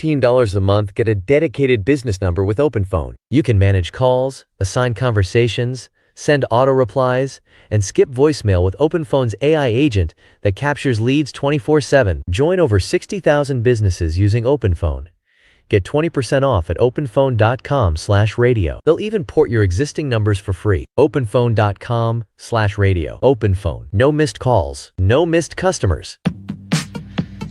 $15 a month, get a dedicated business number with OpenPhone. You can manage calls, assign conversations, send auto replies, and skip voicemail with OpenPhone's AI agent that captures leads 24/7. Join over 60,000 businesses using OpenPhone. Get 20% off at openphone.com/radio. They'll even port your existing numbers for free. openphone.com/radio. OpenPhone. No missed calls. No missed customers.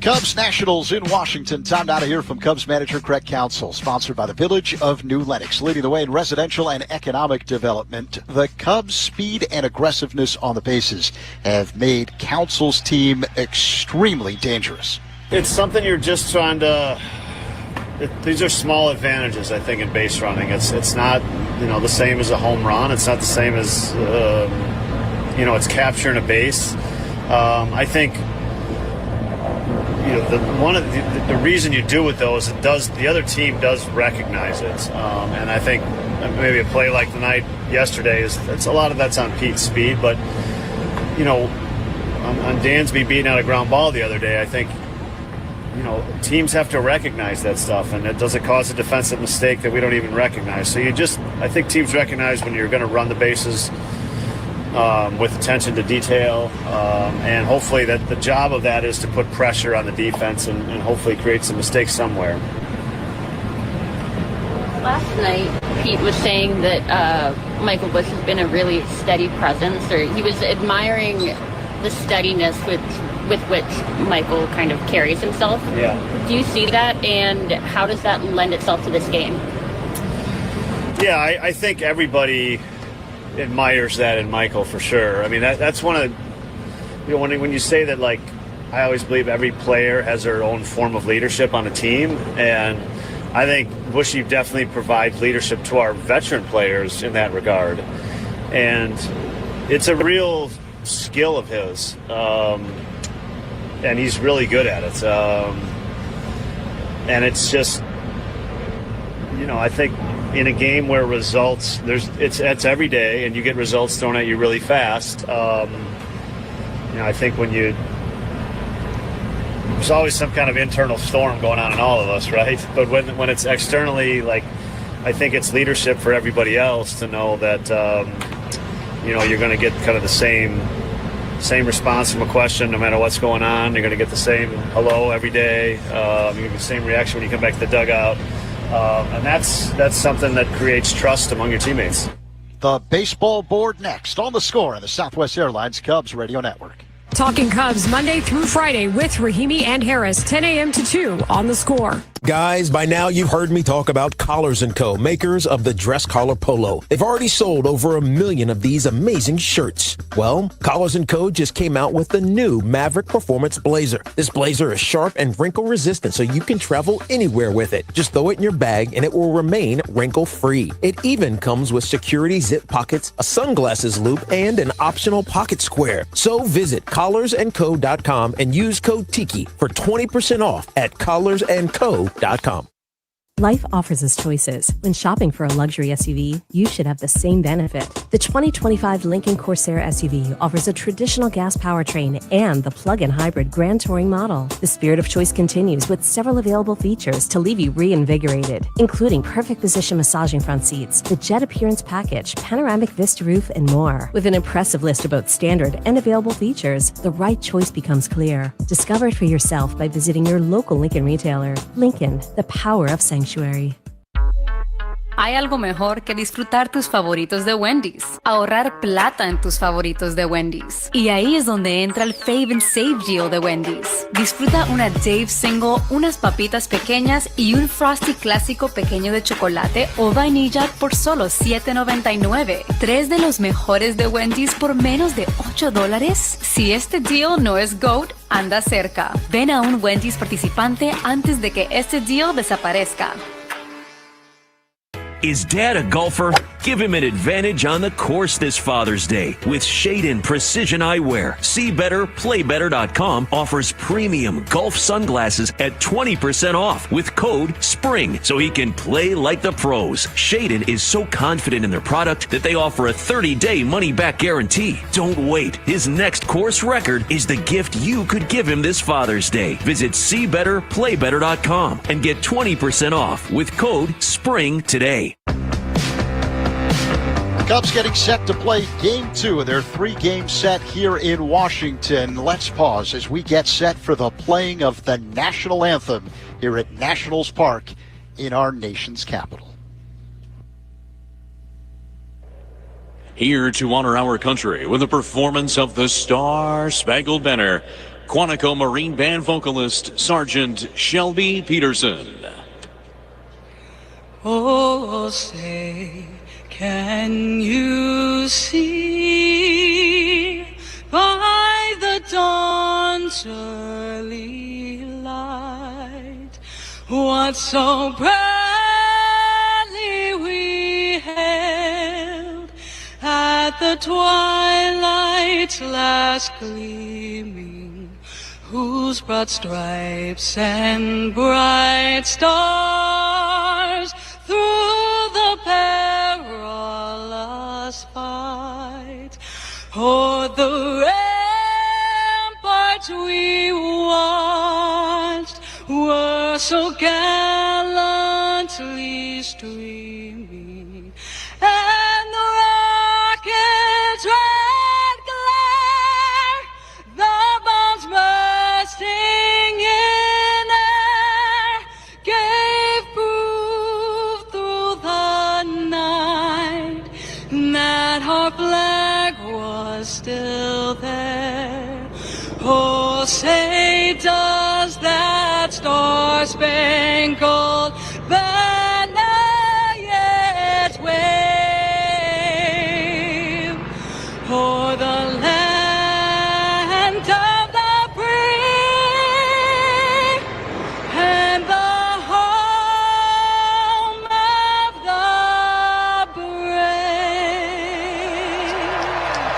Cubs Nationals in Washington. Time now to hear from Cubs manager Craig Counsell. Sponsored by the Village of New Lenox. Leading the way in residential and economic development, the Cubs' speed and aggressiveness on the bases have made Counsell's team extremely dangerous. It's something you're just trying to... These are small advantages, I think, in base running. It's not, the same as a home run. It's not the same as, it's capturing a base. I think... the reason you do it though is the other team does recognize it, and I think maybe a play like the night yesterday it's a lot of that's on Pete's speed, but on Dansby beating out a ground ball the other day, I think teams have to recognize that stuff, and does it cause a defensive mistake that we don't even recognize? So I think teams recognize when you're going to run the bases with attention to detail, and hopefully that the job of that is to put pressure on the defense and hopefully create some mistakes somewhere. Last night, Pete was saying that Michael Busch has been a really steady presence, or he was admiring the steadiness with which Michael kind of carries himself. Yeah. Do you see that, and how does that lend itself to this game? Yeah, I think everybody admires that in Michael for sure. I mean, that's one of when you say that, like, I always believe every player has their own form of leadership on a team, and I think Bushy definitely provides leadership to our veteran players in that regard, and it's a real skill of his, and he's really good at it, and it's just I think in a game where results, it's every day, and you get results thrown at you really fast. I think there's always some kind of internal storm going on in all of us, right? But when it's externally, like, I think it's leadership for everybody else to know that you're going to get kind of the same response from a question no matter what's going on. You're going to get the same hello every day. You get the same reaction when you come back to the dugout. And that's something that creates trust among your teammates. The baseball board next on The Score on the Southwest Airlines Cubs Radio Network. Talking Cubs Monday through Friday with Rahimi and Harris, 10 a.m. to 2 on The Score. Guys, by now you've heard me talk about Collars & Co., makers of the dress collar polo. They've already sold over 1 million of these amazing shirts. Well, Collars & Co. just came out with the new Maverick Performance Blazer. This blazer is sharp and wrinkle resistant, so you can travel anywhere with it. Just throw it in your bag and it will remain wrinkle-free. It even comes with security zip pockets, a sunglasses loop, and an optional pocket square. So visit collarsandco.com and use code TIKI for 20% off at collarsandco.com. Life offers us choices. When shopping for a luxury SUV, you should have the same benefit. The 2025 Lincoln Corsair SUV offers a traditional gas powertrain and the plug-in hybrid Grand Touring model. The spirit of choice continues with several available features to leave you reinvigorated, including perfect position massaging front seats, the jet appearance package, panoramic vista roof, and more. With an impressive list of both standard and available features, the right choice becomes clear. Discover it for yourself by visiting your local Lincoln retailer. Lincoln, the power of sanctuary. Hay algo mejor que disfrutar tus favoritos de Wendy's. Ahorrar plata en tus favoritos de Wendy's. Y ahí es donde entra el Fave and Save Deal de Wendy's. Disfruta una Dave Single, unas papitas pequeñas y un Frosty clásico pequeño de chocolate o vainilla por solo $7.99. 3 de los mejores de Wendy's por menos de $8. Si este deal no es GOAT, anda cerca. Ven a un Wendy's participante antes de que este deal desaparezca. Is Dad a golfer? Give him an advantage on the course this Father's Day with Shade Precision Eyewear. See Better, PlayBetter.com offers premium golf sunglasses at 20% off with code SPRING so he can play like the pros. Shade is so confident in their product that they offer a 30-day money-back guarantee. Don't wait. His next course record is the gift you could give him this Father's Day. Visit SeeBetterPlayBetter.com and get 20% off with code SPRING today. Cubs getting set to play Game 2 of their 3-game set here in Washington. Let's pause as we get set for the playing of the national anthem here at Nationals Park in our nation's capital. Here to honor our country with a performance of the Star-Spangled Banner, Quantico Marine Band vocalist Sergeant Shelby Peterson. Oh, say, can you see by the dawn's early light what so proudly we hailed at the twilight's last gleaming, whose broad stripes and bright stars through the perilous fight o'er the ramparts we watched were so gallantly streaming, and the rocket's red glare, the bombs bursting in air, gave proof through the night that our flag was still there. Oh, say does that star-spangled banner yet wave o'er the land of the free and the home of the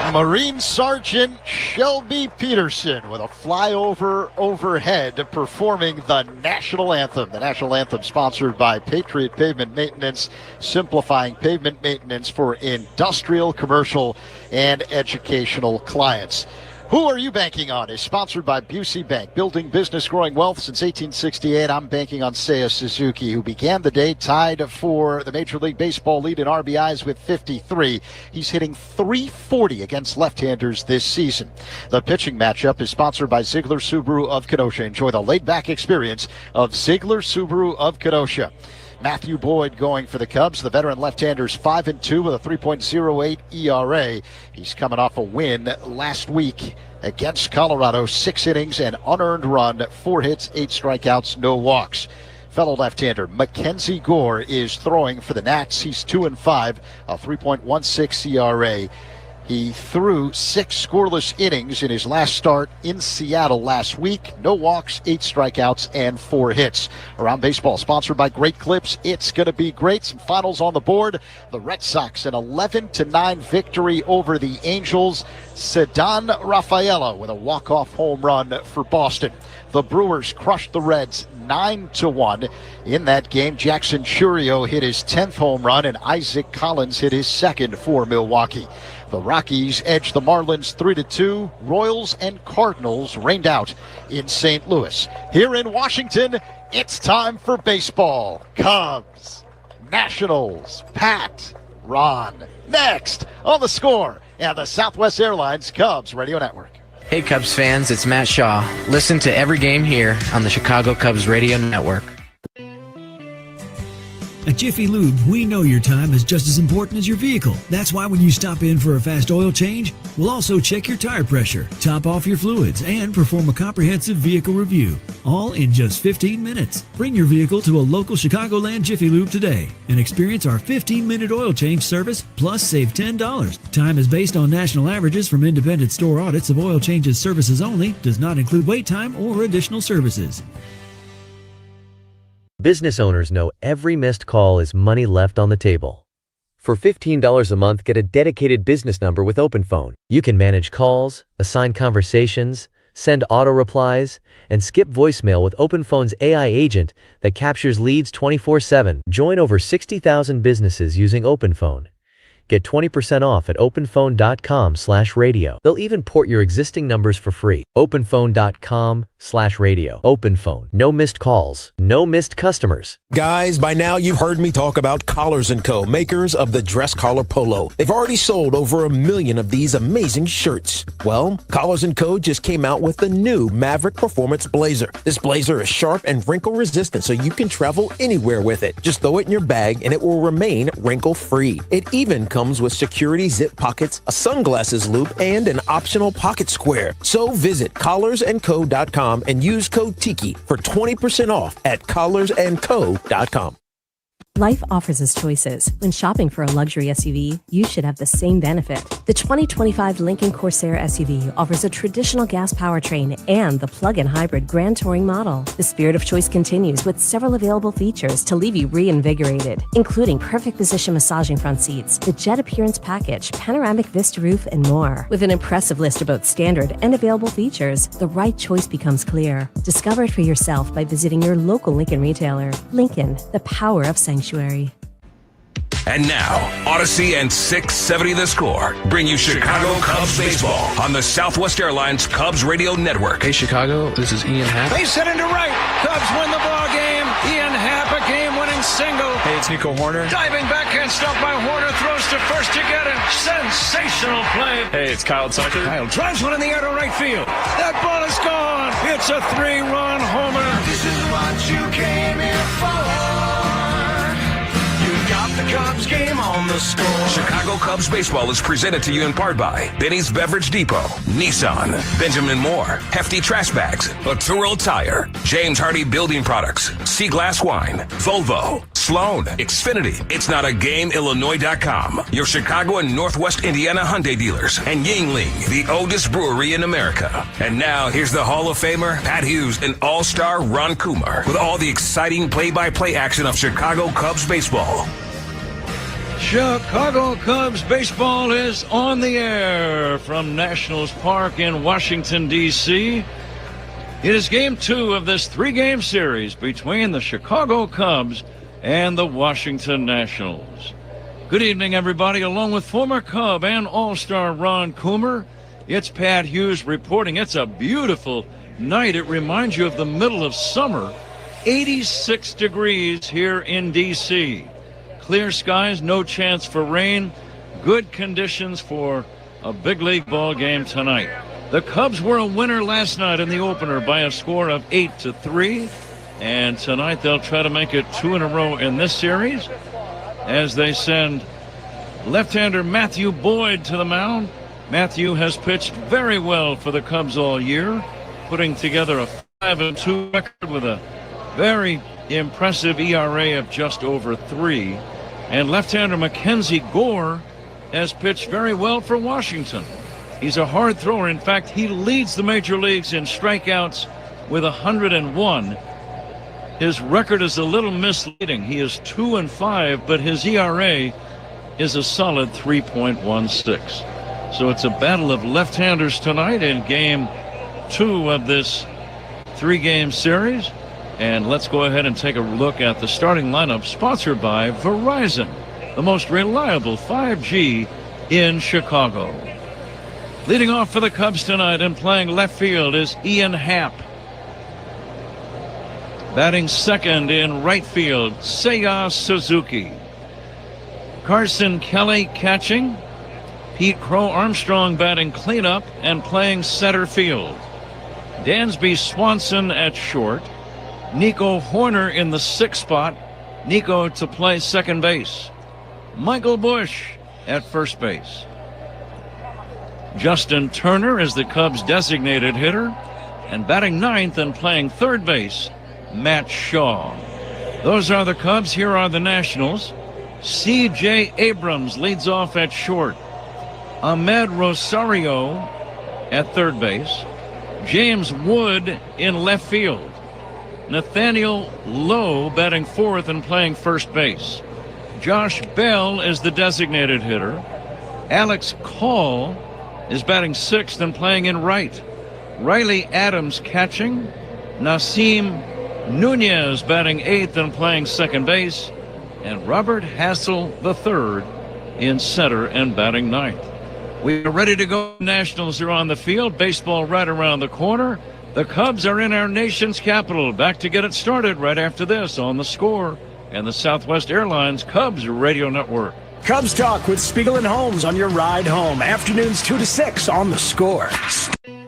brave? Marine Sergeant Shelby Peterson with a flyover overhead performing the national anthem. The national anthem sponsored by Patriot Pavement Maintenance, simplifying pavement maintenance for industrial, commercial, and educational clients. Who Are You Banking On is sponsored by Busey Bank, building business, growing wealth since 1868. I'm banking on Seiya Suzuki, who began the day tied for the Major League Baseball lead in RBIs with 53. He's hitting .340 against left-handers this season. The pitching matchup is sponsored by Ziegler Subaru of Kenosha. Enjoy the laid-back experience of Ziegler Subaru of Kenosha. Matthew Boyd going for the Cubs. The veteran left-hander's 5-2 with a 3.08 ERA. He's coming off a win last week against Colorado. 6 innings, an unearned run, 4 hits, 8 strikeouts, no walks. Fellow left-hander Mackenzie Gore is throwing for the Nats. He's 2-5, a 3.16 ERA. He threw 6 scoreless innings in his last start in Seattle last week. No walks, 8 strikeouts, and 4 hits. Around Baseball, sponsored by Great Clips. It's going to be great. Some finals on the board. The Red Sox, an 11-9 victory over the Angels. Ceddanne Rafaela with a walk-off home run for Boston. The Brewers crushed the Reds 9-1 in that game. Jackson Churio hit his 10th home run, and Isaac Collins hit his 2nd for Milwaukee. The Rockies edged the Marlins 3-2. Royals and Cardinals rained out in St. Louis. Here in Washington, it's time for baseball. Cubs, Nationals, Pat, Ron. Next on The Score and the Southwest Airlines Cubs Radio Network. Hey Cubs fans, it's Matt Shaw. Listen to every game here on the Chicago Cubs Radio Network. At Jiffy Lube, we know your time is just as important as your vehicle. That's why when you stop in for a fast oil change, we'll also check your tire pressure, top off your fluids, and perform a comprehensive vehicle review. All in just 15 minutes. Bring your vehicle to a local Chicagoland Jiffy Lube today and experience our 15-minute oil change service, plus save $10. Time is based on national averages from independent store audits of oil changes services only, does not include wait time or additional services. Business owners know every missed call is money left on the table. For $15 a month, get a dedicated business number with OpenPhone. You can manage calls, assign conversations, send auto replies, and skip voicemail with OpenPhone's AI agent that captures leads 24/7. Join over 60,000 businesses using OpenPhone. Get 20% off at openphone.com/radio. They'll even port your existing numbers for free. openphone.com/radio. OpenPhone. No missed calls. No missed customers. Guys, by now you've heard me talk about Collars & Co., makers of the dress collar polo. They've already sold over 1 million of these amazing shirts. Well, Collars & Co. just came out with the new Maverick Performance Blazer. This blazer is sharp and wrinkle resistant, so you can travel anywhere with it. Just throw it in your bag and it will remain wrinkle free. It even comes with security zip pockets, a sunglasses loop, and an optional pocket square. So visit collarsandco.com and use code TIKI for 20% off at collarsandco.com. Life offers us choices. When shopping for a luxury SUV, you should have the same benefit. The 2025 Lincoln Corsair SUV offers a traditional gas powertrain and the plug-in hybrid Grand Touring model. The spirit of choice continues with several available features to leave you reinvigorated, including perfect position massaging front seats, the jet appearance package, panoramic vista roof, and more. With an impressive list of both standard and available features, the right choice becomes clear. Discover it for yourself by visiting your local Lincoln retailer. Lincoln, the power of sanctuary. And now, Odyssey and 670 The Score bring you Chicago Cubs baseball on the Southwest Airlines Cubs Radio Network. Hey, Chicago, this is Ian Happ. Base hit into right. Cubs win the ball game. Ian Happ, a game-winning single. Hey, it's Nico Horner. Diving backhand stop by Horner, throws to first to get it. Sensational play. Hey, it's Kyle Tucker. Kyle drives one in the air to right field. That ball is gone. It's a 3-run homer. This is what you came here for. The Cubs game on the score. Chicago Cubs baseball is presented to you in part by Benny's Beverage Depot, Nissan, Benjamin Moore, Hefty Trash Bags, Arturo Tire, James Hardy Building Products, Sea Glass Wine, Volvo, Sloan, Xfinity, It's Not a Game, Illinois.com, your Chicago and Northwest Indiana Hyundai dealers, and Yingling, the oldest brewery in America. And now here's the Hall of Famer, Pat Hughes, and All-Star Ron Kumar with all the exciting play-by-play action of Chicago Cubs baseball. Chicago Cubs baseball is on the air from Nationals Park in Washington, D.C. It is game 2 of this 3-game series between the Chicago Cubs and the Washington Nationals. Good evening, everybody. Along with former Cub and All-Star Ron Coomer, it's Pat Hughes reporting. It's a beautiful night. It reminds you of the middle of summer. 86 degrees here in D.C. Clear skies, no chance for rain. Good conditions for a big league ball game tonight. The Cubs were a winner last night in the opener by a score of 8-3. And tonight they'll try to make it 2 in a row in this series as they send left-hander Matthew Boyd to the mound. Matthew has pitched very well for the Cubs all year, putting together a 5-2 record with a very impressive ERA of just over 3. And left-hander Mackenzie Gore has pitched very well for Washington. He's a hard thrower. In fact, he leads the major leagues in strikeouts with 101. His record is a little misleading. He is 2-5, but his ERA is a solid 3.16. So it's a battle of left-handers tonight in game 2 of this 3-game series. And let's go ahead and take a look at the starting lineup, sponsored by Verizon, the most reliable 5G in Chicago. Leading off for the Cubs tonight and playing left field is Ian Happ. Batting second in right field, Seiya Suzuki. Carson Kelly catching. Pete Crow Armstrong batting cleanup and playing center field. Dansby Swanson at short. Nico Horner in the 6th spot. Nico to play second base. Michael Busch at first base. Justin Turner is the Cubs' designated hitter. And batting 9th and playing third base, Matt Shaw. Those are the Cubs. Here are the Nationals. C.J. Abrams leads off at short. Ahmed Rosario at third base. James Wood in left field. Nathaniel Lowe batting 4th and playing first base. Josh Bell is the designated hitter. Alex Call is batting 6th and playing in right. Riley Adams catching. Nasim Nunez batting 8th and playing second base. And Robert Hassel III in center and batting 9th. We are ready to go. Nationals are on the field. Baseball right around the corner. The Cubs are in our nation's capital. Back to get it started right after this on The Score and the Southwest Airlines Cubs Radio Network. Cubs Talk with Spiegel and Holmes on your ride home. Afternoons 2 to 6 on The Score.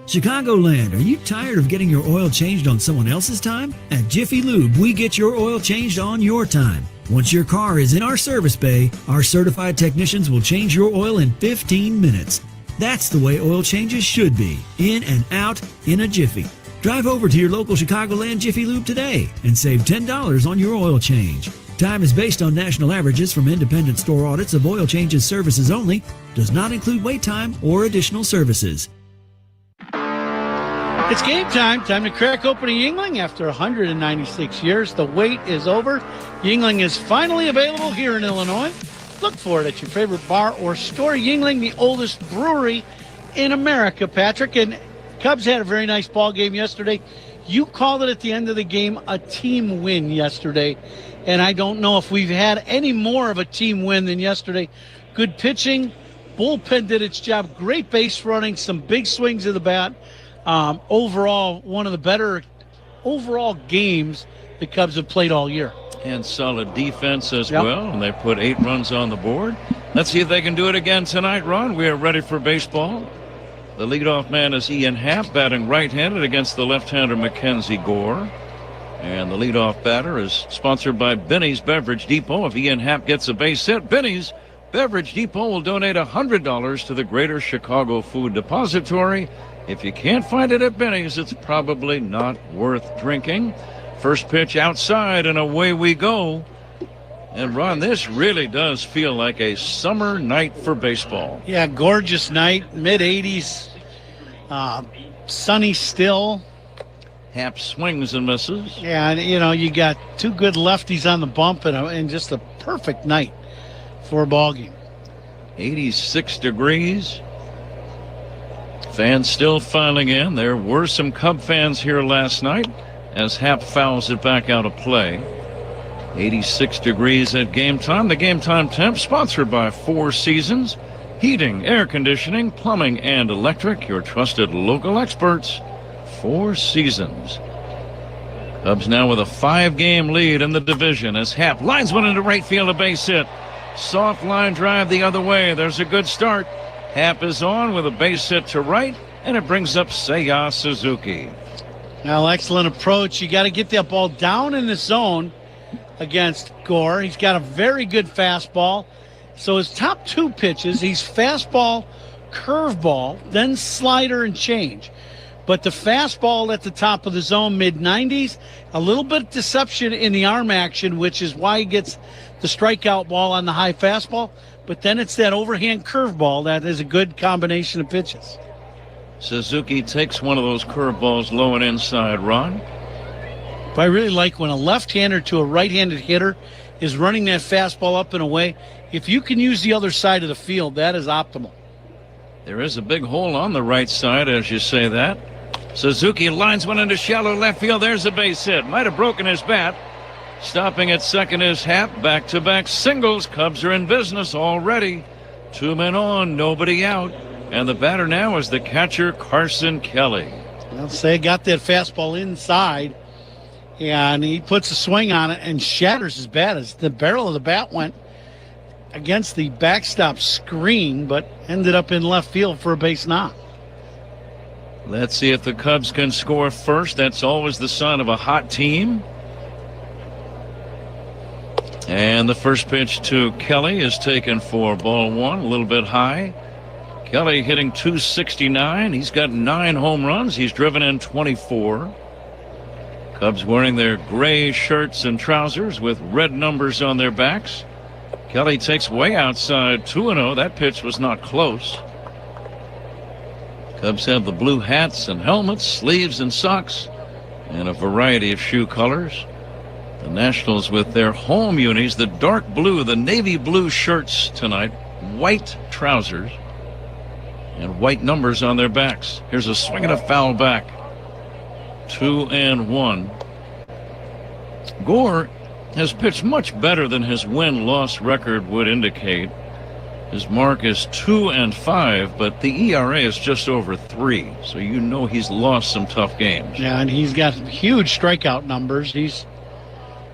Chicagoland, are you tired of getting your oil changed on someone else's time? At Jiffy Lube, we get your oil changed on your time. Once your car is in our service bay, our certified technicians will change your oil in 15 minutes. That's the way oil changes should be, in and out in a jiffy. Drive over to your local Chicagoland Jiffy Lube today and save $10 on your oil change. Time is based on national averages from independent store audits of oil changes services only, does not include wait time or additional services. It's game time. Time to crack open a Yuengling after 196 years. The wait is over. Yuengling is finally available here in Illinois. Look for it at your favorite bar or store. Yuengling, the oldest brewery in America, Patrick. And Cubs had a very nice ball game yesterday. You called it at the end of the game a team win yesterday. And I don't know if we've had any more of a team win than yesterday. Good pitching. Bullpen did its job. Great base running. Some big swings of the bat. Overall, one of the better overall games the Cubs have played all year. And solid defense as well. And they put 8 runs on the board. Let's see if they can do it again tonight, Ron. We are ready for baseball. The leadoff man is Ian Happ, batting right-handed against the left-hander Mackenzie Gore. And the leadoff batter is sponsored by Benny's Beverage Depot. If Ian Happ gets a base hit, Benny's Beverage Depot will donate $100 to the Greater Chicago Food Depository. If you can't find it at Benny's, it's probably not worth drinking. First pitch outside, and away we go. And, Ron, this really does feel like a summer night for baseball. Yeah, gorgeous night, mid-80s, sunny still. Happ swings and misses. Yeah, and, you got 2 good lefties on the bump and just a perfect night for a ball game. 86 degrees. Fans still filing in. There were some Cub fans here last night as Happ fouls it back out of play. 86 degrees at game time. The game time temp sponsored by 4 Seasons. Heating, air conditioning, plumbing, and electric. Your trusted local experts. 4 Seasons. Cubs now with a 5-game lead in the division as Happ lines one into right field, a base hit. Soft line drive the other way. There's a good start. Happ is on with a base hit to right, and it brings up Seiya Suzuki. Now, excellent approach. You got to get that ball down in the zone against Gore. He's got a very good fastball. So his top 2 pitches, he's fastball, curveball, then slider and change. But the fastball at the top of the zone, mid-90s, a little bit deception in the arm action, which is why he gets the strikeout ball on the high fastball. But then it's that overhand curveball that is a good combination of pitches. Suzuki takes one of those curveballs low and inside, Ron. But I really like when a left-hander to a right-handed hitter is running that fastball up and away. If you can use the other side of the field, that is optimal. There is a big hole on the right side, as you say that. Suzuki lines one into shallow left field. There's a base hit. Might have broken his bat. Stopping at second is Happ. Back-to-back singles. Cubs are in business already. 2 men on, nobody out. And the batter now is the catcher, Carson Kelly. I'll say got that fastball inside, and he puts a swing on it and shatters his bat as the barrel of the bat went against the backstop screen, but ended up in left field for a base knock. Let's see if the Cubs can score first. That's always the sign of a hot team. And the first pitch to Kelly is taken for ball 1, a little bit high. Kelly hitting .269. He's got 9 home runs. He's driven in 24. Cubs wearing their gray shirts and trousers with red numbers on their backs. Kelly takes way outside 2-0. That pitch was not close. Cubs have the blue hats and helmets, sleeves and socks, and a variety of shoe colors. The Nationals with their home unis, the dark blue, the navy blue shirts tonight, white trousers, and white numbers on their backs. Here's a swing and a foul back. 2-1. Gore has pitched much better than his win-loss record would indicate. His mark is 2-5, but the ERA is just over 3, so you know he's lost some tough games. Yeah, and he's got huge strikeout numbers. He's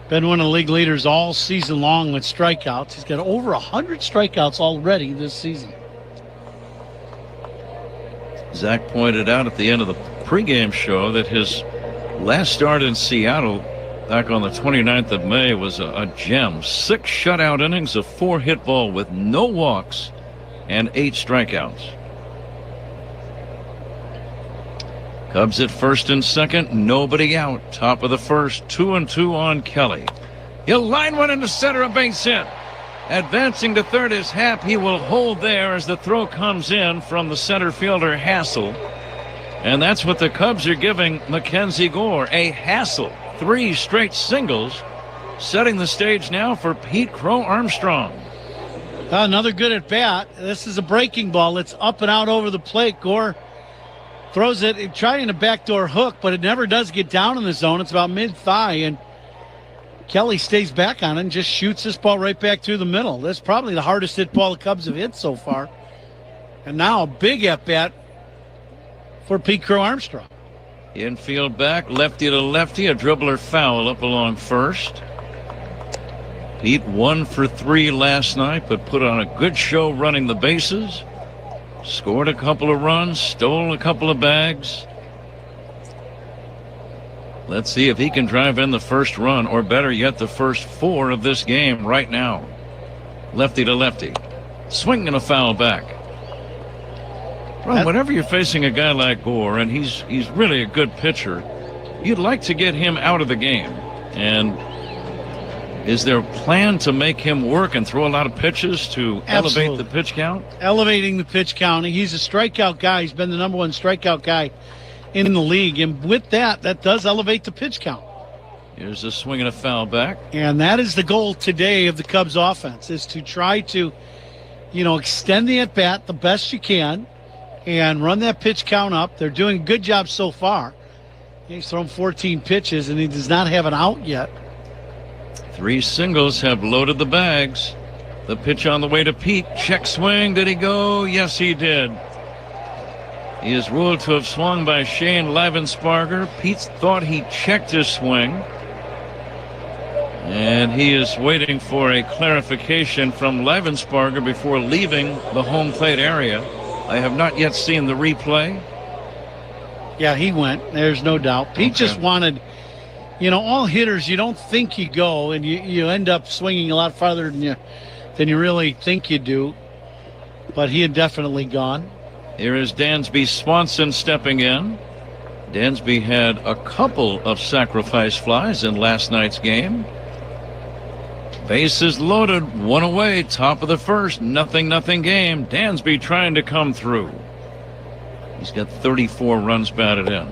been one of the league leaders all season long with strikeouts. He's got over 100 strikeouts already this season. Zach pointed out at the end of the pregame show that his last start in Seattle back on the 29th of May was a gem. 6 shutout innings, a 4-hit ball with no walks and 8 strikeouts. Cubs at first and second, nobody out. Top of the first, 2-2 on Kelly. He'll line one into center, a base hit. Advancing to third is Happ. He will hold there as the throw comes in from the center fielder Hassel. And that's what the Cubs are giving Mackenzie Gore, a hassle. 3 straight singles, setting the stage now for Pete Crow Armstrong. Another good at bat. This is a breaking ball. It's up and out over the plate. Gore throws it, trying a backdoor hook, but it never does get down in the zone. It's about mid-thigh, and Kelly stays back on it and just shoots this ball right back through the middle. That's probably the hardest hit ball the Cubs have hit so far. And now a big at bat for Pete Crow Armstrong. Infield back, lefty to lefty, a dribbler foul up along first. Pete 1 for 3 last night, but put on a good show running the bases. Scored a couple of runs, stole a couple of bags. Let's see if he can drive in the first run, or better yet, the first 4 of this game right now. Lefty to lefty. Swing and a foul back. Well, whenever you're facing a guy like Gore, and he's really a good pitcher, you'd like to get him out of the game. And is there a plan to make him work and throw a lot of pitches to elevate the pitch count? Elevating the pitch count. He's a strikeout guy. He's been the number 1 strikeout guy in the league. And with that does elevate the pitch count. Here's a swing and a foul back. And that is the goal today of the Cubs offense, is to try to, extend the at-bat the best you can and run that pitch count up. They're doing a good job so far. He's thrown 14 pitches, and he does not have an out yet. 3 singles have loaded the bags. The pitch on the way to Pete. Check swing. Did he go? Yes, he did. He is ruled to have swung by Shane Livensparger. Pete thought he checked his swing. And he is waiting for a clarification from Livensparger before leaving the home plate area. I have not yet seen the replay. Yeah, he went. There's no doubt. Pete just wanted, all hitters, you don't think you go, and you end up swinging a lot farther than you really think you do. But he had definitely gone. Here is Dansby Swanson stepping in. Dansby had a couple of sacrifice flies in last night's game. Bases loaded, 1 away, top of the first, 0-0 game. Dansby trying to come through. He's got 34 runs batted in.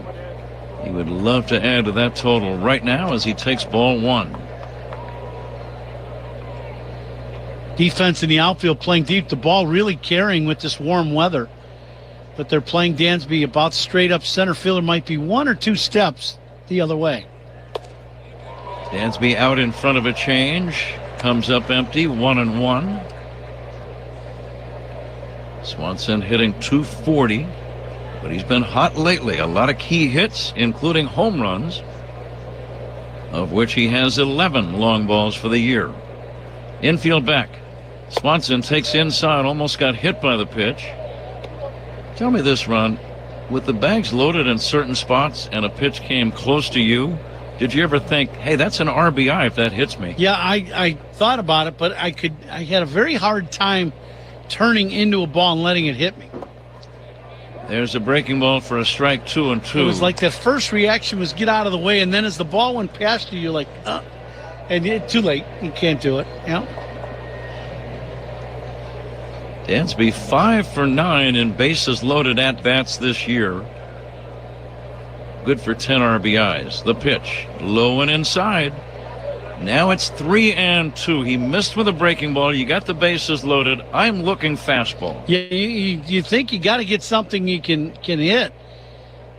He would love to add to that total right now as he takes ball 1. Defense in the outfield playing deep. The ball really carrying with this warm weather. But they're playing Dansby about straight up center fielder. Might be 1 or 2 steps the other way. Dansby out in front of a change. Comes up empty, 1-1. Swanson hitting .240, but he's been hot lately. A lot of key hits, including home runs, of which he has 11 long balls for the year. Infield back. Swanson takes inside, almost got hit by the pitch. Tell me this, Ron. With the bags loaded in certain spots and a pitch came close to you, did you ever think, hey, that's an RBI if that hits me? Yeah, I thought about it, but I had a very hard time turning into a ball and letting it hit me. There's a breaking ball for a strike, 2-2. It was like that first reaction was get out of the way, and then as the ball went past you, you're like, and it's too late. You can't do it. Yeah. Dansby 5 for 9 in bases loaded at bats this year. Good for 10 RBIs. The pitch, low and inside. Now it's 3-2. He missed with a breaking ball. You got the bases loaded. I'm looking fastball. Yeah, you think you got to get something you can hit.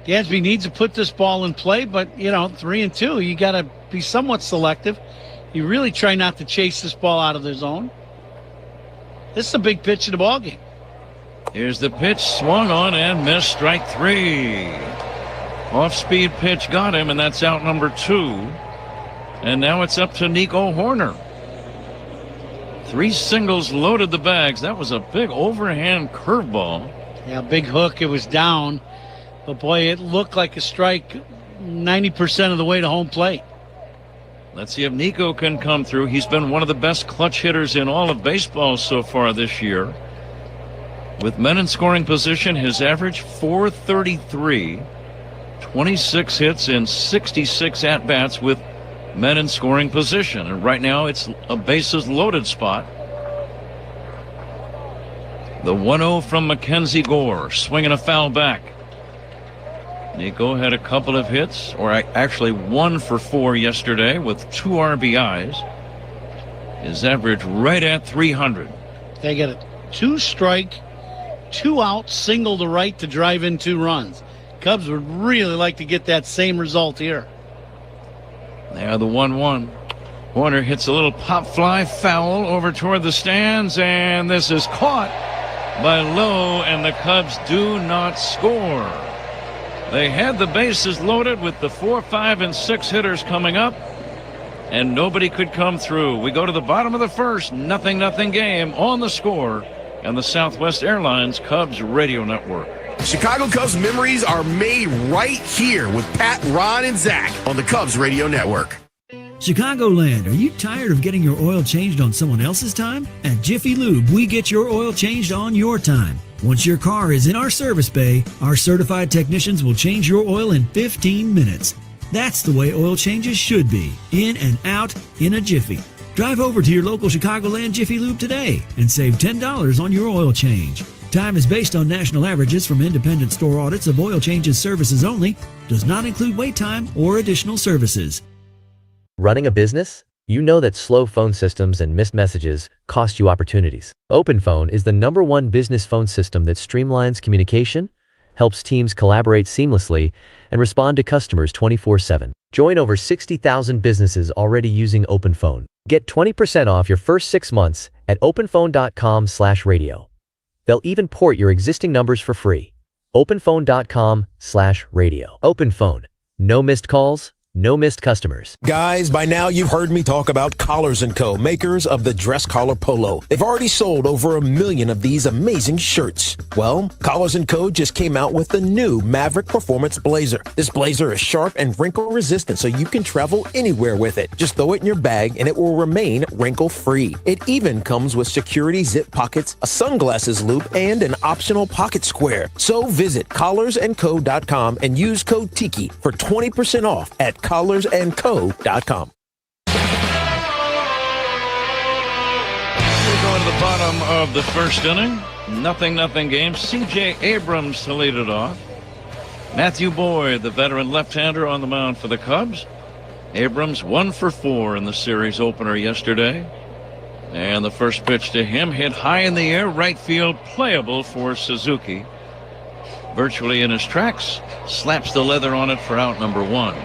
Dansby needs to put this ball in play, but 3-2. You got to be somewhat selective. You really try not to chase this ball out of the zone. This is a big pitch in the ball game. Here's the pitch, swung on and missed, strike 3. Off-speed pitch got him, and that's out number 2. And now it's up to Nico Horner. 3 singles loaded the bags. That was a big overhand curveball. Yeah, big hook. It was down. But, boy, it looked like a strike 90% of the way to home plate. Let's see if Nico can come through. He's been one of the best clutch hitters in all of baseball so far this year. With men in scoring position, his average .433, 26 hits in 66 at-bats with men in scoring position. And right now it's a bases loaded spot. The 1-0 from Mackenzie Gore, swinging a foul back. Nico had a couple of hits, or actually 1 for 4 yesterday with 2 RBIs. His average right at 300. They get a 2-strike, 2-out single to right to drive in 2 runs. Cubs would really like to get that same result here. Now the 1-1. Horner hits a little pop fly foul over toward the stands, and this is caught by Lowe, and the Cubs do not score. They had the bases loaded with the 4, 5, and 6 hitters coming up, and nobody could come through. We go to the bottom of the first, 0-0 game on the Score and the Southwest Airlines Cubs Radio Network. Chicago Cubs memories are made right here with Pat, Ron, and Zach on the Cubs Radio Network. Chicagoland, are you tired of getting your oil changed on someone else's time? At Jiffy Lube, we get your oil changed on your time. Once your car is in our service bay, our certified technicians will change your oil in 15 minutes. That's the way oil changes should be, in and out in a jiffy. Drive over to your local Chicagoland Jiffy Lube today and save $10 on your oil change. Time is based on national averages from independent store audits of oil changes services only, does not include wait time or additional services. Running a business? You know that slow phone systems and missed messages cost you opportunities. OpenPhone is the #1 business phone system that streamlines communication, helps teams collaborate seamlessly, and respond to customers 24/7. Join over 60,000 businesses already using OpenPhone. Get 20% off your first 6 months at openphone.com/radio. They'll even port your existing numbers for free. openphone.com/radio. OpenPhone. No missed calls, no missed customers. Guys, by now you've heard me talk about Collars & Co., makers of the dress collar polo. They've already sold over 1 million of these amazing shirts. Well, Collars & Co. just came out with the new Maverick Performance Blazer. This blazer is sharp and wrinkle resistant, so you can travel anywhere with it. Just throw it in your bag and it will remain wrinkle free. It even comes with security zip pockets, a sunglasses loop, and an optional pocket square. So visit collarsandco.com and use code TIKI for 20% off at collarsandco.com. We're going to the bottom of the first inning. 0-0 game. C.J. Abrams to lead it off. Matthew Boyd, the veteran left-hander, on the mound for the Cubs. Abrams 1 for 4 in the series opener yesterday. And the first pitch to him hit high in the air, right field, playable for Suzuki. Virtually in his tracks, slaps the leather on it for out number 1.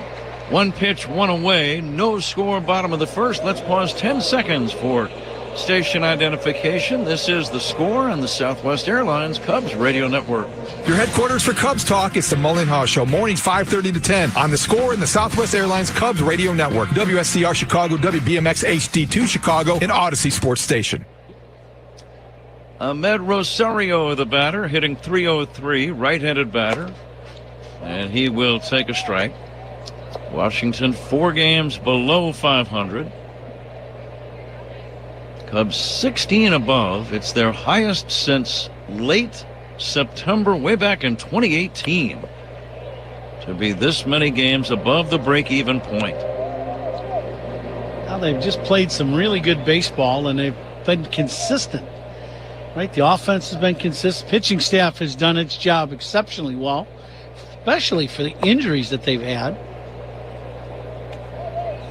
1 pitch, 1 away, no score, bottom of the first. Let's pause 10 seconds for station identification. This is The Score on the Southwest Airlines Cubs Radio Network. Your headquarters for Cubs Talk is the Mullen Haw Show, mornings 5:30 to 10 on The Score in the Southwest Airlines Cubs Radio Network, WSCR Chicago, WBMX HD2 Chicago, and Odyssey Sports Station. Ahmed Rosario, the batter, hitting .303, right-handed batter, and he will take a strike. Washington 4 games below 500. Cubs 16 above. It's their highest since late September, way back in 2018, to be this many games above the break-even point. Now they've just played some really good baseball, and they've been consistent. Right, the offense has been consistent. Pitching staff has done its job exceptionally well, especially for the injuries that they've had.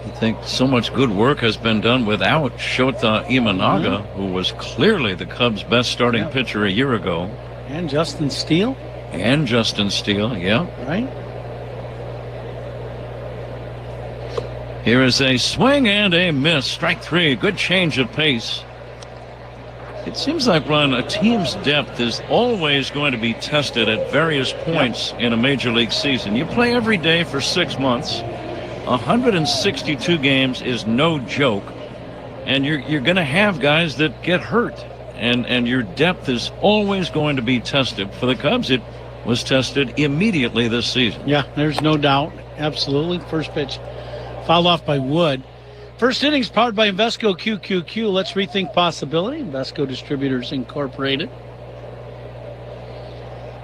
You think so much good work has been done without Shota Imanaga, who was clearly the Cubs' best starting pitcher a year ago. And Justin Steele. Yeah. Right. Here is a swing and a miss. Strike three. Good change of pace. It seems like, Ron, a team's depth is always going to be tested at various points in a major league season. You play every day for 6 months. 162 games is no joke. And you're going to have guys that get hurt. And your depth is always going to be tested. For the Cubs, it was tested immediately this season. Yeah, there's no doubt. Absolutely. First pitch fouled off by Wood. First innings powered by Invesco QQQ. Let's rethink possibility. Invesco Distributors Incorporated.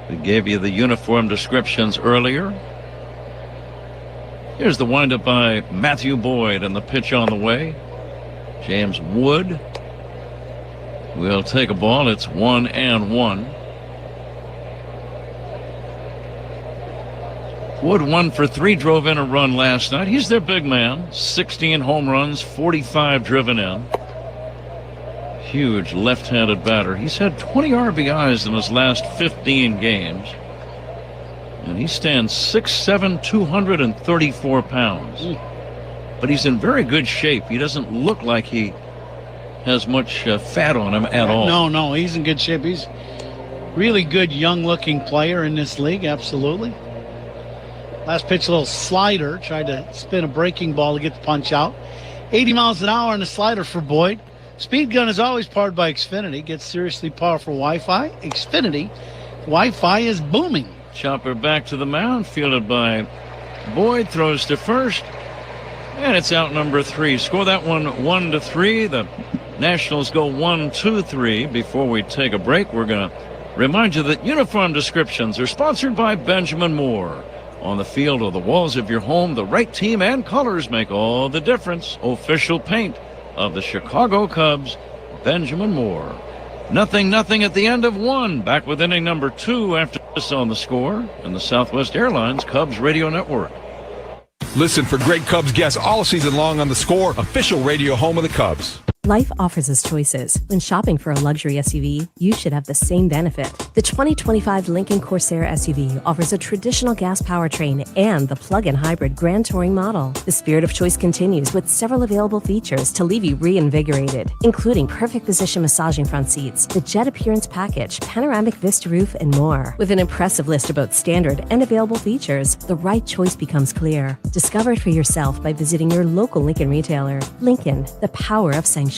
We gave you the uniform descriptions earlier. Here's the windup by Matthew Boyd and the pitch on the way. James Wood will take a ball. It's 1-1. Wood 1 for 3, drove in a run last night. He's their big man. 16 home runs, 45 driven in. Huge left-handed batter. He's had 20 RBIs in his last 15 games. And he stands 6'7", 234 pounds. But he's in very good shape. He doesn't look like he has much fat on him at all. No, he's in good shape. He's really good young-looking player in this league, absolutely. Last pitch, a little slider. Tried to spin a breaking ball to get the punch out. 80 miles an hour on the slider for Boyd. Speed gun is always powered by Xfinity. Get seriously powerful Wi-Fi. Xfinity. Wi-Fi is booming. Chopper back to the mound, fielded by Boyd. Throws to first. And it's out number 3. Score that one 1-3. The Nationals go 1-2-3. Before we take a break, we're going to remind you that uniform descriptions are sponsored by Benjamin Moore. On the field or the walls of your home, the right team and colors make all the difference. Official paint of the Chicago Cubs, Benjamin Moore. 0-0 at the end of 1. Back with inning number 2 after this on The Score and the Southwest Airlines Cubs Radio Network. Listen for great Cubs guests all season long on The Score, official radio home of the Cubs. Life offers us choices. When shopping for a luxury SUV, you should have the same benefit. The 2025 Lincoln Corsair SUV offers a traditional gas powertrain and the plug-in hybrid Grand Touring model. The spirit of choice continues with several available features to leave you reinvigorated, including perfect position massaging front seats, the jet appearance package, panoramic vista roof, and more. With an impressive list of both standard and available features, the right choice becomes clear. Discover it for yourself by visiting your local Lincoln retailer. Lincoln, the power of sanctuary.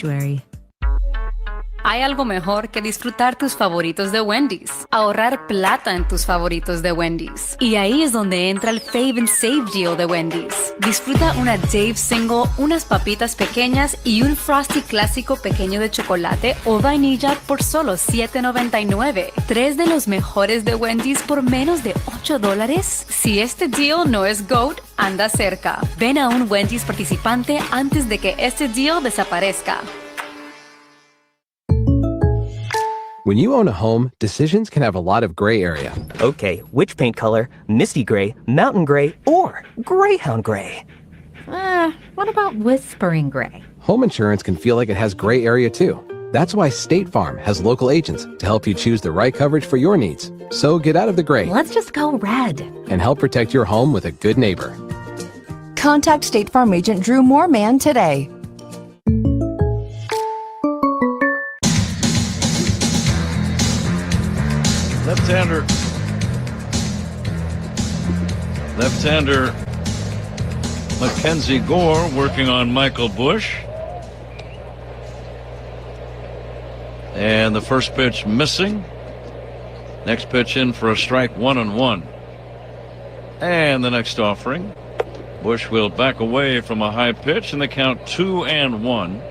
Hay algo mejor que disfrutar tus favoritos de Wendy's. Ahorrar plata en tus favoritos de Wendy's. Y ahí es donde entra el Fave and Save Deal de Wendy's. Disfruta una Dave Single, unas papitas pequeñas y un Frosty clásico pequeño de chocolate o vainilla por solo $7.99. 3 de los mejores de Wendy's por menos de $8. Si este deal no es GOAT, anda cerca. Ven a un Wendy's participante antes de que este deal desaparezca. When you own a home, decisions can have a lot of gray area. Okay, which paint color? Misty gray, mountain gray, or greyhound gray? What about whispering gray? Home insurance can feel like it has gray area too. That's why State Farm has local agents to help you choose the right coverage for your needs. So get out of the gray. Let's just go red. And help protect your home with a good neighbor. Contact State Farm agent Drew Moorman today. Left-hander Mackenzie Gore working on Michael Busch. And the first pitch missing. Next pitch in for a strike, 1-1. And the next offering. Busch will back away from a high pitch and the count 2-1.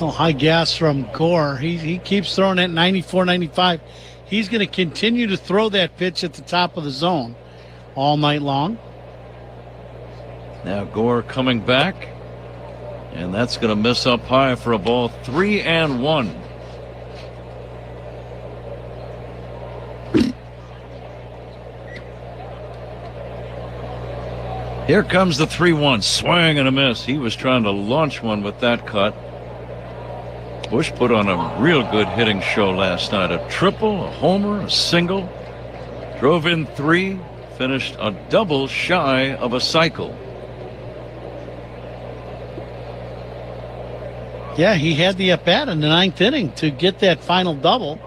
Oh, high gas from Gore. He keeps throwing at 94, 95. He's going to continue to throw that pitch at the top of the zone all night long. Now Gore coming back. And that's going to miss up high for a ball, 3-1. Here comes the 3-1. Swing and a miss. He was trying to launch one with that cut. Bush put on a real good hitting show last night. A triple, a homer, a single. Drove in 3. Finished a double shy of a cycle. Yeah, he had the at-bat in the 9th inning to get that final double.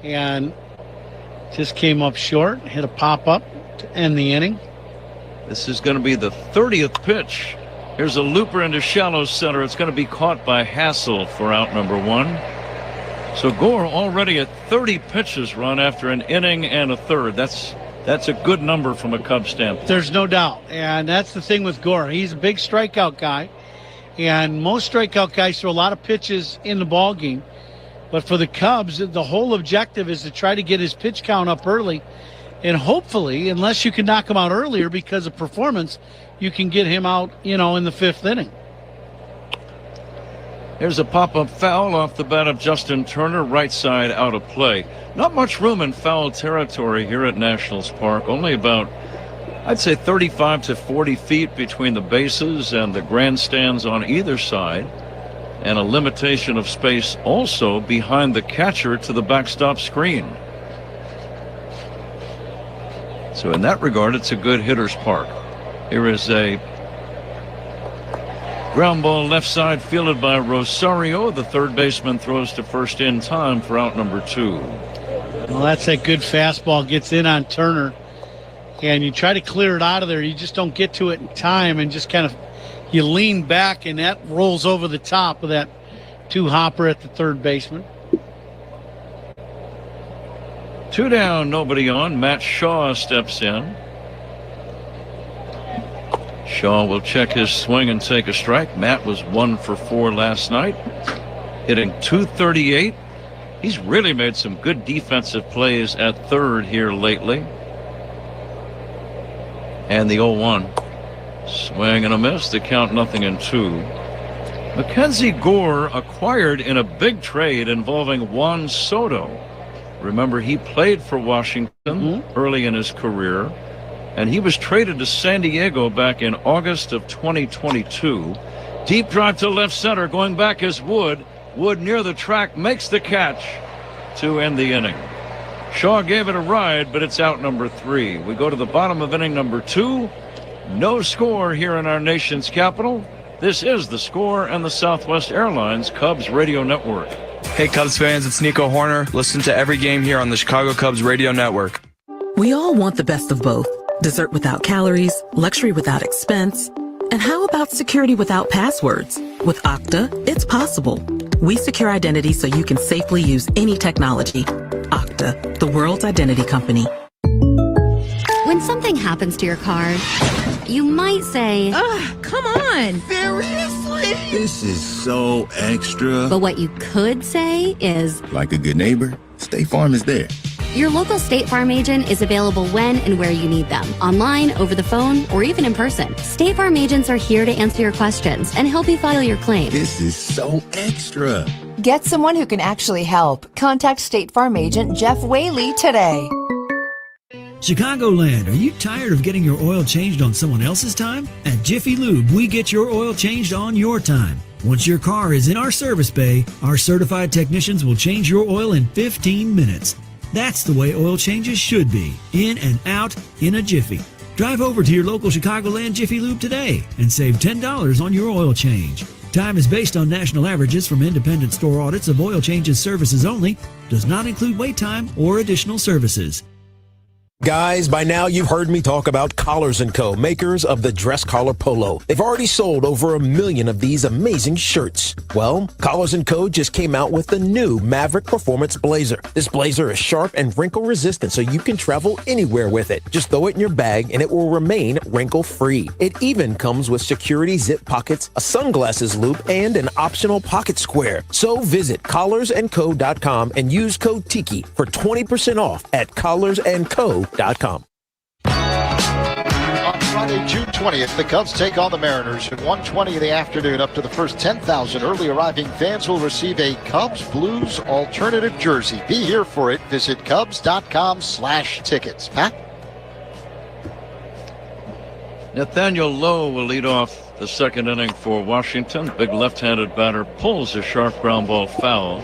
And just came up short. Hit a pop-up to end the inning. This is going to be the 30th pitch. Here's a looper into shallow center. It's going to be caught by Hassel for out number 1. So Gore already at 30 pitches run after an inning and a third. That's a good number from a Cubs standpoint. There's no doubt. And that's the thing with Gore. He's a big strikeout guy. And most strikeout guys throw a lot of pitches in the ball game. But for the Cubs, the whole objective is to try to get his pitch count up early. And hopefully, unless you can knock him out earlier because of performance, you can get him out, in the 5th inning. Here's a pop-up foul off the bat of Justin Turner, right side out of play. Not much room in foul territory here at Nationals Park. Only about, I'd say, 35 to 40 feet between the bases and the grandstands on either side. And a limitation of space also behind the catcher to the backstop screen. So in that regard, it's a good hitter's park. Here is a ground ball left side fielded by Rosario. The third baseman throws to first in time for out number 2. Well, that's that good fastball. Gets in on Turner. And you try to clear it out of there. You just don't get to it in time and just kind of you lean back and that rolls over the top of that 2-hopper at the third baseman. 2 down, nobody on. Matt Shaw steps in. Shaw will check his swing and take a strike. Matt was 1 for 4 last night, hitting .238. He's really made some good defensive plays at third here lately. And the 0-1. Swing and a miss. The count 0-2. Mackenzie Gore acquired in a big trade involving Juan Soto. Remember, he played for Washington early in his career, and he was traded to San Diego back in August of 2022. Deep drive to left center, going back is Wood. Wood near the track makes the catch to end the inning. Shaw gave it a ride, but it's out number 3. We go to the bottom of inning number 2. No score here in our nation's capital. This is The Score and the Southwest Airlines Cubs Radio Network. Hey Cubs fans, it's Nico Horner. Listen to every game here on the Chicago Cubs Radio Network. We all want the best of both. Dessert without calories, luxury without expense. And how about security without passwords? With Okta, it's possible. We secure identity so you can safely use any technology. Okta, the world's identity company. When something happens to your car, you might say, ugh, come on. Seriously? This is so extra. But what you could say is, like a good neighbor, State Farm is there. Your local State Farm agent is available when and where you need them, online, over the phone, or even in person. State Farm agents are here to answer your questions and help you file your claim. This is so extra. Get someone who can actually help. Contact State Farm agent Jeff Whaley today. Chicagoland, are you tired of getting your oil changed on someone else's time? At Jiffy Lube, we get your oil changed on your time. Once your car is in our service bay, our certified technicians will change your oil in 15 minutes. That's the way oil changes should be, in and out in a jiffy. Drive over to your local Chicagoland Jiffy Lube today and save $10 on your oil change. Time is based on national averages from independent store audits of oil changes services only. Does not include wait time or additional services. Guys, by now you've heard me talk about Collars & Co., makers of the dress collar polo. They've already sold over 1 million of these amazing shirts. Well, Collars & Co. just came out with the new Maverick Performance Blazer. This blazer is sharp and wrinkle resistant, so you can travel anywhere with it. Just throw it in your bag and it will remain wrinkle-free. It even comes with security zip pockets, a sunglasses loop, and an optional pocket square. So visit collarsandco.com and use code TIKI for 20% off at collarsandco.com. On Friday, June 20th, the Cubs take on the Mariners at 1:20 in the afternoon. Up to the first 10,000 early arriving fans will receive a Cubs Blues alternative jersey. Be here for it. Visit Cubs.com/tickets. Pat? Nathaniel Lowe will lead off the second inning for Washington. Big left-handed batter pulls a sharp ground ball foul.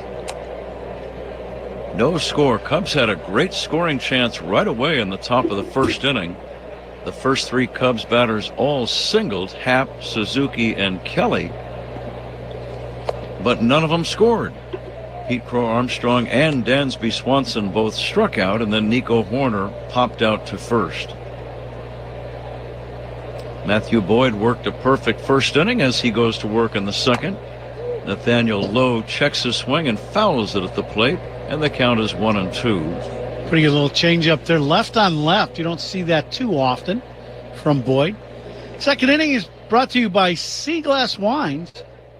No score. Cubs had a great scoring chance right away in the top of the first inning. The first three Cubs batters all singled, Happ, Suzuki, and Kelly. But none of them scored. Pete Crow Armstrong and Dansby Swanson both struck out, and then Nico Horner popped out to first. Matthew Boyd worked a perfect first inning as he goes to work in the second. Nathaniel Lowe checks his swing and fouls it at the plate, and the count is 1-2. Pretty good little change up there, left on left. You don't see that too often from Boyd. Second inning is brought to you by Sea Glass Wines,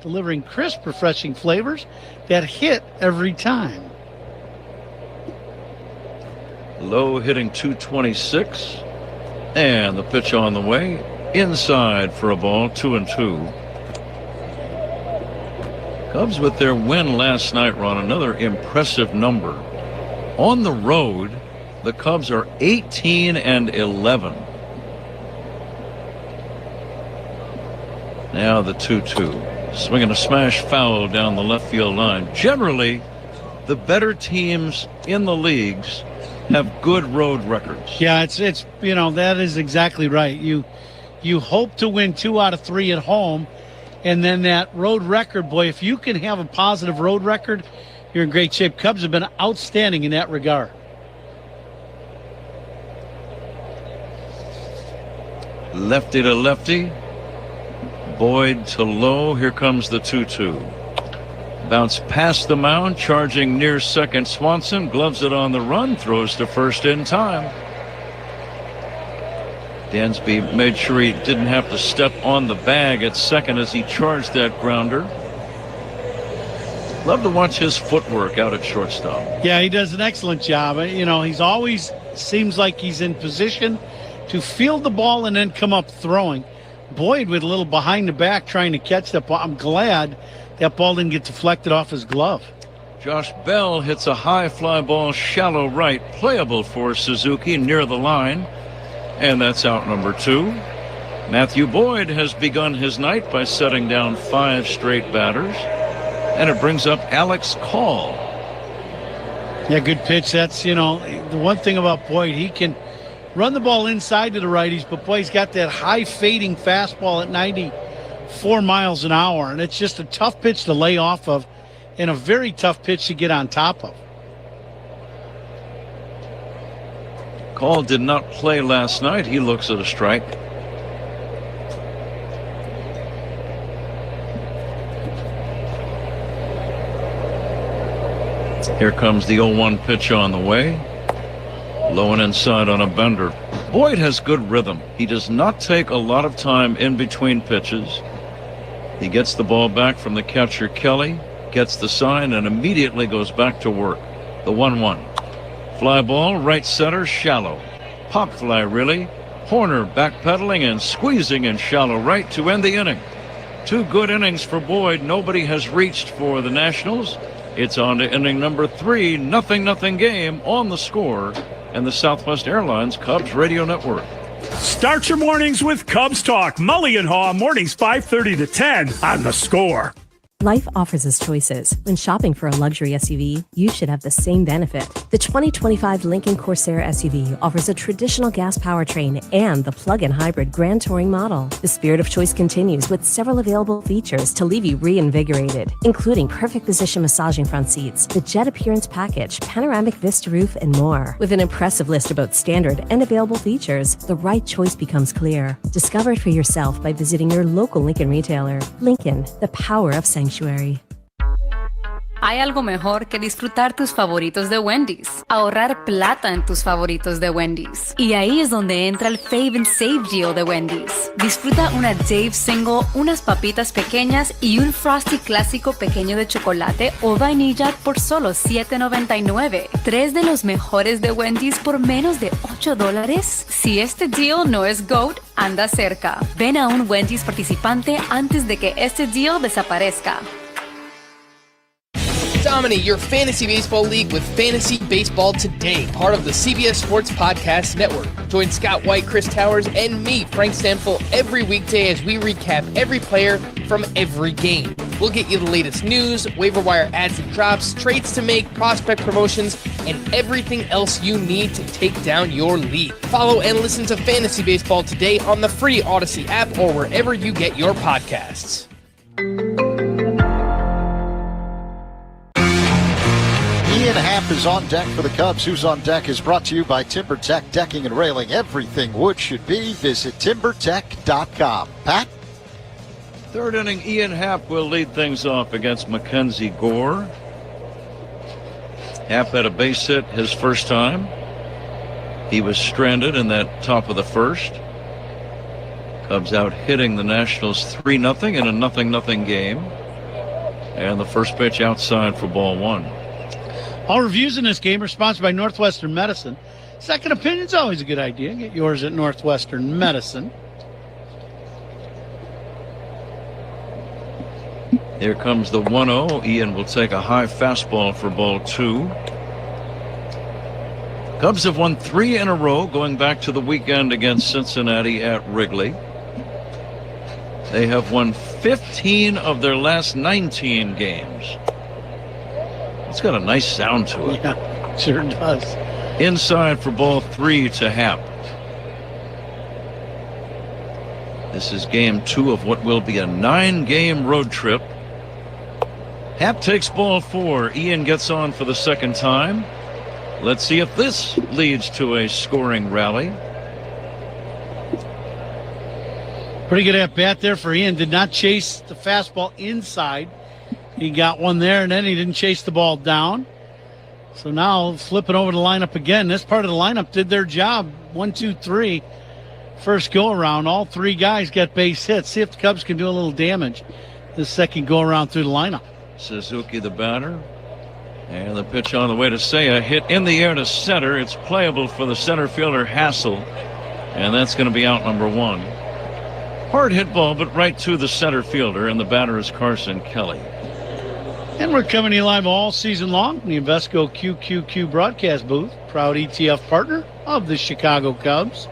delivering crisp, refreshing flavors that hit every time. Lowe hitting .226, and the pitch on the way. Inside for a ball, 2-2. Cubs with their win last night, Ron, another impressive number. On the road, the Cubs are 18-11. Now the 2-2. Swinging a smash foul down the left field line. Generally, the better teams in the leagues have good road records. Yeah, it's that is exactly right. You hope to win 2 out of 3 at home, and then that road record, boy, if you can have a positive road record, you're in great shape. Cubs have been outstanding in that regard. Lefty to lefty. Boyd to Lowe. Here comes the 2-2. Bounce past the mound, charging near second. Swanson gloves it on the run, throws to first in time. Dansby made sure he didn't have to step on the bag at second as he charged that grounder. Love to watch his footwork out at shortstop. Yeah, he does an excellent job. He's always seems like he's in position to field the ball and then come up throwing. Boyd with a little behind the back trying to catch that ball. I'm glad that ball didn't get deflected off his glove. Josh Bell hits a high fly ball shallow right, playable for Suzuki near the line. And that's out number 2. Matthew Boyd has begun his night by setting down 5 straight batters. And it brings up Alex Call. Yeah, good pitch. That's, the one thing about Boyd, he can run the ball inside to the righties, but boy, he's got that high fading fastball at 94 miles an hour. And it's just a tough pitch to lay off of and a very tough pitch to get on top of. Call did not play last night. He looks at a strike. Here comes the 0-1 pitch on the way. Low and inside on a bender. Boyd has good rhythm. He does not take a lot of time in between pitches. He gets the ball back from the catcher Kelly, gets the sign, and immediately goes back to work. The 1-1. Fly ball, right center, shallow. Pop fly, really. Horner backpedaling and squeezing in shallow right to end the inning. 2 good innings for Boyd. Nobody has reached for the Nationals. It's on to inning number 3. 0-0 game on the Score and the Southwest Airlines Cubs Radio Network. Start your mornings with Cubs Talk. Mully and Haw, mornings 5:30 to 10 on the Score. Life offers us choices. When shopping for a luxury SUV, you should have the same benefit. The 2025 Lincoln Corsair SUV offers a traditional gas powertrain and the plug-in hybrid Grand Touring model. The spirit of choice continues with several available features to leave you reinvigorated, including perfect position massaging front seats, the jet appearance package, panoramic vista roof, and more. With an impressive list of both standard and available features, the right choice becomes clear. Discover it for yourself by visiting your local Lincoln retailer. Lincoln, the power of sanctuary. Hay algo mejor que disfrutar tus favoritos de Wendy's. Ahorrar plata en tus favoritos de Wendy's. Y ahí es donde entra el Fave and Save Deal de Wendy's. Disfruta una Dave Single, unas papitas pequeñas y un Frosty clásico pequeño de chocolate o vainilla por solo $7.99. 3 de los mejores de Wendy's por menos de $8. Si este deal no es GOAT, anda cerca. Ven a un Wendy's participante antes de que este deal desaparezca. Dominate your fantasy baseball league with Fantasy Baseball Today, part of the CBS Sports Podcast Network. Join Scott White, Chris Towers, and me, Frank Stanfill, every weekday as we recap every player from every game. We'll get you the latest news, waiver wire ads and drops, trades to make, prospect promotions, and everything else you need to take down your league. Follow and listen to Fantasy Baseball Today on the free Odyssey app or wherever you get your podcasts. Ian Happ is on deck for the Cubs. Who's on Deck is brought to you by TimberTech Decking and Railing. Everything wood should be. Visit TimberTech.com. Pat? Third inning, Ian Happ will lead things off against Mackenzie Gore. Happ had a base hit his first time. He was stranded in that top of the first. Cubs out hitting the Nationals 3-0 in a 0-0 game. And the first pitch outside for ball one. All reviews in this game are sponsored by Northwestern Medicine. Second opinion's always a good idea. Get yours at Northwestern Medicine. Here comes the 1-0. Ian will take a high fastball for ball two. Cubs have won 3 in a row going back to the weekend against Cincinnati at Wrigley. They have won 15 of their last 19 games. It's got a nice sound to it. Yeah, sure does. Inside for ball 3 to Happ. This is game 2 of what will be a 9-game road trip. Happ takes ball 4. Ian gets on for the second time. Let's see if this leads to a scoring rally. Pretty good at bat there for Ian. Did not chase the fastball inside. He got one there, and then he didn't chase the ball down. So now flipping over the lineup again. This part of the lineup did their job. 1, 2, 3. First go around. All 3 guys got base hits. See if the Cubs can do a little damage this second go around through the lineup. Suzuki the batter. And the pitch on the way to Seiya. Hit in the air to center. It's playable for the center fielder Hassel. And that's going to be out number 1. Hard hit ball, but right to the center fielder. And the batter is Carson Kelly. And we're coming to you live all season long in the Invesco QQQ broadcast booth. Proud ETF partner of the Chicago Cubs.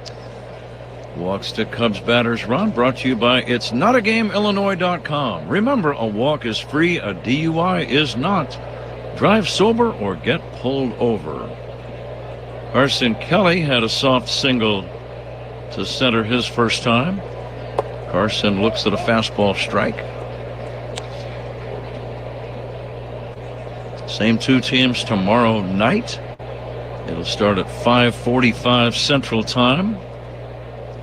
Walks to Cubs batters run, brought to you by It'sNotAGameIllinois.com. Remember, a walk is free, a DUI is not. Drive sober or get pulled over. Carson Kelly had a soft single to center his first time. Carson looks at a fastball strike. Same 2 teams tomorrow night. It'll start at 5:45 Central Time.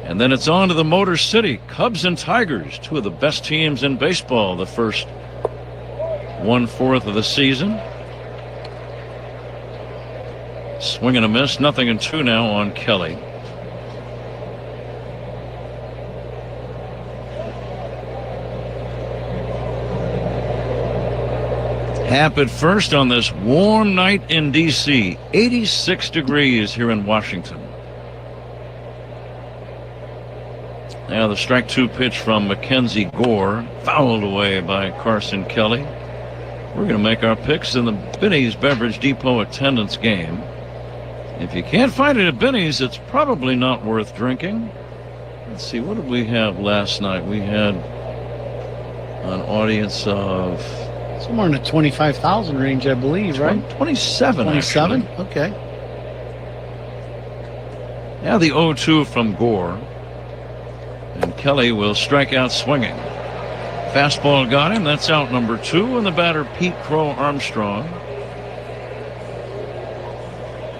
And then it's on to the Motor City. Cubs and Tigers, 2 of the best teams in baseball the first 1/4 of the season. Swing and a miss, 0-2 now on Kelly. Happ at first on this warm night in D.C. 86 degrees here in Washington. Now the strike 2 pitch from Mackenzie Gore, fouled away by Carson Kelly. We're going to make our picks in the Binny's Beverage Depot attendance game. If you can't find it at Binny's, it's probably not worth drinking. Let's see, what did we have last night? We had an audience of somewhere in the 25,000 range, I believe, right? 27. 27? Actually. Okay. Now the 0-2 from Gore. And Kelly will strike out swinging. Fastball got him. That's out number 2. And the batter, Pete Crow Armstrong.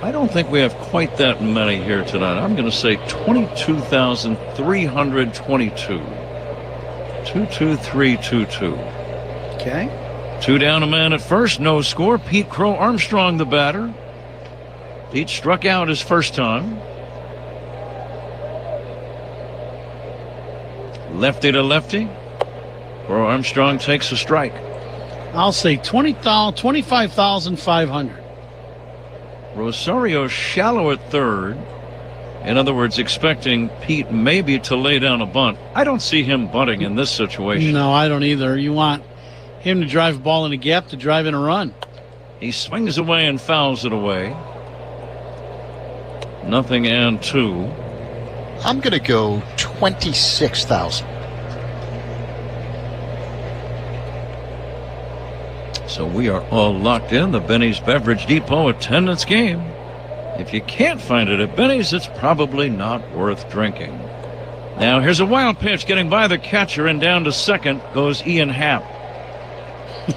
I don't think we have quite that many here tonight. I'm going to say 22,322. 22322. Okay. 2 down, a man at first. No score. Pete Crow Armstrong, the batter. Pete struck out his first time. Lefty to lefty. Crow Armstrong takes a strike. I'll say 25,500. Rosario shallow at third. In other words, expecting Pete maybe to lay down a bunt. I don't see him bunting in this situation. No, I don't either. You want him to drive a ball in a gap to drive in a run. He swings away and fouls it away. 0-2. I'm going to go 26,000. So we are all locked in. The Benny's Beverage Depot attendance game. If you can't find it at Benny's, it's probably not worth drinking. Now here's a wild pitch getting by the catcher, and down to second goes Ian Happ.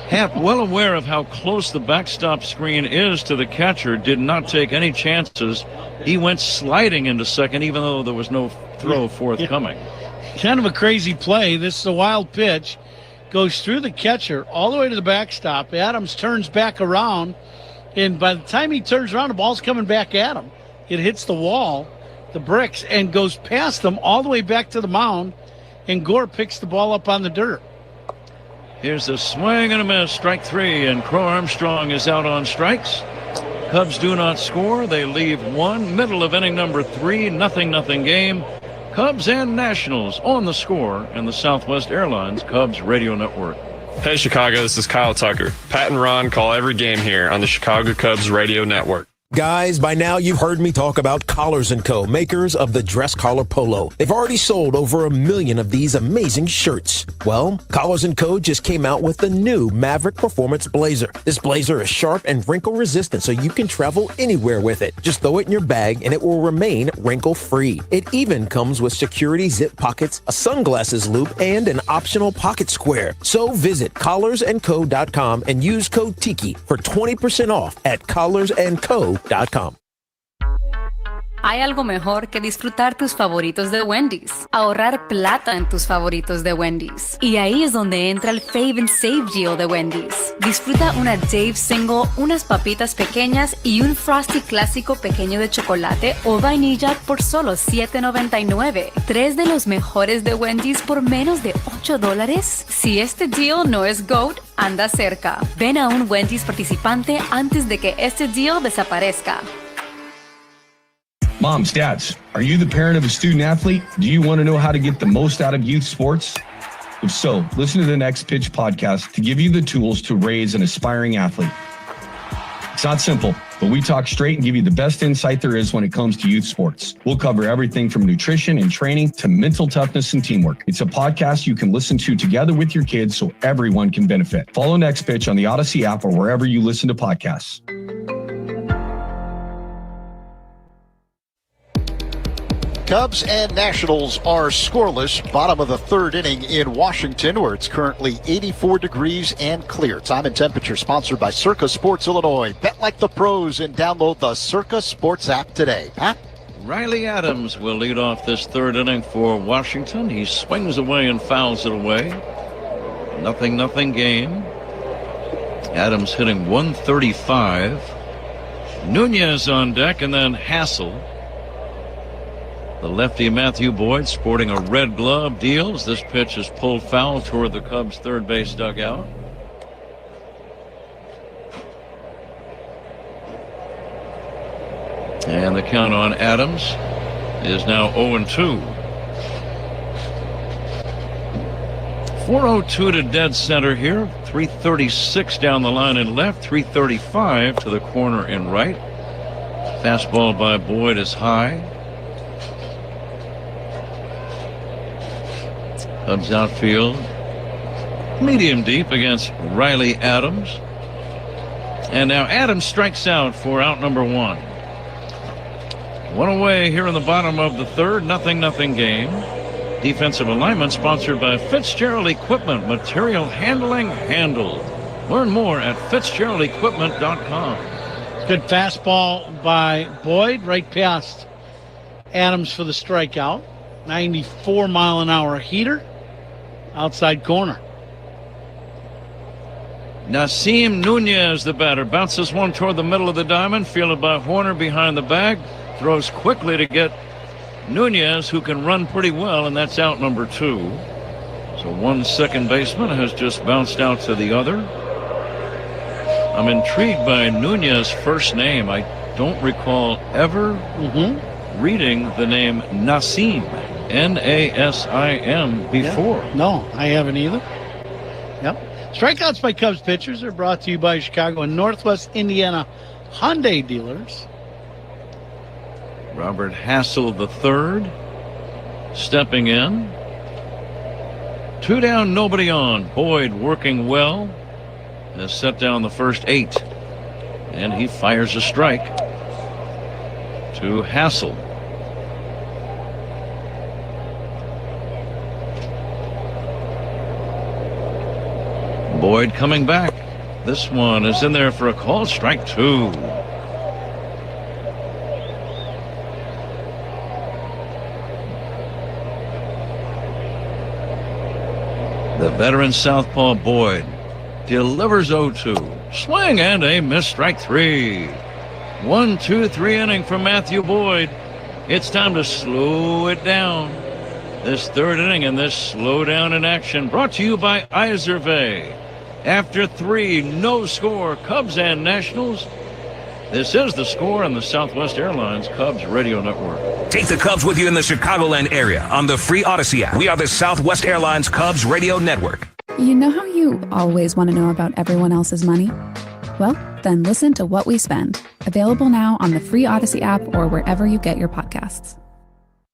Happ, well aware of how close the backstop screen is to the catcher, did not take any chances. He went sliding into second, even though there was no throw forthcoming. Kind of a crazy play. This is a wild pitch. Goes through the catcher all the way to the backstop. Adams turns back around, and by the time he turns around, the ball's coming back at him. It hits the wall, the bricks, and goes past them all the way back to the mound, and Gore picks the ball up on the dirt. Here's a swing and a miss, strike three, and Crow Armstrong is out on strikes. Cubs do not score. They leave one. Middle of inning number 3, 0-0 game. Cubs and Nationals on the score in the Southwest Airlines Cubs radio network. Hey Chicago, this is Kyle Tucker. Pat and Ron call every game here on the Chicago Cubs radio network. Guys, by now you've heard me talk about Collars & Co., makers of the dress collar polo. They've already sold over 1 million of these amazing shirts. Well, Collars & Co. just came out with the new Maverick Performance Blazer. This blazer is sharp and wrinkle resistant, so you can travel anywhere with it. Just throw it in your bag and it will remain wrinkle-free. It even comes with security zip pockets, a sunglasses loop, and an optional pocket square. So visit collarsandco.com and use code TIKI for 20% off at collarsandco.com. Hay algo mejor que disfrutar tus favoritos de Wendy's. Ahorrar plata en tus favoritos de Wendy's. Y ahí es donde entra el Fave and Save Deal de Wendy's. Disfruta una Dave Single, unas papitas pequeñas y un Frosty clásico pequeño de chocolate o vainilla por solo $7.99. 3 de los mejores de Wendy's por menos de $8. Si este deal no es GOAT, anda cerca. Ven a un Wendy's participante antes de que este deal desaparezca. Moms, dads, are you the parent of a student athlete? Do you want to know how to get the most out of youth sports? If so, listen to the Next Pitch podcast to give you the tools to raise an aspiring athlete. It's not simple, but we talk straight and give you the best insight there is when it comes to youth sports. We'll cover everything from nutrition and training to mental toughness and teamwork. It's a podcast you can listen to together with your kids so everyone can benefit. Follow Next Pitch on the Odyssey app or wherever you listen to podcasts. Cubs and Nationals are scoreless. Bottom of the third inning in Washington, where it's currently 84 degrees and clear. Time and temperature sponsored by Circa Sports Illinois. Bet like the pros and download the Circa Sports app today. Pat? Riley Adams will lead off this third inning for Washington. He swings away and fouls it away. 0-0 game. Adams hitting 135. Nunez on deck, and then Hassel. The lefty Matthew Boyd sporting a red glove deals. This pitch is pulled foul toward the Cubs' third base dugout. And the count on Adams is now 0-2. 4:02 to dead center here. 336 down the line in left, 335 to the corner in right. Fastball by Boyd is high. Cubs outfield medium deep against Riley Adams. And now Adams strikes out for out number 1. One away here in the bottom of the third. 0-0 game. Defensive alignment sponsored by Fitzgerald Equipment. Material handling handled. Learn more at FitzgeraldEquipment.com. Good fastball by Boyd right past Adams for the strikeout. 94-mile-an-hour heater. Outside corner. Nasim Nunez, the batter, bounces one toward the middle of the diamond, fielded by Horner behind the bag, throws quickly to get Nunez, who can run pretty well, and that's out number 2. So one second baseman has just bounced out to the other. I'm intrigued by Nunez's first name. I don't recall ever reading the name Nasim. Nasim before. Yeah. No, I haven't either. Yep. Strikeouts by Cubs pitchers are brought to you by Chicago and Northwest Indiana Hyundai dealers. Robert Hassel III stepping in. 2 down, nobody on. Boyd working well. Has set down the first 8. And he fires a strike to Hassel. Boyd coming back. This one is in there for a call. Strike 2. The veteran southpaw Boyd delivers 0-2. Swing and a miss. Strike 3. 1-2-3 inning from Matthew Boyd. It's time to slow it down. This third inning and this slow down in action brought to you by Iservay. After 3, no score, Cubs and Nationals. This is The Score on the Southwest Airlines Cubs Radio Network. Take the Cubs with you in the Chicagoland area on the free Odyssey app. We are the Southwest Airlines Cubs Radio Network. You know how you always want to know about everyone else's money? Well, then listen to What We Spend. Available now on the free Odyssey app or wherever you get your podcasts.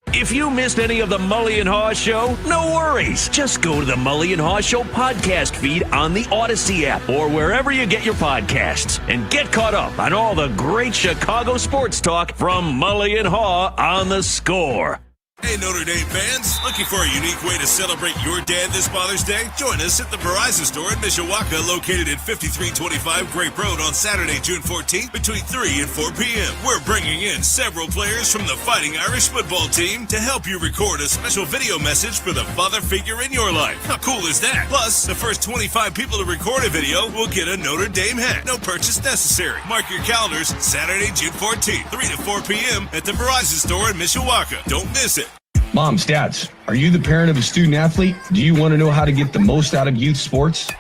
If you missed any of the Mully and Haw Show, no worries. Just go to the Mully and Haw Show podcast feed on the Odyssey app or wherever you get your podcasts and get caught up on all the great Chicago sports talk from Mully and Haw on The Score. Hey, Notre Dame fans, looking for a unique way to celebrate your dad this Father's Day? Join us at the Verizon store in Mishawaka, located at 5325 Grape Road on Saturday, June 14th between 3 and 4 p.m. We're bringing in several players from the Fighting Irish football team to help you record a special video message for the father figure in your life. How cool is that? Plus, the first 25 people to record a video will get a Notre Dame hat. No purchase necessary. Mark your calendars, Saturday, June 14th, 3 to 4 p.m. at the Verizon store in Mishawaka. Don't miss it. Moms, dads, are you the parent of a student athlete? Do you want to know how to get the most out of youth sports?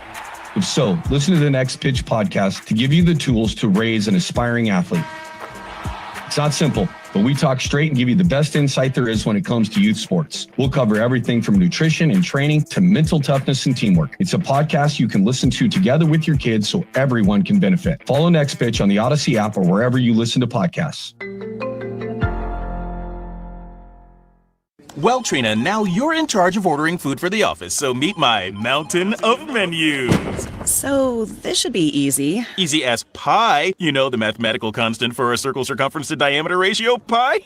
If so, listen to the Next Pitch podcast to give you the tools to raise an aspiring athlete. It's not simple, but we talk straight and give you the best insight there is when it comes to youth sports. We'll cover everything from nutrition and training to mental toughness and teamwork. It's a podcast you can listen to together with your kids so everyone can benefit. Follow Next Pitch on the Odyssey app or wherever you listen to podcasts. Well, Trina, now you're in charge of ordering food for the office, so meet my mountain of menus. So, this should be easy. Easy as pie. You know, the mathematical constant for a circle circumference to diameter ratio, pi?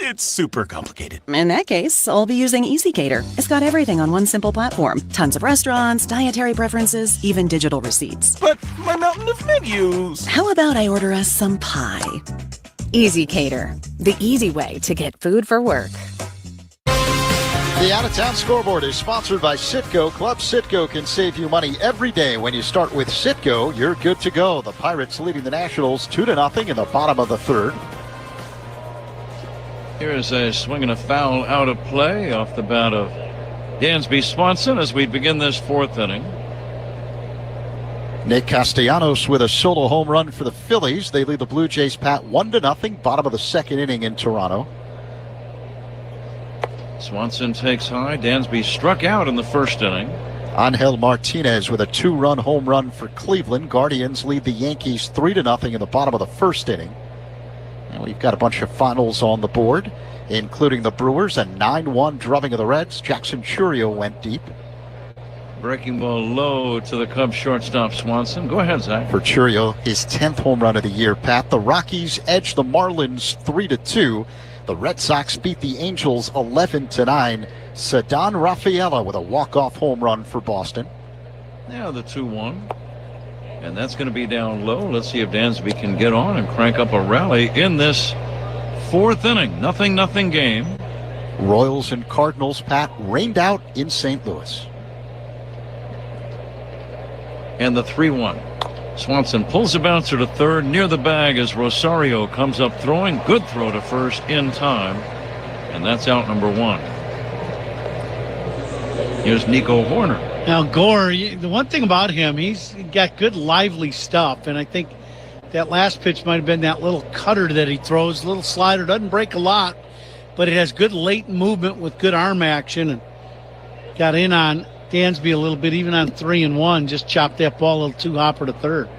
It's super complicated. In that case, I'll be using EasyCater. It's got everything on one simple platform. Tons of restaurants, dietary preferences, even digital receipts. But my mountain of menus. How about I order us some pie? EasyCater, the easy way to get food for work. The Out-of-Town Scoreboard is sponsored by Citgo. Club Citgo can save you money every day. When you start with Citgo, you're good to go. The Pirates leading the Nationals 2-0 in the bottom of the third. Here's a swing and a foul out of play off the bat of Dansby Swanson as we begin this fourth inning. Nick Castellanos with a solo home run for the Phillies. They lead the Blue Jays, Pat, 1-0, bottom of the second inning in Toronto. Swanson takes high. Dansby struck out in the first inning. Angel Martinez with a 2-run home run for Cleveland. Guardians lead the Yankees 3-0 in the bottom of the first inning. And we've got a bunch of finals on the board, including the Brewers, a 9-1 drubbing of the Reds. Jackson Churio went deep. Breaking ball low to the Cubs shortstop Swanson. Go ahead, Zach. For Churio, his 10th home run of the year, Pat. The Rockies edge the Marlins 3-2. The Red Sox beat the Angels 11-9. Ceddanne Rafaela with a walk-off home run for Boston. Now the 2-1. And that's going to be down low. Let's see if Dansby can get on and crank up a rally in this fourth inning. 0-0 game. Royals and Cardinals, Pat, rained out in St. Louis. And the 3-1. Swanson pulls a bouncer to third near the bag as Rosario comes up throwing. Good throw to first in time. And that's out number one. Here's Nico Horner. Now, Gore, the one thing about him, he's got good lively stuff. And I think that last pitch might have been that little cutter that he throws. Little slider, doesn't break a lot, but it has good late movement with good arm action. And got in on Dansby a little bit, even on 3-1, just chopped that ball a little too hopper to third.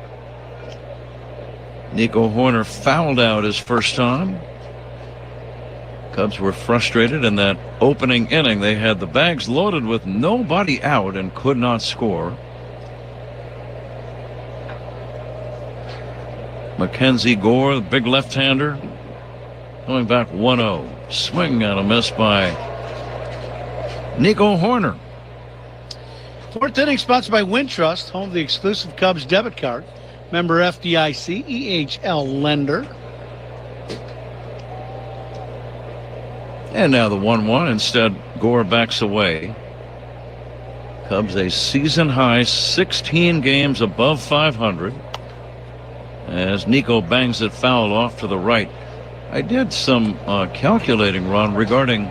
Nico Hoerner fouled out his first time. Cubs were frustrated in that opening inning. They had the bags loaded with nobody out and could not score. Mackenzie Gore, the big left-hander, going back 1-0. Swing and a miss by Nico Hoerner. Fourth inning sponsored by Wintrust, home of the exclusive Cubs debit card. Member FDIC, EHL lender. And now the 1-1. Instead, Gore backs away. Cubs a season high 16 games above 500. As Nico bangs it foul off to the right. I did some calculating, Ron, regarding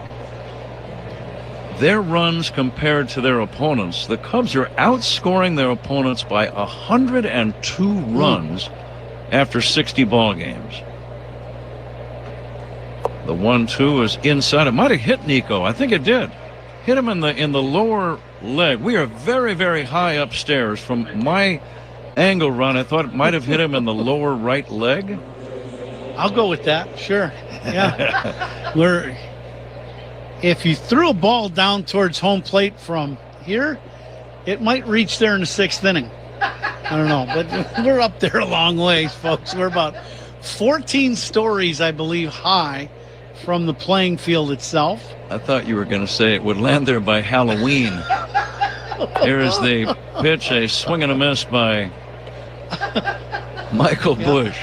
their runs compared to their opponents. The Cubs are outscoring their opponents by 102 runs after 60 ball games. The 1-2 is inside. It might have hit Nico. I think it did. Hit him in the lower leg. We are very, very high upstairs. From my angle, Ron, I thought it might have hit him in the lower right leg. I'll go with that. Sure. Yeah. If you threw a ball down towards home plate from here, it might reach there in the sixth inning. I don't know, but we're up there a long ways, folks. We're about 14 stories, I believe, high from the playing field itself. I thought you were going to say it would land there by Halloween. Here is the pitch, a swing and a miss by Michael Busch.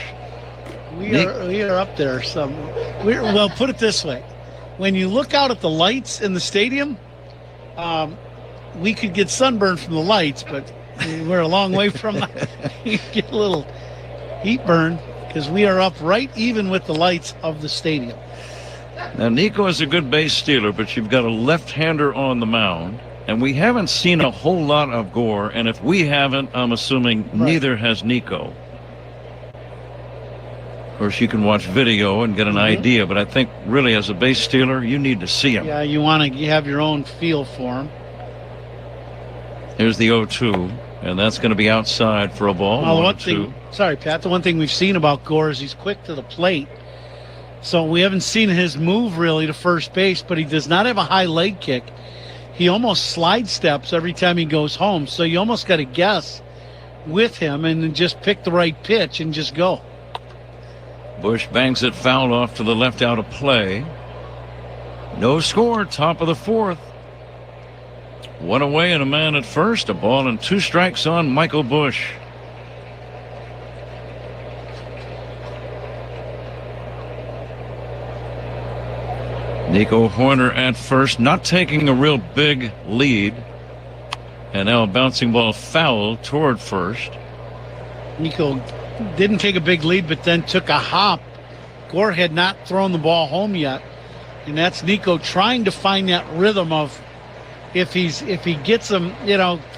We are up there some. Well, put it this way. When you look out at the lights in the stadium, we could get sunburned from the lights, but we're a long way from that. You get a little heat burn because we are up right even with the lights of the stadium. Now, Nico is a good base stealer, but you've got a left-hander on the mound, and we haven't seen a whole lot of Gore, and if we haven't, I'm assuming neither has Nico. Of course, you can watch video and get an idea, but I think really as a base stealer, you need to see him. Yeah, you want to have your own feel for him. Here's the 0-2, and that's going to be outside for a ball. Well, sorry, Pat, the one thing we've seen about Gore is he's quick to the plate. So we haven't seen his move really to first base, but he does not have a high leg kick. He almost slide steps every time he goes home. So you almost got to guess with him and then just pick the right pitch and just go. Busch bangs it foul off to the left out of play. No score, top of the fourth. One away and a man at first. A ball and 2 strikes on Michael Busch. Nico Hoerner at first, not taking a real big lead. And now a bouncing ball foul toward first. Nico didn't take a big lead, but then took a hop. Gore had not thrown the ball home yet. And that's Nico trying to find that rhythm of if he gets him,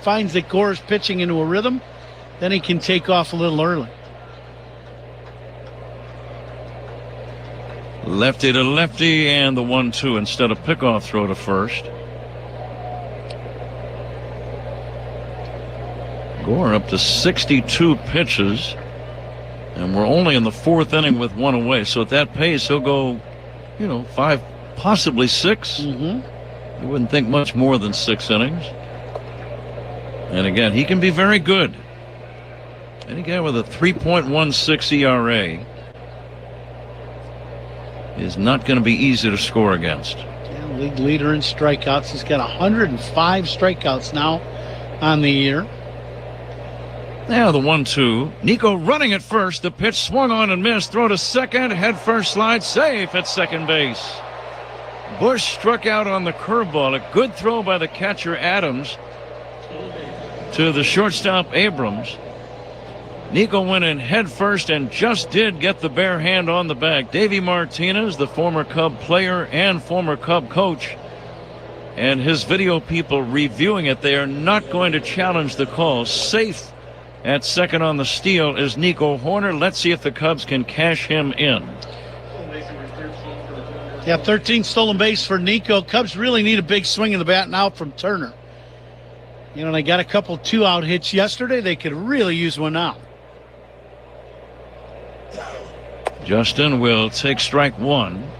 finds that Gore's pitching into a rhythm, then he can take off a little early. Lefty to lefty, and the 1-2 instead of pickoff throw to first. Gore up to 62 pitches, and we're only in the 4th inning with 1 away. So at that pace, he'll go, 5, possibly 6. You wouldn't think much more than 6 innings. And again, he can be very good. Any guy with a 3.16 ERA is not going to be easy to score against. Yeah, league leader in strikeouts. He's got 105 strikeouts now on the year. Now the 1-2. Nico running at first. The pitch swung on and missed. Throw to second. Head first slide. Safe at second base. Busch struck out on the curveball. A good throw by the catcher Adams to the shortstop Abrams. Nico went in head first and just did get the bare hand on the bag. Davey Martinez, the former Cub player and former Cub coach, and his video people reviewing it. They are not going to challenge the call. Safe at second on the steal is Nico Hoerner. Let's see if the Cubs can cash him in. Yeah, 13 stolen base for Nico. Cubs really need a big swing in the bat now from Turner. You know, they got a couple 2-out hits yesterday. They could really use one now. Justin will take strike one.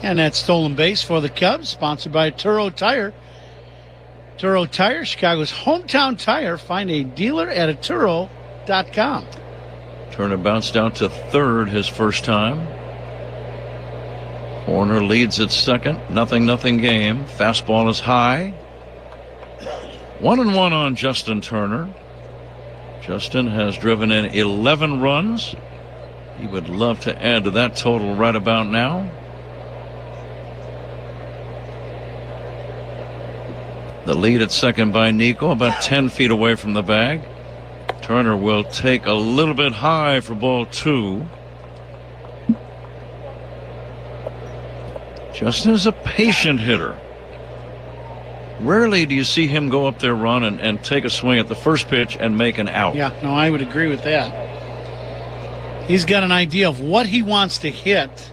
And that stolen base for the Cubs, sponsored by Turo Tire. Turo Tire, Chicago's hometown tire. Find a dealer at Turo.com. Turner bounced out to third his first time. Horner leads at second. 0-0 game. Fastball is high. 1-1 on Justin Turner. Justin has driven in 11 runs. He would love to add to that total right about now. The lead at second by Nico, about 10 feet away from the bag. Turner will take a little bit high for ball two. Justin is a patient hitter. Rarely do you see him go up there, run, and take a swing at the first pitch and make an out. Yeah, no, I would agree with that. He's got an idea of what he wants to hit.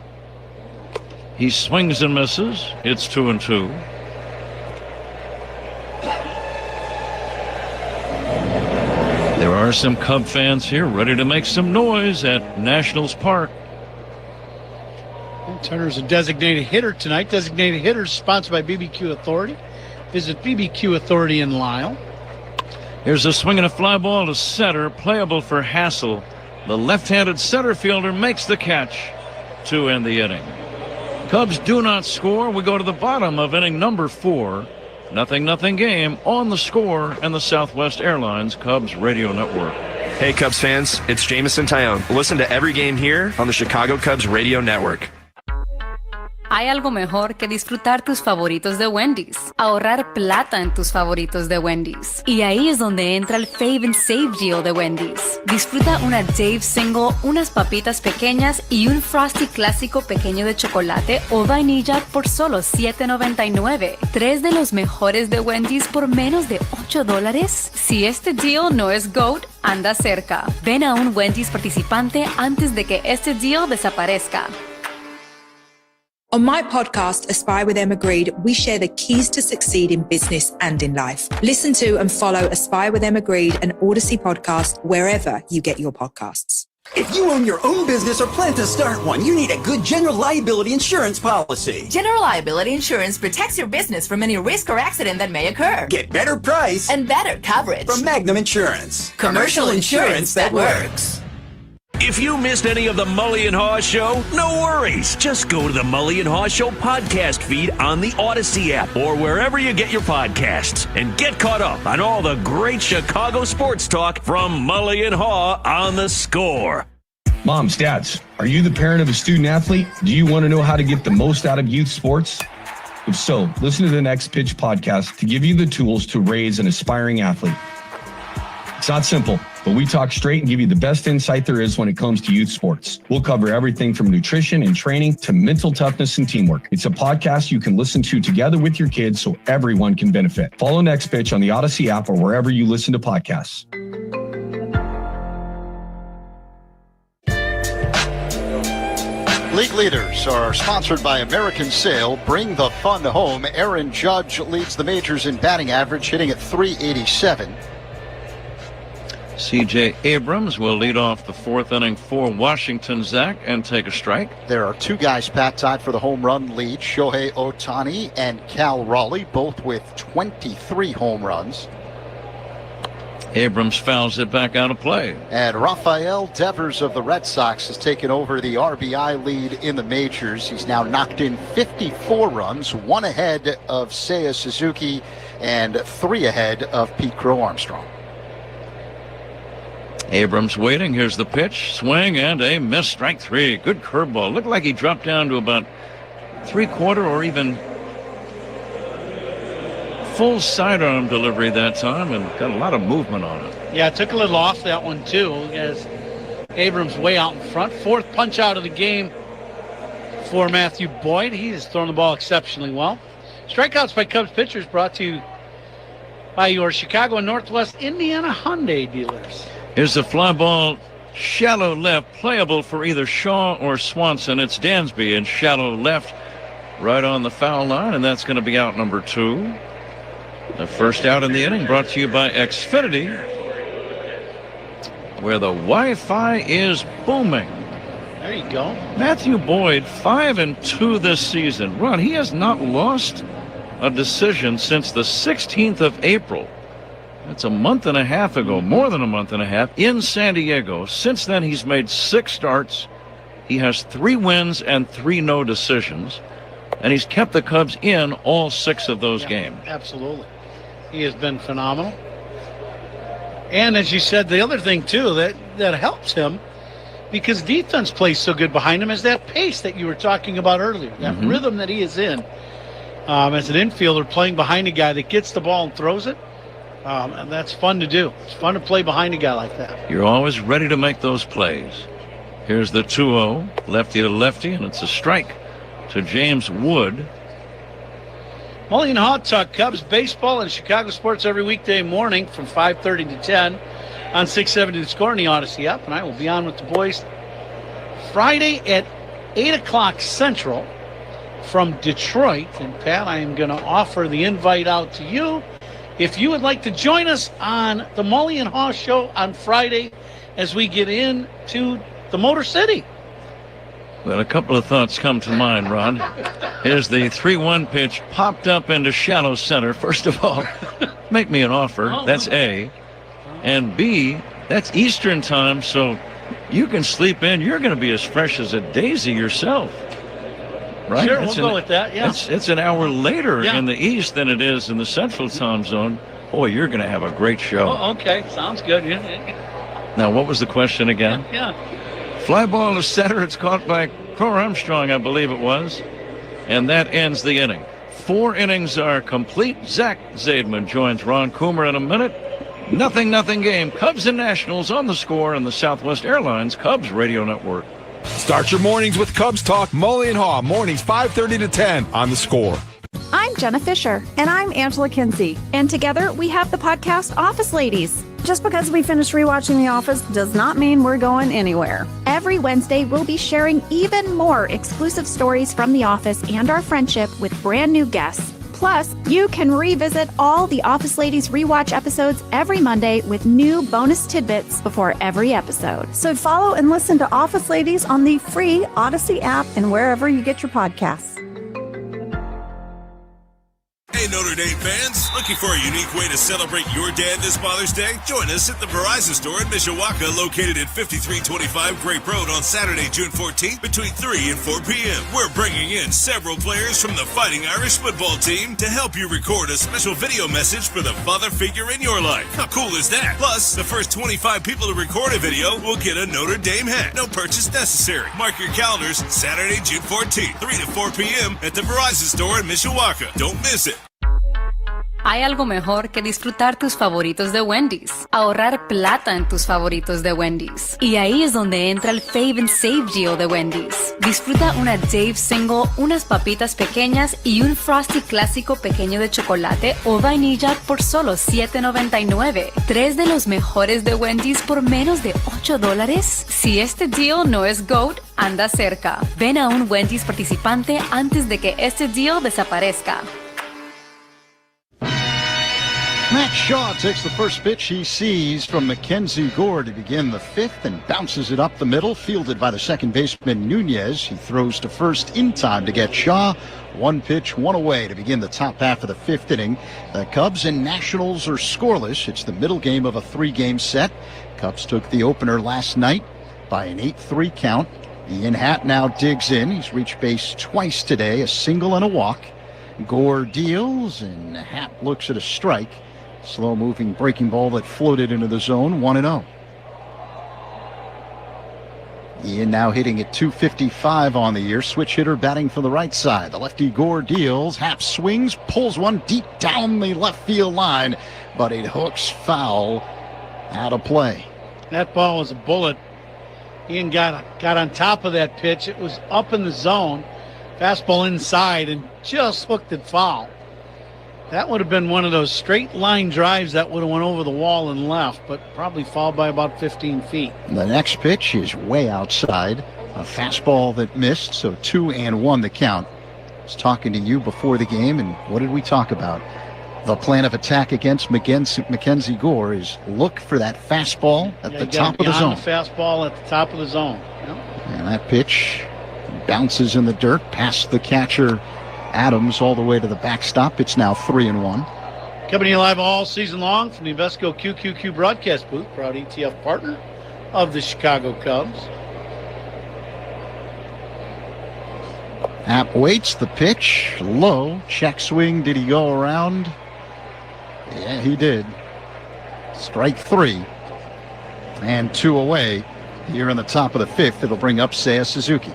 He swings and misses. It's 2-2. There are some Cub fans here ready to make some noise at Nationals Park. Turner's a designated hitter tonight. Designated hitters sponsored by BBQ Authority. Visit BBQ Authority in Lyle. Here's a swing and a fly ball to center, playable for Hassel. The left-handed center fielder makes the catch to end the inning. Cubs do not score. We go to the bottom of inning number 4. 0-0 game on the Score and the Southwest Airlines Cubs radio network. Hey Cubs fans, it's Jamison Tyone. Listen to every game here on the Chicago Cubs radio network. Hay algo mejor que disfrutar tus favoritos de Wendy's. Ahorrar plata en tus favoritos de Wendy's. Y ahí es donde entra el Fave and Save Deal de Wendy's. Disfruta una Dave Single, unas papitas pequeñas y un Frosty clásico pequeño de chocolate o vainilla por solo $7.99. 3 de los mejores de Wendy's por menos de $8. Si este deal no es GOAT, anda cerca. Ven a un Wendy's participante antes de que este deal desaparezca. On my podcast, Aspire with Emma Greed, we share the keys to succeed in business and in life. Listen to and follow Aspire with Emma Greed, an Odyssey podcast, wherever you get your podcasts. If you own your own business or plan to start one, you need a good general liability insurance policy. General liability insurance protects your business from any risk or accident that may occur. Get better price and better coverage from Magnum Insurance. Commercial insurance that works. If you missed any of the Mully and Haw Show, no worries. Just go to the Mully and Haw Show podcast feed on the Odyssey app or wherever you get your podcasts and get caught up on all the great Chicago sports talk from Mully and Haw on the Score. Moms, dads, are you the parent of a student athlete? Do you want to know how to get the most out of youth sports? If so, listen to the Next Pitch podcast to give you the tools to raise an aspiring athlete. It's not simple, but we talk straight and give you the best insight there is when it comes to youth sports. We'll cover everything from nutrition and training to mental toughness and teamwork. It's a podcast you can listen to together with your kids so everyone can benefit. Follow Next Pitch on the Odyssey app or wherever you listen to podcasts. League leaders are sponsored by American Sail. Bring the fun home. Aaron Judge leads the majors in batting average, hitting at .387. C.J. Abrams will lead off the 4th inning for Washington, Zach, and take a strike. There are 2 guys, Pat, tied for the home run lead. Shohei Ohtani and Cal Raleigh, both with 23 home runs. Abrams fouls it back out of play. And Rafael Devers of the Red Sox has taken over the RBI lead in the majors. He's now knocked in 54 runs, 1 ahead of Seiya Suzuki and 3 ahead of Pete Crow Armstrong. Abrams waiting. Here's the pitch. Swing and a miss. Strike 3. Good curveball. Looked like he dropped down to about 3/4 or even full sidearm delivery that time and got a lot of movement on it. Yeah, it took a little off that one too, as Abrams way out in front. 4th punch out of the game for Matthew Boyd. He has thrown the ball exceptionally well. Strikeouts by Cubs pitchers brought to you by your Chicago and Northwest Indiana Hyundai dealers. Here's the fly ball, shallow left, playable for either Shaw or Swanson. It's Dansby in shallow left, right on the foul line, and that's going to be out number 2. The first out in the inning brought to you by Xfinity, where the Wi-Fi is booming. There you go. Matthew Boyd, 5-2 this season. Ron, he has not lost a decision since the 16th of April. That's a month and a half ago, more than a month and a half, in San Diego. Since then, he's made 6 starts. He has 3 wins and 3 no decisions. And he's kept the Cubs in all 6 of those games. Absolutely. He has been phenomenal. And as you said, the other thing, too, that helps him, because defense plays so good behind him, is that pace that you were talking about earlier, that rhythm that he is in. As an infielder, playing behind a guy that gets the ball and throws it, and that's fun to do. It's fun to play behind a guy like that. You're always ready to make those plays. Here's the 2-0, lefty to lefty, and it's a strike to James Wood. Mully and Haw talk Cubs baseball and Chicago sports every weekday morning from 5:30 to 10 on 670 The Score in the Odyssey app. And I will be on with the boys Friday at 8 o'clock Central from Detroit. And Pat, I am going to offer the invite out to you. If you would like to join us on the Mully and Haw show on Friday as we get into the Motor City. Well, a couple of thoughts come to mind, Ron. Here's the 3-1 pitch popped up into shallow center. First of all, make me an offer. That's A. And B, that's Eastern time, so you can sleep in. You're going to be as fresh as a daisy yourself. Right? Sure, we'll go with that, yeah. It's an hour later in the East than it is in the Central time zone. Boy, you're going to have a great show. Oh, okay, sounds good. Yeah. Now, what was the question again? Yeah. Fly ball to center. It's caught by Crow Armstrong, I believe it was. And that ends the inning. 4 innings are complete. Zach Zaidman joins Ron Coomer in a minute. 0-0 game. Cubs and Nationals on The Score and the Southwest Airlines Cubs Radio Network. Start your mornings with Cubs Talk. Mully and Haw, mornings 5:30 to 10 on The Score. I'm Jenna Fisher. And I'm Angela Kinsey. And together we have the podcast Office Ladies. Just because we finished rewatching The Office does not mean we're going anywhere. Every Wednesday, we'll be sharing even more exclusive stories from The Office and our friendship with brand new guests. Plus, you can revisit all the Office Ladies rewatch episodes every Monday with new bonus tidbits before every episode. So follow and listen to Office Ladies on the free Odyssey app and wherever you get your podcasts. Hey Notre Dame fans, looking for a unique way to celebrate your dad this Father's Day? Join us at the Verizon store in Mishawaka, located at 5325 Grape Road on Saturday, June 14th between 3 and 4 p.m. We're bringing in several players from the Fighting Irish football team to help you record a special video message for the father figure in your life. How cool is that? Plus, the first 25 people to record a video will get a Notre Dame hat. No purchase necessary. Mark your calendars, Saturday, June 14th, 3 to 4 p.m. at the Verizon store in Mishawaka. Don't miss it. Hay algo mejor que disfrutar tus favoritos de Wendy's. Ahorrar plata en tus favoritos de Wendy's. Y ahí es donde entra el Fave and Save Deal de Wendy's. Disfruta una Dave Single, unas papitas pequeñas y un Frosty clásico pequeño de chocolate o vainilla por solo $7.99. 3 de los mejores de Wendy's por menos de $8. Si este deal no es GOAT, anda cerca. Ven a un Wendy's participante antes de que este deal desaparezca. Matt Shaw takes the first pitch he sees from Mackenzie Gore to begin the 5th and bounces it up the middle, fielded by the second baseman Nunez. He throws to first in time to get Shaw. 1 pitch, 1 away to begin the top half of the 5th inning. The Cubs and Nationals are scoreless. It's the middle game of a 3-game set. Cubs took the opener last night by an 8-3 count. Ian Happ now digs in. He's reached base twice today, a single and a walk. Gore deals, and Happ looks at a strike. Slow-moving breaking ball that floated into the zone, 1-0. Ian now hitting at .255 on the year. Switch hitter batting from the right side. The lefty Gore deals. Happ swings, pulls one deep down the left field line, but it hooks foul out of play. That ball was a bullet. Ian got on top of that pitch. It was up in the zone. Fastball inside and just hooked it foul. That would have been one of those straight line drives that would have went over the wall and left, but probably fouled by about 15 feet. The next pitch is way outside. A fastball that missed, so 2-1 the count. I was talking to you before the game, and what did we talk about? The plan of attack against Mackenzie Gore is look for that fastball at the top of the zone. Fastball at the top of the zone. Yep. And that pitch bounces in the dirt past the catcher Adams all the way to the backstop. It's now 3-1. Coming to you live all season long from the Invesco QQQ broadcast booth, proud ETF partner of the Chicago Cubs. Happ waits, the pitch, low, check swing. Did he go around? Yeah, he did. Strike 3. And 2 away here in the top of the 5th. It'll bring up Seiya Suzuki.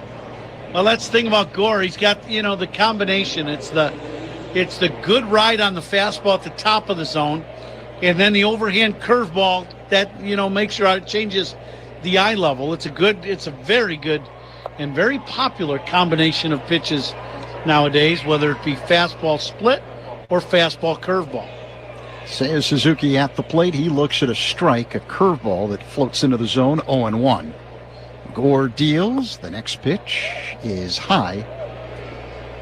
Well, that's the thing about Gore. He's got, the combination. It's the good ride on the fastball at the top of the zone, and then the overhand curveball that, makes sure it changes the eye level. It's a very good and very popular combination of pitches nowadays, whether it be fastball split or fastball curveball. Seiya Suzuki at the plate. He looks at a strike, a curveball that floats into the zone, 0-1. Gore deals. The next pitch is high.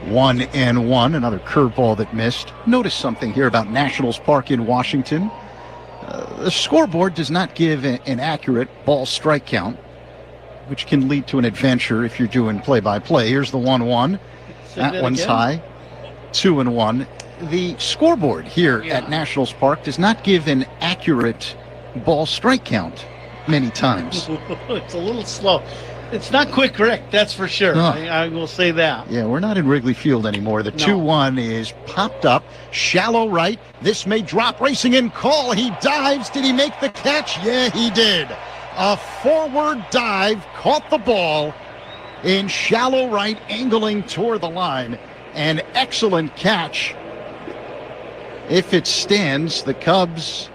1-1. Another curveball that missed. Notice something here about Nationals Park in Washington. The scoreboard does not give an accurate ball strike count, which can lead to an adventure if you're doing play-by-play. Here's the 1-1. That one's again. High. 2-1. The scoreboard here at Nationals Park does not give an accurate ball strike count many times. It's a little slow. It's not quick, Rick, that's for sure. No. I will say that. Yeah, we're not in Wrigley Field anymore. The 2-1 is popped up, shallow right. This may drop, racing in, call. He dives. Did he make the catch? Yeah, he did. A forward dive, caught the ball in shallow right, angling toward the line. An excellent catch. If it stands, the Cubs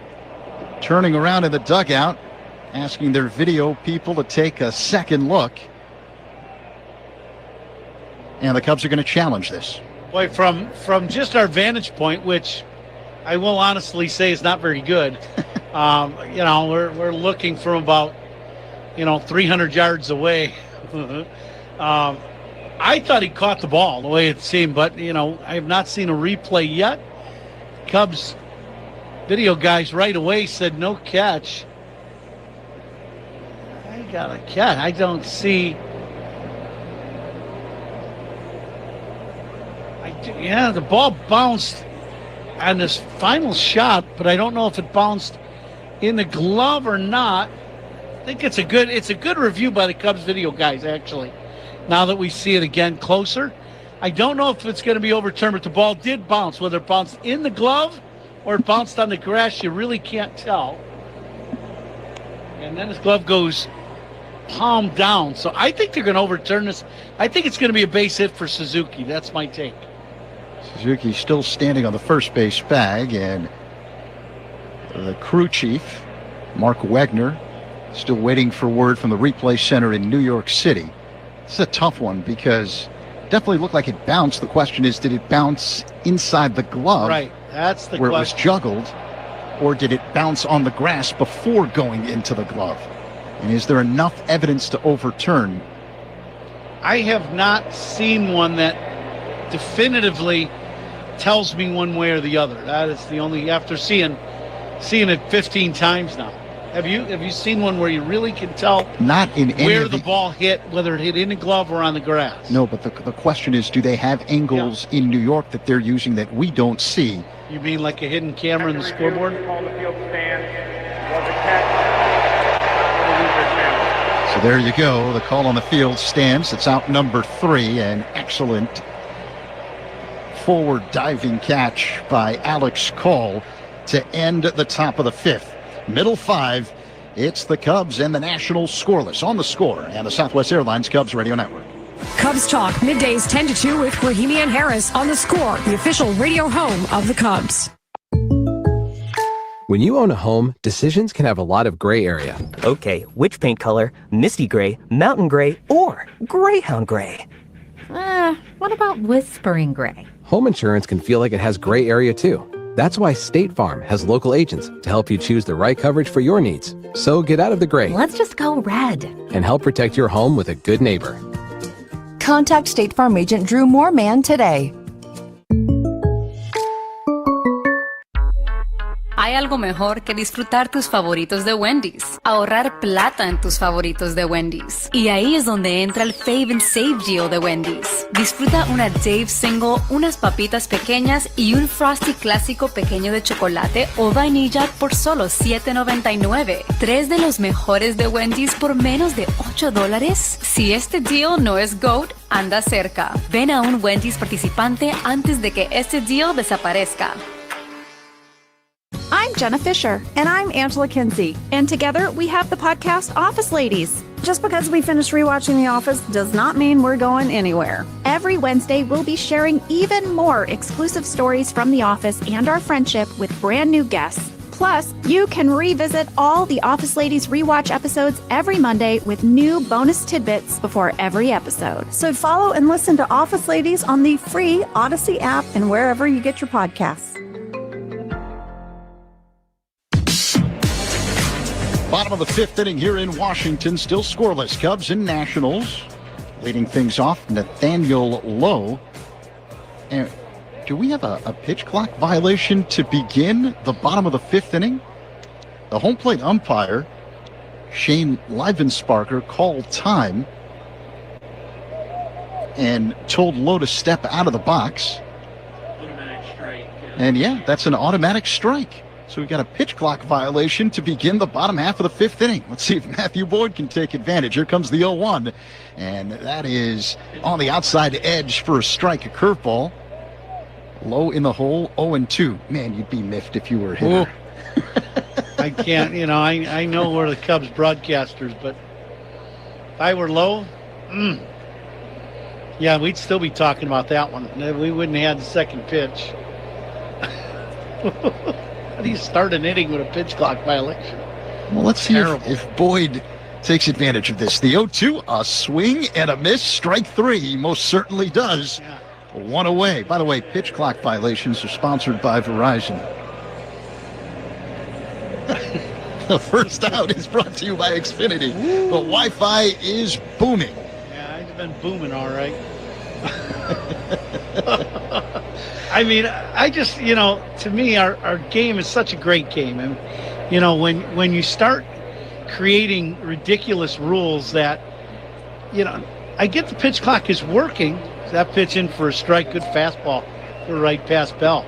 turning around in the dugout, asking their video people to take a second look. And the Cubs are going to challenge this. Boy, from just our vantage point, which I will honestly say is not very good, we're looking from about, 300 yards away. I thought he caught the ball the way it seemed, but, I have not seen a replay yet. Cubs video guys right away said no catch. I got a catch. I don't see. The ball bounced on this final shot, but I don't know if it bounced in the glove or not. I think it's a good review by the Cubs video guys, actually. Now that we see it again closer, I don't know if it's going to be overturned, but the ball did bounce. Whether it bounced in the glove or it bounced on the grass, you really can't tell. And then his glove goes palm down. So I think they're going to overturn this. I think it's going to be a base hit for Suzuki. That's my take. Suzuki still standing on the first base bag, and the crew chief, Mark Wegner, still waiting for word from the replay center in New York City. It's a tough one because definitely looked like it bounced. The question is, did it bounce inside the glove? Right, that's the where question. It was juggled, or did it bounce on the grass before going into the glove? And is there enough evidence to overturn? I have not seen one that definitively tells me one way or the other. That is the only, after seeing it 15 times now. Have you seen one where you really can tell not in any where the ball hit, whether it hit in the glove or on the grass? No, but the question is, do they have angles in New York that they're using that we don't see? You mean like a hidden camera in the scoreboard? So there you go. The call on the field stands. It's out number 3. An excellent forward diving catch by Alex Call to end the top of the 5th. Middle 5, it's the Cubs and the Nationals scoreless on The Score and the Southwest Airlines Cubs Radio Network. Cubs Talk, middays 10 to 2 with Rahimi and Harris on The Score, the official radio home of the Cubs. When you own a home, decisions can have a lot of gray area. Okay, which paint color? Misty gray, mountain gray, or greyhound gray? What about whispering gray? Home insurance can feel like it has gray area too. That's why State Farm has local agents to help you choose the right coverage for your needs. So get out of the gray. Let's just go red. And help protect your home with a good neighbor. Contact State Farm agent Drew Moorman today. Hay algo mejor que disfrutar tus favoritos de Wendy's. Ahorrar plata en tus favoritos de Wendy's. Y ahí es donde entra el Fave and Save Deal de Wendy's. Disfruta una Dave Single, unas papitas pequeñas y un Frosty clásico pequeño de chocolate o vainilla por solo $7.99. 3 de los mejores de Wendy's por menos de $8. Si este deal no es GOAT, anda cerca. Ven a un Wendy's participante antes de que este deal desaparezca. I'm Jenna Fisher. And I'm Angela Kinsey. And together we have the podcast Office Ladies. Just because we finished rewatching The Office does not mean we're going anywhere. Every Wednesday, we'll be sharing even more exclusive stories from The Office and our friendship with brand new guests. Plus, you can revisit all the Office Ladies rewatch episodes every Monday with new bonus tidbits before every episode. So follow and listen to Office Ladies on the free Odyssey app and wherever you get your podcasts. Bottom of the fifth inning here in Washington, still scoreless. Cubs and Nationals leading things off. Nathaniel Lowe. And do we have a pitch clock violation to begin the bottom of the fifth inning? The home plate umpire, Shane Livensparker, called time and told Lowe to step out of the box. And yeah, that's an automatic strike. So we've got a pitch clock violation to begin the bottom half of the fifth inning. Let's see if Matthew Boyd can take advantage. Here comes the 0-1. And that is on the outside edge for a strike, a curveball. Low in the hole, 0-2. Man, you'd be miffed if you were a hitter. I can't, I know we're the Cubs broadcasters, but if I were Low, yeah, we'd still be talking about that one. We wouldn't have had the second pitch. How do you start an inning with a pitch clock violation? Well, let's see if Boyd takes advantage of this. The 0-2, a swing and a miss, strike three. He most certainly does. Yeah. One away. By the way, pitch clock violations are sponsored by Verizon. The first out is brought to you by Xfinity. The Wi-Fi is booming. Yeah, it's been booming all right. I mean, I just, to me, our game is such a great game. And, when you start creating ridiculous rules that, I get the pitch clock is working. That pitch in for a strike, good fastball for right past Bell.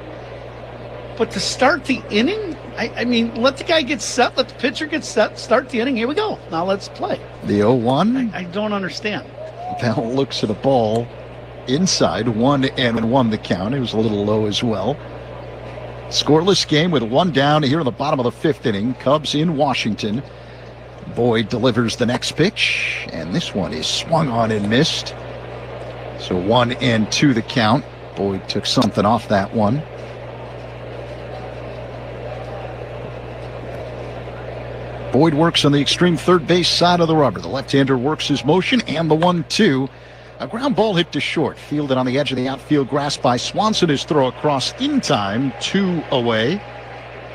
But to start the inning, I mean, let the guy get set, let the pitcher get set, start the inning. Here we go. Now let's play. The 0-1. I don't understand. Bell looks at a ball inside, 1-1 the count. It was a little low as well. Scoreless game with one down here in the bottom of the fifth inning. Cubs in Washington. Boyd delivers the next pitch, and this one is swung on and missed. So 1-2 the count. Boyd took something off that one. Boyd works on the extreme third base side of the rubber. The left-hander works his motion, and the 1-2. A ground ball hit to short, fielded on the edge of the outfield grass by Swanson. His throw across in time, 2 away.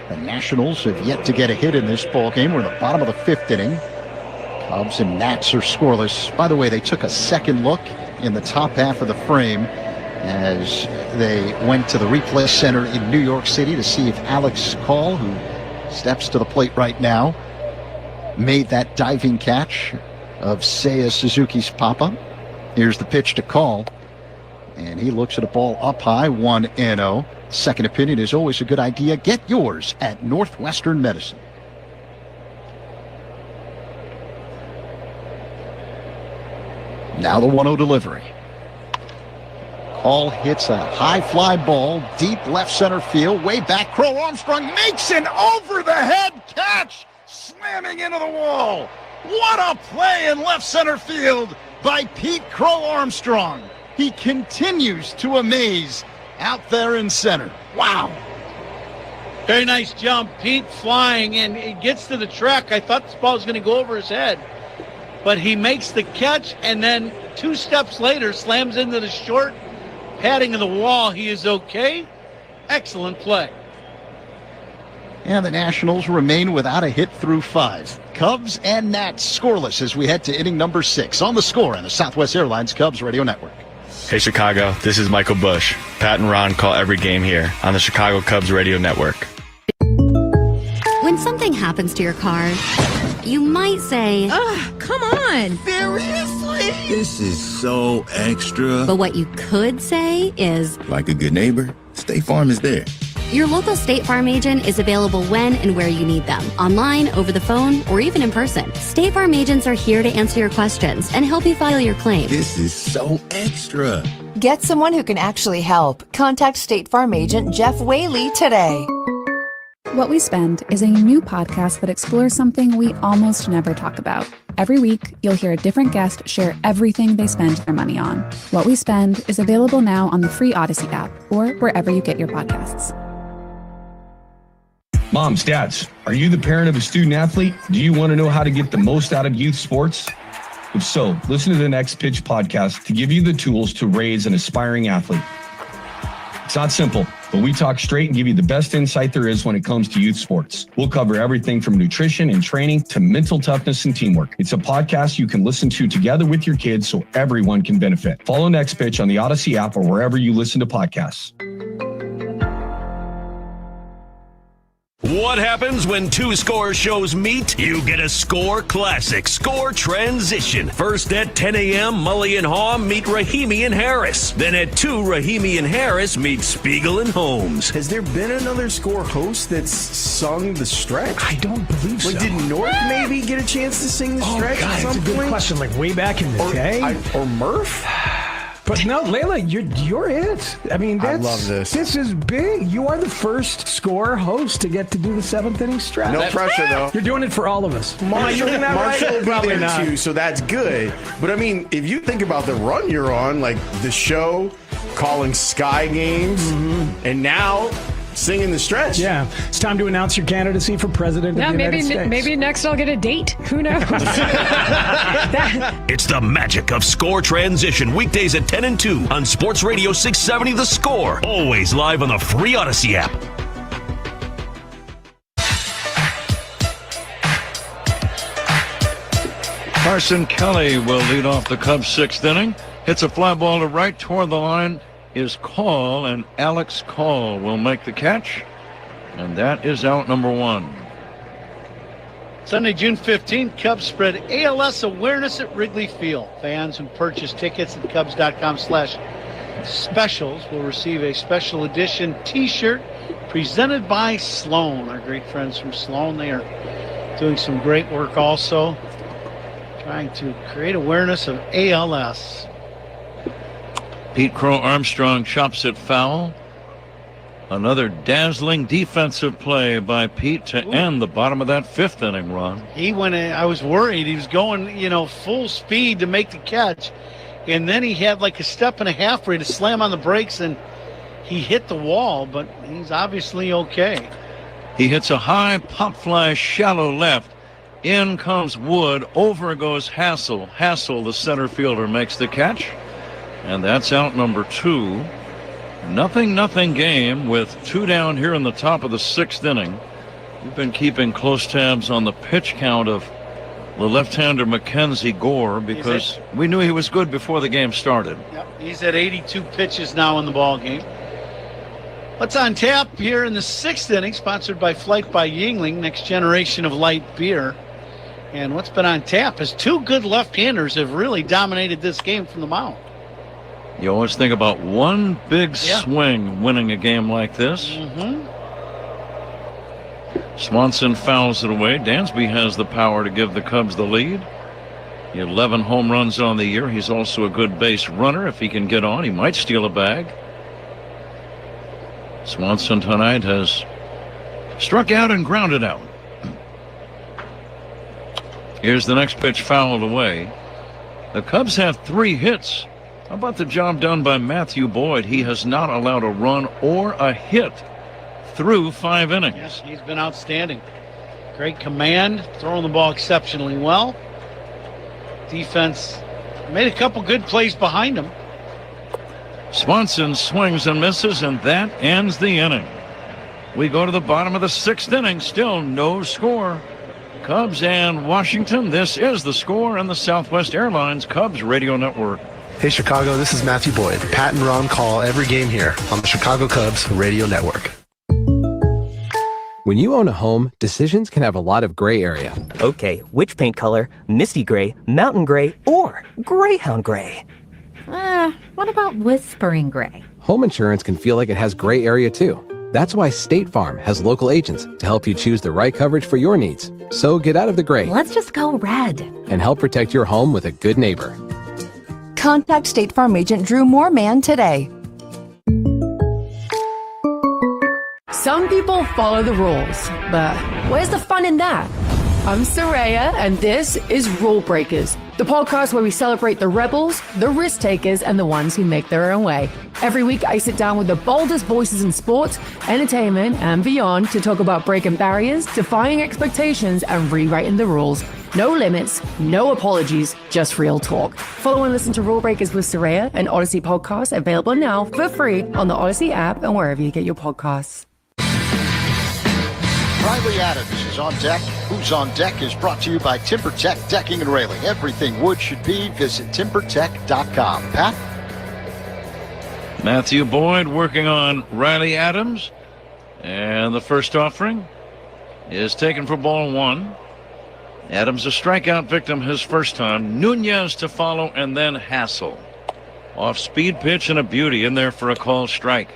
The Nationals have yet to get a hit in this ball game. We're in the bottom of the fifth inning. Cubs and Nats are scoreless. By the way, they took a second look in the top half of the frame as they went to the replay center in New York City to see if Alex Call, who steps to the plate right now, made that diving catch of Seiya Suzuki's pop-up. Here's the pitch to Call, and he looks at a ball up high, 1-0. Second opinion is always a good idea. Get yours at Northwestern Medicine. Now the 1-0 delivery. Call hits a high fly ball, deep left center field, way back. Crow Armstrong makes an over-the-head catch, slamming into the wall. What a play in left center field by Pete Crow Armstrong. He continues to amaze out there in center. Wow. Very nice jump. Pete flying, and it gets to the track. I thought this ball was going to go over his head. But he makes the catch, and then 2 steps later slams into the short padding of the wall. He is okay. Excellent play. And the Nationals remain without a hit through 5. Cubs and Nats scoreless as we head to inning number 6 on The Score on the Southwest Airlines Cubs Radio Network. Hey Chicago, this is Michael Bush. Pat and Ron call every game here on the Chicago Cubs Radio Network. when something happens to your car, you might say, ugh, come on. Seriously? This is so extra. But what you could say is, like a good neighbor, State Farm is there. Your local State Farm agent is available when and where you need them, online, over the phone, or even in person. State Farm agents are here to answer your questions and help you file your claim. This is so extra. Get someone who can actually help. Contact State Farm agent Jeff Whaley today. What We Spend is a new podcast that explores something we almost never talk about. Every week, you'll hear a different guest share everything they spend their money on. What We Spend is available now on the free Odyssey app or wherever you get your podcasts. Moms, dads, are you the parent of a student athlete? Do you want to know how to get the most out of youth sports? If so, listen to the Next Pitch podcast to give you the tools to raise an aspiring athlete. It's not simple, but we talk straight and give you the best insight there is when it comes to youth sports. We'll cover everything from nutrition and training to mental toughness and teamwork. It's a podcast you can listen to together with your kids so everyone can benefit. Follow Next Pitch on the Odyssey app or wherever you listen to podcasts. What happens when two score shows meet? You get a Score Classic, Score Transition. First at 10 a.m., Mully and Haw meet Rahimi and Harris. Then at 2, Rahimi and Harris meet Spiegel and Holmes. Has there been another Score host that's sung the stretch? I don't believe so. Like, did North maybe get a chance to sing the stretch God, at some that's a good point? question. Like way back in the day? Or Murph? But no, Layla, you're it. I mean, I love this. This is big. You are the first Score host to get to do the 7th inning stretch. No pressure, though. You're doing it for all of us. Marshall will be Probably there not. too, so that's good. But I mean, if you think about the run you're on, like the show, calling Sky games, and now singing the stretch. Yeah, it's time to announce your candidacy for president of the United States. Maybe next I'll get a date. Who knows? It's the magic of Score Transition, weekdays at 10 and 2 on Sports Radio 670 The Score. Always live on the free Odyssey app. Carson Kelly will lead off the Cubs' 6th inning. Hits a fly ball to right toward the line. Is Call, and Alex Call will make the catch, and that is out number 1. Sunday, June 15th, Cubs spread ALS awareness at Wrigley Field. Fans who purchase tickets at Cubs.com/specials will receive a special edition T-shirt presented by Sloan, our great friends from Sloan. They are doing some great work also, trying to create awareness of ALS. Pete Crow Armstrong chops it foul. Another dazzling defensive play by Pete to end the bottom of that 5th inning run. He went in, I was worried. He was going, full speed to make the catch. And then he had like a step and a half ready to slam on the brakes, and he hit the wall, but he's obviously okay. He hits a high pop fly shallow left. In comes Wood. Over goes Hassel. Hassel, the center fielder, makes the catch. And that's out number 2. 0-0 game with 2 down here in the top of the 6th inning. We've been keeping close tabs on the pitch count of the left-hander Mackenzie Gore because we knew he was good before the game started. Yep, he's at 82 pitches now in the ball game. What's on tap here in the 6th inning, sponsored by Flight by Yuengling, next generation of light beer. And what's been on tap is 2 good left-handers have really dominated this game from the mound. You always think about one big swing winning a game like this. Swanson fouls it away. Dansby has the power to give the Cubs the lead. 11 home runs on the year. He's also a good base runner. If he can get on, he might steal a bag. Swanson tonight has struck out and grounded out. Here's the next pitch fouled away. The Cubs have 3 hits. How about the job done by Matthew Boyd? He has not allowed a run or a hit through 5 innings. Yes, he's been outstanding. Great command, throwing the ball exceptionally well. Defense made a couple good plays behind him. Swanson swings and misses, and that ends the inning. We go to the bottom of the 6th inning, still no score. Cubs and Washington, this is The Score and the Southwest Airlines Cubs Radio Network. Hey Chicago, this is Matthew Boyd. Pat and Ron call every game here on the Chicago Cubs Radio Network. When you own a home, decisions can have a lot of gray area. Okay, which paint color? Misty gray, mountain gray, or greyhound gray? What about whispering gray? Home insurance can feel like it has gray area too. That's why State Farm has local agents to help you choose the right coverage for your needs. So get out of the gray. Let's just go red. And help protect your home with a good neighbor. Contact State Farm agent Drew Moorman today. Some people follow the rules, but where's the fun in that? I'm Soraya, and this is Rule Breakers, the podcast where we celebrate the rebels, the risk takers, and the ones who make their own way. Every week, I sit down with the boldest voices in sports, entertainment, and beyond to talk about breaking barriers, defying expectations, and rewriting the rules. No limits, no apologies, just real talk. Follow and listen to Rule Breakers with Soraya, an Odyssey podcast available now for free on the Odyssey app and wherever you get your podcasts. Riley Adams is on deck. Who's on Deck is brought to you by TimberTech Decking and Railing. Everything wood should be. Visit TimberTech.com. Pat? Matthew Boyd working on Riley Adams. And the first offering is taken for ball one. Adams a strikeout victim his first time. Nunez to follow, and then Hassel. Off speed pitch and a beauty in there for a called strike.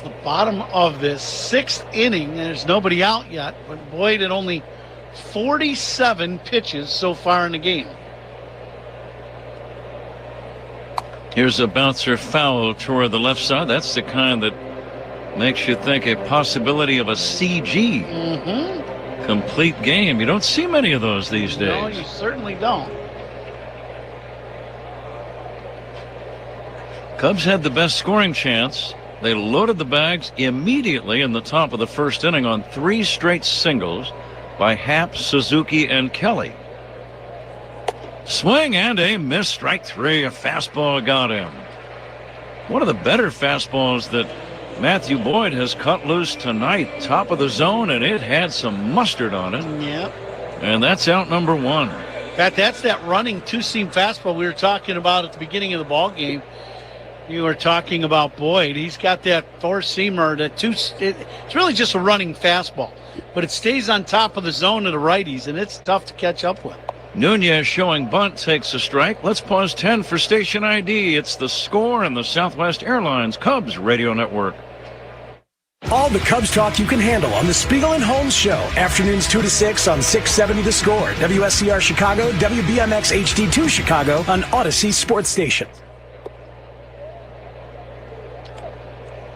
The bottom of this sixth inning, and there's nobody out yet, but Boyd at only 47 pitches so far in the game. Here's a bouncer foul toward the left side. That's the kind that makes you think a possibility of a CG. Complete game. You don't see many of those these days. No, you certainly don't. Cubs had the best scoring chance. They loaded the bags immediately in the top of the first inning on 3 straight singles by Happ, Suzuki, and Kelly. Swing and a miss. Strike 3. A fastball got him. One of the better fastballs that Matthew Boyd has cut loose tonight. Top of the zone, and it had some mustard on it. Yep. And that's out number 1. Pat, that's that running two-seam fastball we were talking about at the beginning of the ball game. You were talking about Boyd. He's got that four-seamer. It's really just a running fastball, but it stays on top of the zone of the righties, and it's tough to catch up with. Nunez showing bunt takes a strike. Let's pause 10 for station ID. It's The Score and the Southwest Airlines Cubs Radio Network. All the Cubs talk you can handle on the Spiegel and Holmes Show. Afternoons 2 to 6 on 670 The Score. WSCR Chicago, WBMX HD2 Chicago on Odyssey Sports Station.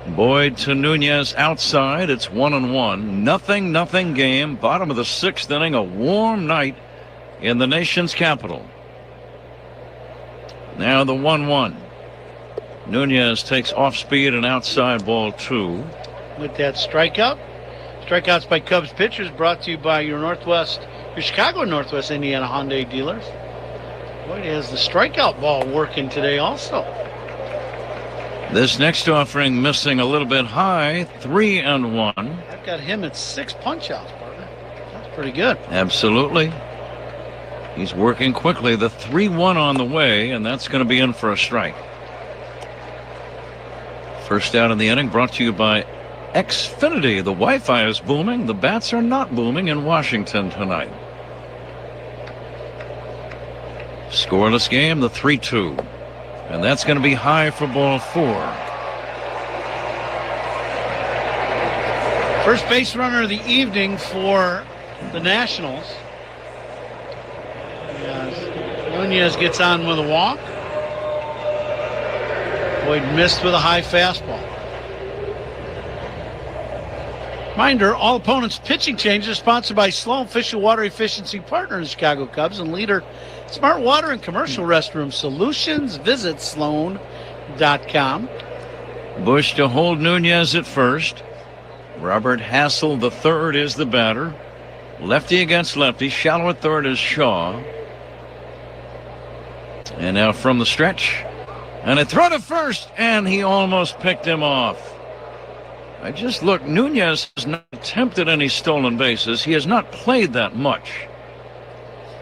Boyd to Nunez outside. It's 1-1. Nothing game. Bottom of the 6th inning. A warm night in the nation's capital. Now the 1-1. Nunez takes off speed and outside ball 2. With that strikeout. Strikeouts by Cubs pitchers brought to you by your Chicago Northwest Indiana Hyundai dealers. Boyd has the strikeout ball working today also. This next offering missing a little bit high. 3-1. I've got him at 6 punch-outs, partner. That's pretty good. Absolutely. He's working quickly. The 3-1 on the way, and that's going to be in for a strike. First out in the inning brought to you by Xfinity. The Wi-Fi is booming. The bats are not booming in Washington tonight. Scoreless game, the 3-2. And that's going to be high for ball 4. First base runner of the evening for the Nationals. Nunez gets on with a walk. Boyd missed with a high fastball. Reminder, all opponents' pitching changes are sponsored by Sloan, official water efficiency partner of the Chicago Cubs and leader Smart Water and Commercial Restroom Solutions. Visit Sloan.com. Bush to hold Nunez at first. Robert Hassel, the third, is the batter. Lefty against lefty. Shallow at third is Shaw. And now from the stretch. And a throw to first, and he almost picked him off. I just looked. Nunez has not attempted any stolen bases. He has not played that much.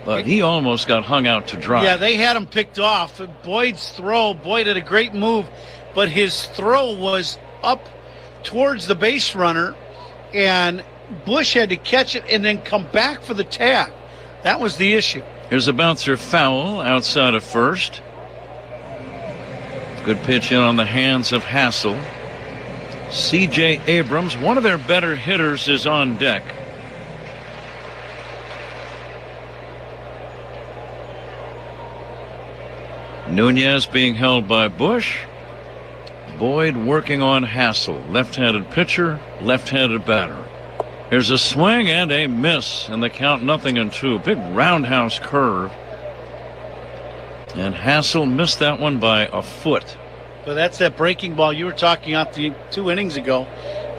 But he almost got hung out to dry. Yeah, they had him picked off. Boyd's throw, Boyd had a great move, but his throw was up towards the base runner, and Bush had to catch it and then come back for the tag. That was the issue. Here's a bouncer foul outside of first. Good pitch in on the hands of Hassel. C.J. Abrams, one of their better hitters, is on deck. Nunez being held by Bush. Boyd working on Hassel. Left-handed pitcher, left-handed batter. Here's a swing and a miss, and the count 0-2. Big roundhouse curve. And Hassel missed that one by a foot. But that's that breaking ball you were talking about 2 innings ago.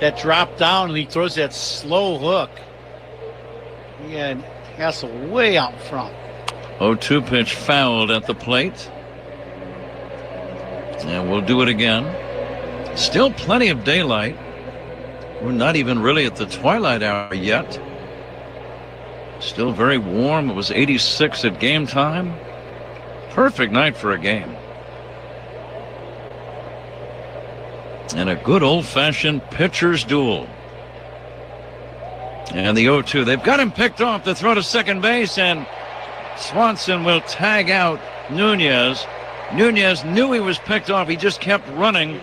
That dropped down, and he throws that slow hook. He had Hassel way out front. 0-2 pitch fouled at the plate. And we'll do it again. Still plenty of daylight. We're not even really at the twilight hour yet. Still very warm. It was 86 at game time. Perfect night for a game. And a good old-fashioned pitcher's duel. And the 0-2. They've got him picked off to throw to second base, and Swanson will tag out Nunez. Nunez knew he was picked off. He just kept running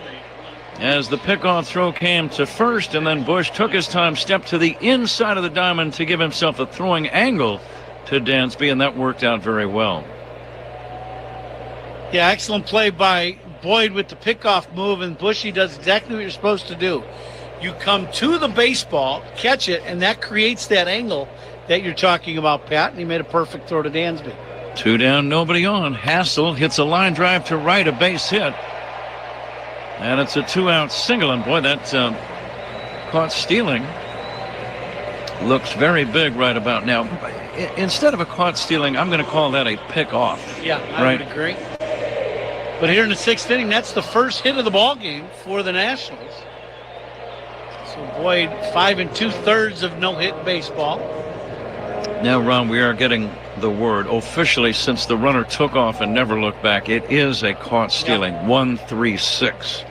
as the pickoff throw came to first, and then Bush took his time, stepped to the inside of the diamond to give himself a throwing angle to Dansby, and that worked out very well. Yeah, excellent play by Boyd with the pickoff move, and Bushy does exactly what you're supposed to do. You come to the baseball, catch it, and that creates that angle that you're talking about, Pat, and he made a perfect throw to Dansby. 2 down, nobody on. Hassel hits a line drive to right, a base hit. And it's a 2-out single, and boy, that caught stealing looks very big right about now. Instead of a caught stealing, I'm going to call that a pick off. Yeah, I would agree. But here in the 6th inning, that's the first hit of the ball game for the Nationals. So Boyd, 5 2/3 of no-hit baseball. Now, Ron, we are getting the word officially, since the runner took off and never looked back. It is a caught stealing. 1-3-6.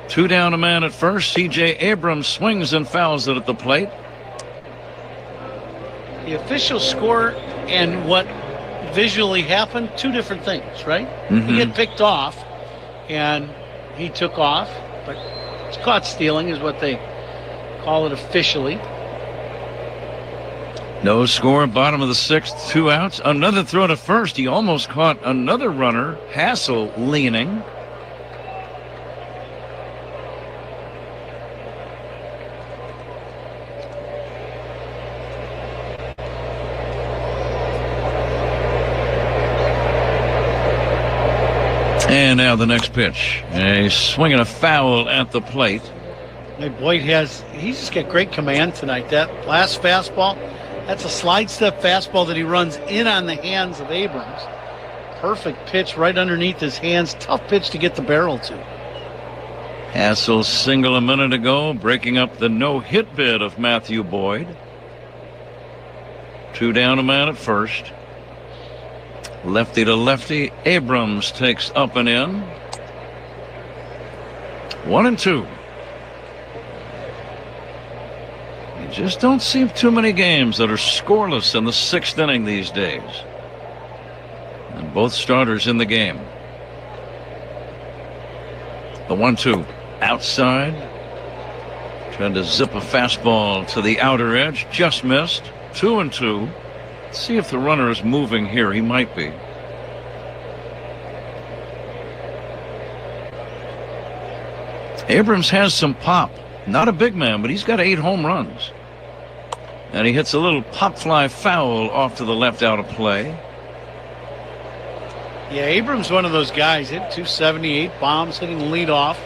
2 down, a man at first. C.J. Abrams swings and fouls it at the plate. The official score and what visually happened, 2 different things, right? He had picked off, and he took off, but it's caught stealing is what they call it officially. No score, bottom of the 6th, 2 outs. Another throw to first. He almost caught another runner, Hassel, leaning. And now the next pitch. A swing and a foul at the plate. Hey, Boyd he's just got great command tonight. That last fastball, that's a slide step fastball that he runs in on the hands of Abrams. Perfect pitch right underneath his hands. Tough pitch to get the barrel to. Hassel single a minute ago, breaking up the no-hit bid of Matthew Boyd. 2 down, a man at first. Lefty to lefty. Abrams takes up and in. 1-2. You just don't see too many games that are scoreless in the 6th inning these days. And both starters in the game. The 1-2 outside. Trying to zip a fastball to the outer edge. Just missed. 2-2. See if the runner is moving here. He might be. Abrams has some pop. Not a big man, but he's got 8 home runs. And he hits a little pop fly foul off to the left out of play. Yeah, Abrams one of those guys. Hit 278 bombs, hitting the lead off.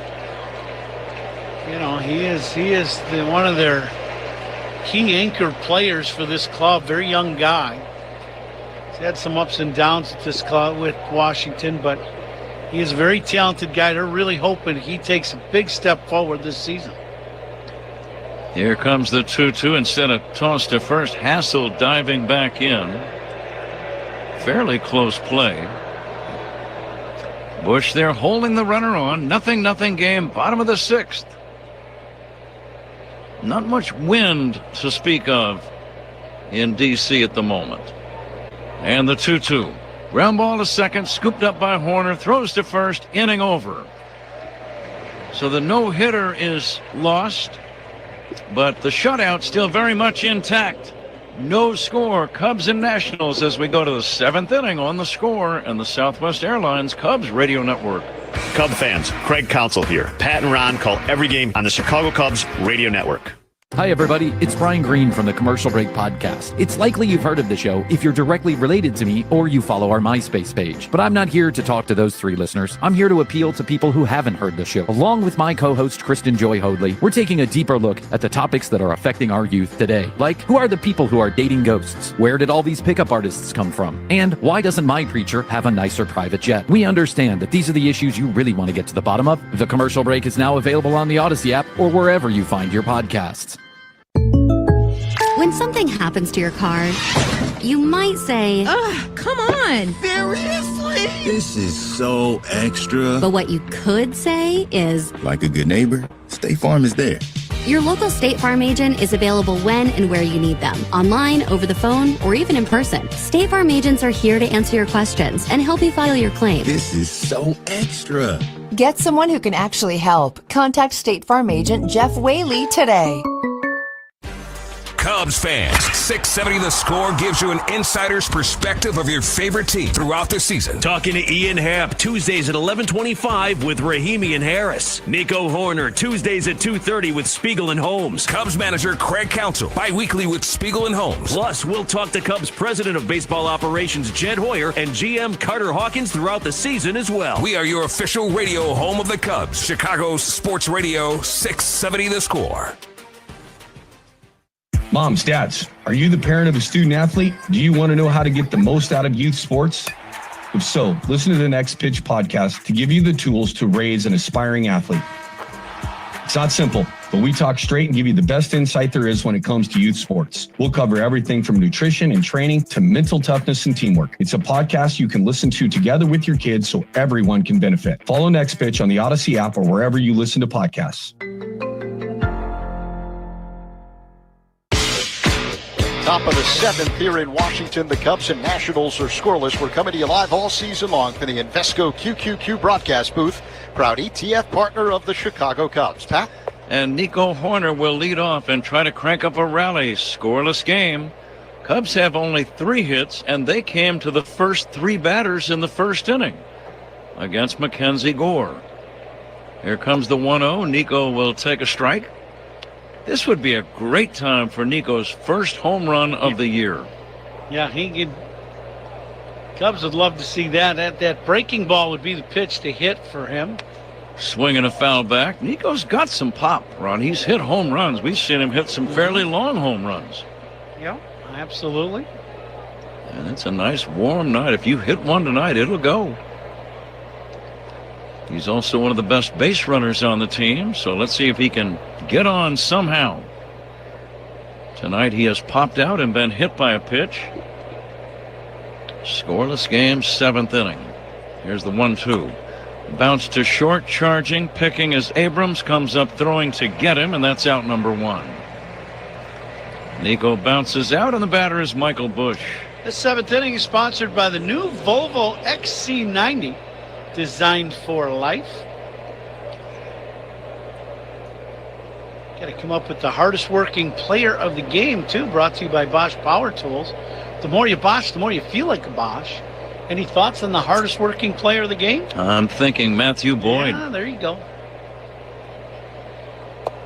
You know, he is one of their key anchor players for this club. Very young guy. He's had some ups and downs at this club with Washington, but he is a very talented guy. They're really hoping he takes a big step forward this season. Here comes the 2-2 instead of toss to first. Hassel diving back in. Fairly close play. Bush there holding the runner on. 0-0 game, bottom of the 6th. Not much wind to speak of in D.C. at the moment. And the 2-2. Ground ball to second, scooped up by Horner, throws to first, inning over. So the no-hitter is lost, but the shutout still very much intact. No score, Cubs and Nationals as we go to the 7th inning on the Score and the Southwest Airlines Cubs Radio Network. Cub fans, Craig Counsell here. Pat and Ron call every game on the Chicago Cubs Radio Network. Hi, everybody. It's Brian Green from the Commercial Break Podcast. It's likely you've heard of the show if you're directly related to me or you follow our MySpace page. But I'm not here to talk to those 3 listeners. I'm here to appeal to people who haven't heard the show. Along with my co-host, Kristen Joy Hoadley, we're taking a deeper look at the topics that are affecting our youth today. Like, who are the people who are dating ghosts? Where did all these pickup artists come from? And why doesn't my preacher have a nicer private jet? We understand that these are the issues you really want to get to the bottom of. The Commercial Break is now available on the Odyssey app or wherever you find your podcasts. When something happens to your car, you might say, "Ugh, come on. Seriously? This is so extra." But what you could say is, like a good neighbor, State Farm is there. Your local State Farm agent is available when and where you need them, online, over the phone, or even in person. State Farm agents are here to answer your questions and help you file your claim. This is so extra. Get someone who can actually help. Contact State Farm agent Jeff Whaley today. Cubs fans, 670 The Score gives you an insider's perspective of your favorite team throughout the season. Talking to Ian Happ, Tuesdays at 11:25 with Rahimi and Harris. Nico Horner, Tuesdays at 2:30 with Spiegel and Holmes. Cubs manager Craig Counsell, bi-weekly with Spiegel and Holmes. Plus, we'll talk to Cubs president of baseball operations Jed Hoyer and GM Carter Hawkins throughout the season as well. We are your official radio home of the Cubs. Chicago's Sports Radio, 670 The Score. Moms, dads, are you the parent of a student athlete? Do you want to know how to get the most out of youth sports? If so, listen to the Next Pitch podcast to give you the tools to raise an aspiring athlete. It's not simple, but we talk straight and give you the best insight there is when it comes to youth sports. We'll cover everything from nutrition and training to mental toughness and teamwork. It's a podcast you can listen to together with your kids so everyone can benefit. Follow Next Pitch on the Odyssey app or wherever you listen to podcasts. Top of the 7th here in Washington. The Cubs and Nationals are scoreless. We're coming to you live all season long from the Invesco QQQ broadcast booth. Proud ETF partner of the Chicago Cubs. Pat? And Nico Horner will lead off and try to crank up a rally. Scoreless game. Cubs have only 3 hits, and they came to the first 3 batters in the first inning against Mackenzie Gore. Here comes the 1-0. Nico will take a strike. This would be a great time for Nico's first home run of the year. Yeah, Cubs would love to see that. That breaking ball would be the pitch to hit for him. Swinging a foul back. Nico's got some pop, Ron. He's hit home runs. We've seen him hit some fairly long home runs. Yeah, absolutely. And it's a nice warm night. If you hit one tonight, it'll go. He's also one of the best base runners on the team, so let's see if he can get on somehow. Tonight he has popped out and been hit by a pitch. Scoreless game, 7th inning. Here's the 1-2. Bounce to short, charging, picking as Abrams comes up throwing to get him, and that's out number 1. Nico bounces out, and the batter is Michael Busch. The 7th inning is sponsored by the new Volvo XC90. Designed for life. Got to come up with the hardest working player of the game, too. Brought to you by Bosch Power Tools. The more you Bosch, the more you feel like a Bosch. Any thoughts on the hardest working player of the game? I'm thinking Matthew Boyd. Yeah, there you go.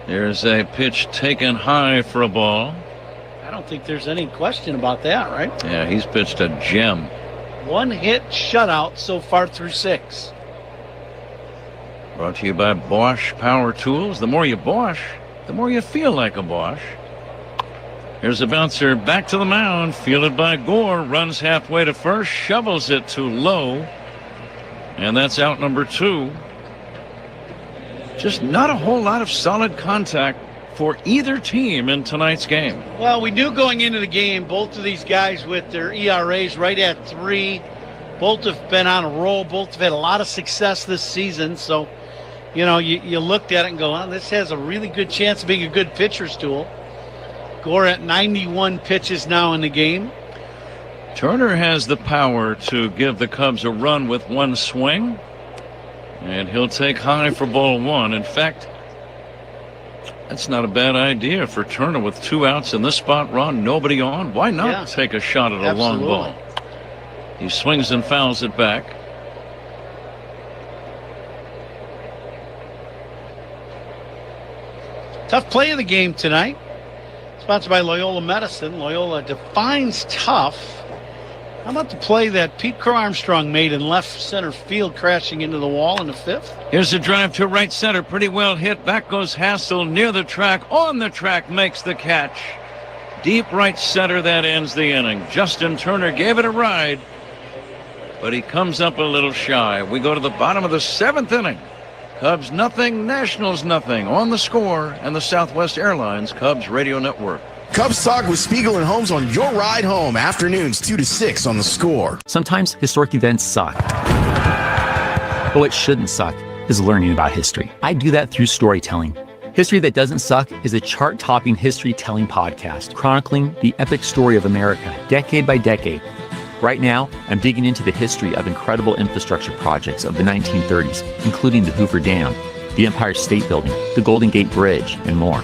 There's a pitch taken high for a ball. I don't think there's any question about that, right? Yeah, he's pitched a gem. 1 hit shutout so far through 6. Brought to you by Bosch Power Tools. The more you Bosch, the more you feel like a Bosch. Here's a bouncer back to the mound, fielded by Gore, runs halfway to first, shovels it to low, and that's out number 2. Just not a whole lot of solid contact for either team in tonight's game. Well, we knew going into the game, both of these guys with their ERAs right at 3, both have been on a roll, both have had a lot of success this season, so you looked at it and go, well, this has a really good chance of being a good pitcher's duel. Gore at 91 pitches now in the game. Turner has the power to give the Cubs a run with one swing, and he'll take high for ball one. In fact, that's not a bad idea for Turner with 2 outs in this spot, Ron. Nobody on. Why not take a shot at a long ball? He swings and fouls it back. Tough play of the game tonight. Sponsored by Loyola Medicine. Loyola defines tough. How about the play that Pete Crow Armstrong made in left center field, crashing into the wall in the 5th? Here's a drive to right center. Pretty well hit. Back goes Hassel near the track. On the track, makes the catch. Deep right center. That ends the inning. Justin Turner gave it a ride, but he comes up a little shy. We go to the bottom of the 7th inning. Cubs nothing, Nationals nothing. On The Score and the Southwest Airlines Cubs Radio Network. Cubs Talk with Spiegel and Holmes on your ride home, afternoons 2 to 6 on The Score. Sometimes historic events suck. But what shouldn't suck is learning about history. I do that through storytelling. History That Doesn't Suck is a chart-topping history-telling podcast chronicling the epic story of America, decade by decade. Right now, I'm digging into the history of incredible infrastructure projects of the 1930s, including the Hoover Dam, the Empire State Building, the Golden Gate Bridge, and more.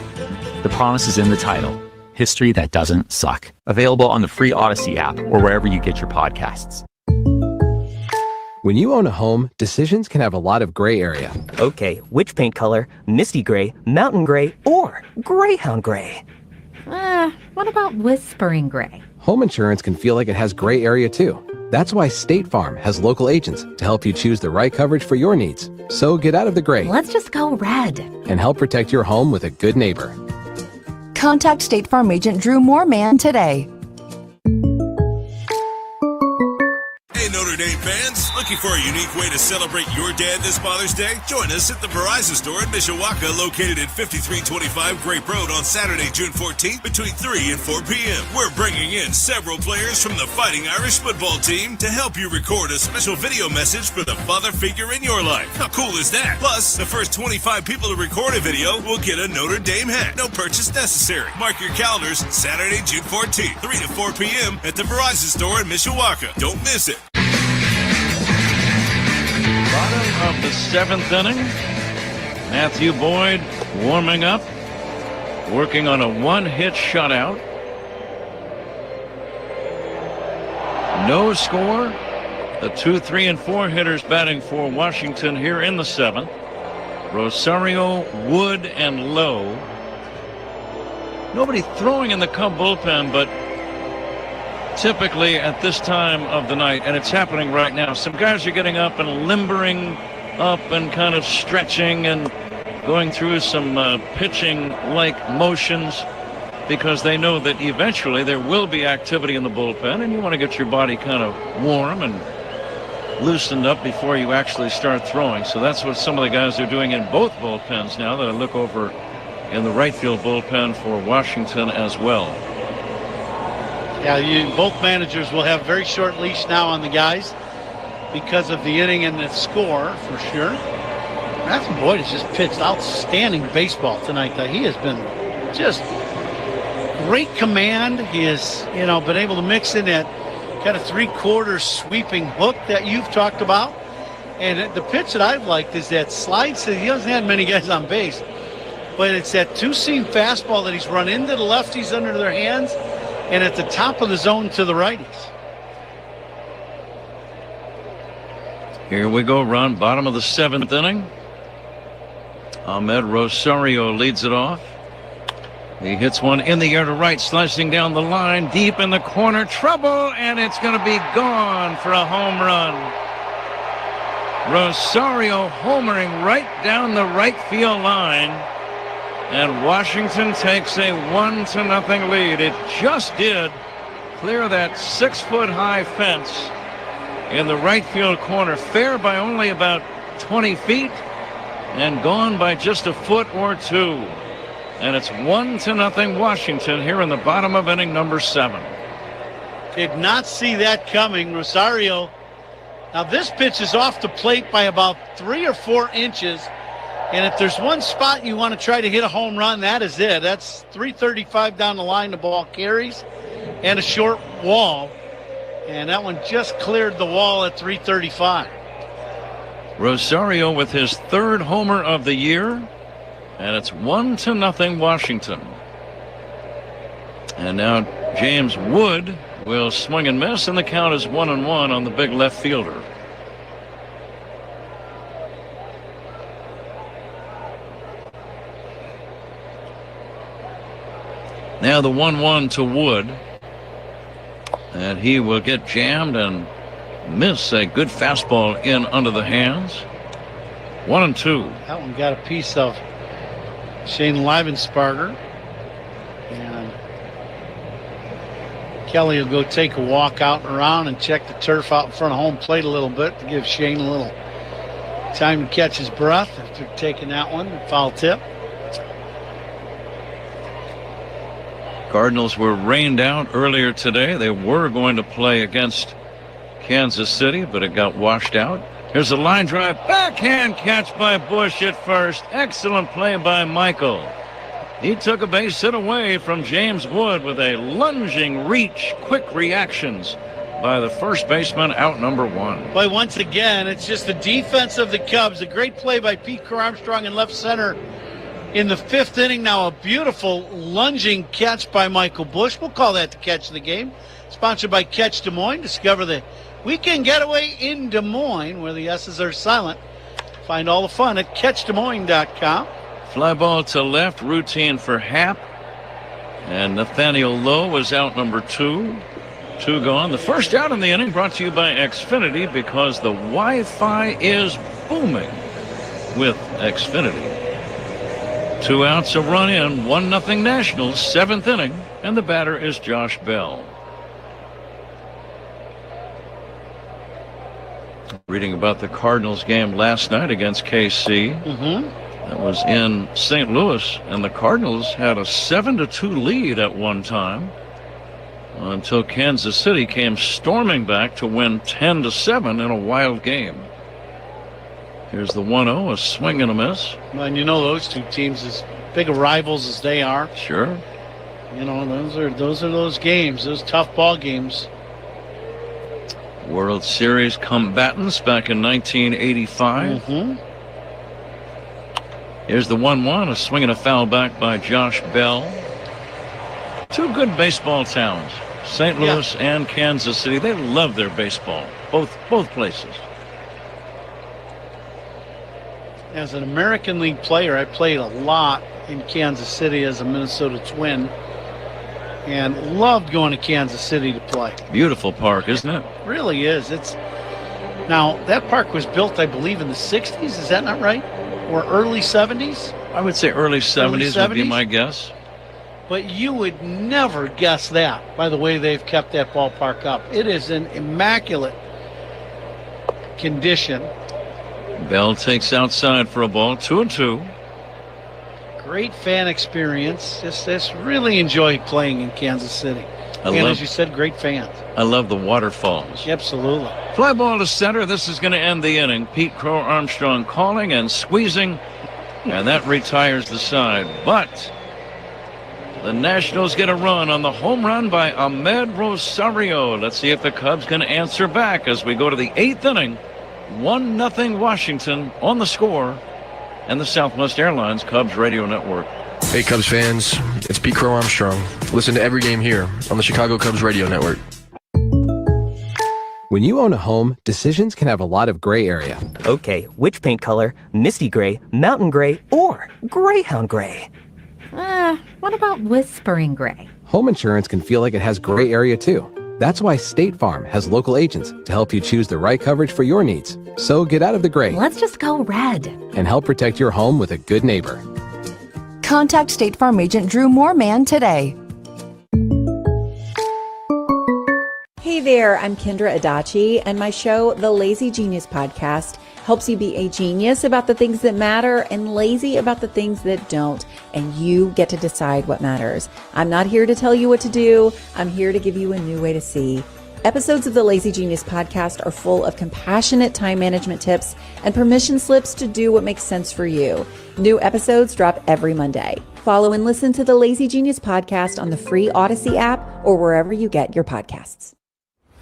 The promise is in the title. History That Doesn't Suck. Available on the free Odyssey app or wherever you get your podcasts. When you own a home, decisions can have a lot of gray area. Okay, which paint color? Misty gray, mountain gray, or greyhound gray? What about whispering gray? Home insurance can feel like it has gray area too. That's why State Farm has local agents to help you choose the right coverage for your needs. So get out of the gray. Let's just go red. And help protect your home with a good neighbor. Contact State Farm agent Drew Moorman today. Hey, Notre Dame fans, looking for a unique way to celebrate your dad this Father's Day? Join us at the Verizon store in Mishawaka, located at 5325 Grape Road on Saturday, June 14th between 3 and 4 p.m. We're bringing in several players from the Fighting Irish football team to help you record a special video message for the father figure in your life. How cool is that? Plus, the first 25 people to record a video will get a Notre Dame hat. No purchase necessary. Mark your calendars, Saturday, June 14th, 3 to 4 p.m. at the Verizon store in Mishawaka. Don't miss it. Bottom of the 7th inning. Matthew Boyd warming up, working on a one-hit shutout. No score. The 2, 3, and 4 hitters batting for Washington here in the 7th. Rosario, Wood, and Lowe. Nobody throwing in the Cub bullpen, but typically at this time of the night, and it's happening right now, some guys are getting up and limbering up and kind of stretching and going through some pitching-like motions because they know that eventually there will be activity in the bullpen, and you want to get your body kind of warm and loosened up before you actually start throwing. So that's what some of the guys are doing in both bullpens now that I look over in the right field bullpen for Washington as well. Yeah, both managers will have very short leash now on the guys because of the inning and the score, for sure. Matthew Boyd has just pitched outstanding baseball tonight. He has been just great command. He has, been able to mix in that kind of three-quarter sweeping hook that you've talked about. And the pitch that I've liked is that slide. He doesn't have many guys on base, but it's that two-seam fastball that he's run into the lefties under their hands and at the top of the zone to the righties. Here we go, Ron. Bottom of the 7th inning. Ahmed Rosario leads it off. He hits one in the air to right, slicing down the line, deep in the corner. Trouble, and it's going to be gone for a home run. Rosario homering right down the right field line. And Washington takes a 1-0 lead. It just did clear that 6-foot-high fence in the right field corner. Fair by only about 20 feet and gone by just a foot or two. And it's 1-0 Washington here in the bottom of inning number 7. Did not see that coming. Rosario. Now this pitch is off the plate by about 3 or 4 inches. And if there's one spot you want to try to hit a home run, that is it. That's 335 down the line, the ball carries, and a short wall. And that one just cleared the wall at 335. Rosario with his third homer of the year, and it's 1-0 Washington. And now James Wood will swing and miss, and the count is 1-1 on the big left fielder. Now the 1-1 to Wood, and he will get jammed and miss a good fastball in under the hands. 1-2. That one got a piece of Shane Livensparger. And Kelly will go take a walk out and around and check the turf out in front of home plate a little bit to give Shane a little time to catch his breath after taking that one. Foul tip. Cardinals were rained out earlier today. They were going to play against Kansas City, but it got washed out. Here's a line drive. Backhand catch by Bush at first. Excellent play by Michael. He took a base hit away from James Wood with a lunging reach. Quick reactions by the first baseman, out number 1. But once again, it's just the defense of the Cubs. A great play by Pete Crow Armstrong in left center in the 5th inning. Now a beautiful lunging catch by Michael Bush. We'll call that the catch of the game. Sponsored by Catch Des Moines. Discover the weekend getaway in Des Moines, where the S's are silent. Find all the fun at CatchDesMoines.com. Fly ball to left, routine for Happ. And Nathaniel Lowe was out number 2. 2 gone. The first out in the inning brought to you by Xfinity, because the Wi-Fi is booming with Xfinity. 2 outs, a run in, 1-0 Nationals, 7th inning, and the batter is Josh Bell. Reading about the Cardinals game last night against KC. That was in St. Louis, and the Cardinals had a 7-2 lead at one time until Kansas City came storming back to win 10-7 in a wild game. Here's the 1-0, a swing and a miss. Well, and you know those two teams, as big of rivals as they are. Sure. You know, those are those games, those tough ball games. World Series combatants back in 1985. Here's the 1-1, a swing and a foul back by Josh Bell. 2 good baseball towns, St. Louis and Kansas City. They love their baseball, both places. As an American League player, I played a lot in Kansas City as a Minnesota Twin, and loved going to Kansas City to play. Beautiful park, isn't it? It really is. Now, that park was built, I believe, in the 60s. Is that not right? Or early 70s? I would say early 70s would be my guess. But you would never guess that by the way they've kept that ballpark up. It is in immaculate condition. Bell takes outside for a ball, 2-2. Great fan experience. Just really enjoy playing in Kansas City. As you said, great fans. I love the waterfalls. Absolutely. Fly ball to center. This is going to end the inning. Pete Crow Armstrong calling and squeezing, and that retires the side. But the Nationals get a run on the home run by Ahmed Rosario. Let's see if the Cubs can answer back as we go to the 8th inning. 1-0 Washington on the score, and the Southwest Airlines Cubs Radio Network. Hey Cubs fans, it's Pete Crow Armstrong. Listen to every game here on the Chicago Cubs Radio Network. When you own a home, decisions can have a lot of gray area. Okay, which paint color? Misty gray, mountain gray, or greyhound gray? What about whispering gray? Home insurance can feel like it has gray area too. That's why State Farm has local agents to help you choose the right coverage for your needs. So get out of the gray. Let's just go red. And help protect your home with a good neighbor. Contact State Farm agent Drew Moorman today. Hey there, I'm Kendra Adachi, and my show, The Lazy Genius Podcast, helps you be a genius about the things that matter and lazy about the things that don't, and you get to decide what matters. I'm not here to tell you what to do. I'm here to give you a new way to see. Episodes of the Lazy Genius podcast are full of compassionate time management tips and permission slips to do what makes sense for you. New episodes drop every Monday. Follow and listen to the Lazy Genius podcast on the free Odyssey app or wherever you get your podcasts.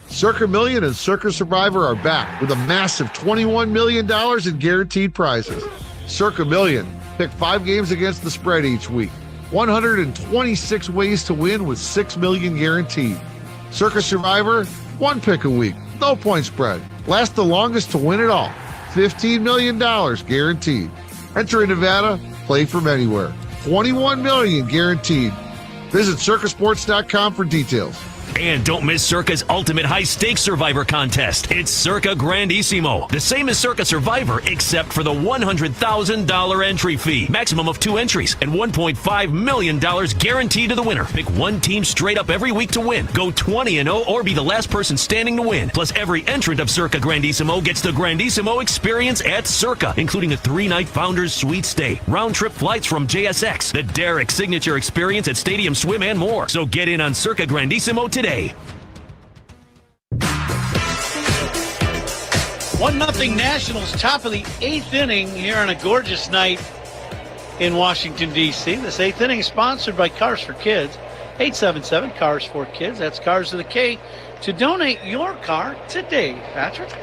Circa Million and Circa Survivor are back with a massive $21 million in guaranteed prizes. Circa Million. Pick 5 games against the spread each week. 126 ways to win with $6 million guaranteed. Circa Survivor, 1 pick a week, no point spread. Last the longest to win it all. $15 million guaranteed. Enter in Nevada, play from anywhere. $21 million guaranteed. Visit circasports.com for details. And don't miss Circa's Ultimate High Stakes Survivor Contest. It's Circa Grandissimo, the same as Circa Survivor, except for the $100,000 entry fee. Maximum of 2 entries and $1.5 million guaranteed to the winner. Pick one team straight up every week to win. Go 20-0 or be the last person standing to win. Plus, every entrant of Circa Grandissimo gets the Grandissimo experience at Circa, including a 3-night Founders Suite stay, round-trip flights from JSX, the Derrick Signature Experience at Stadium Swim, and more. So get in on Circa Grandissimo today. 1-0 Nationals, top of the 8th inning here on a gorgeous night in Washington, D.C. This 8th inning is sponsored by Cars for Kids. 877 Cars for Kids. That's Cars with a K. To donate your car today, Patrick.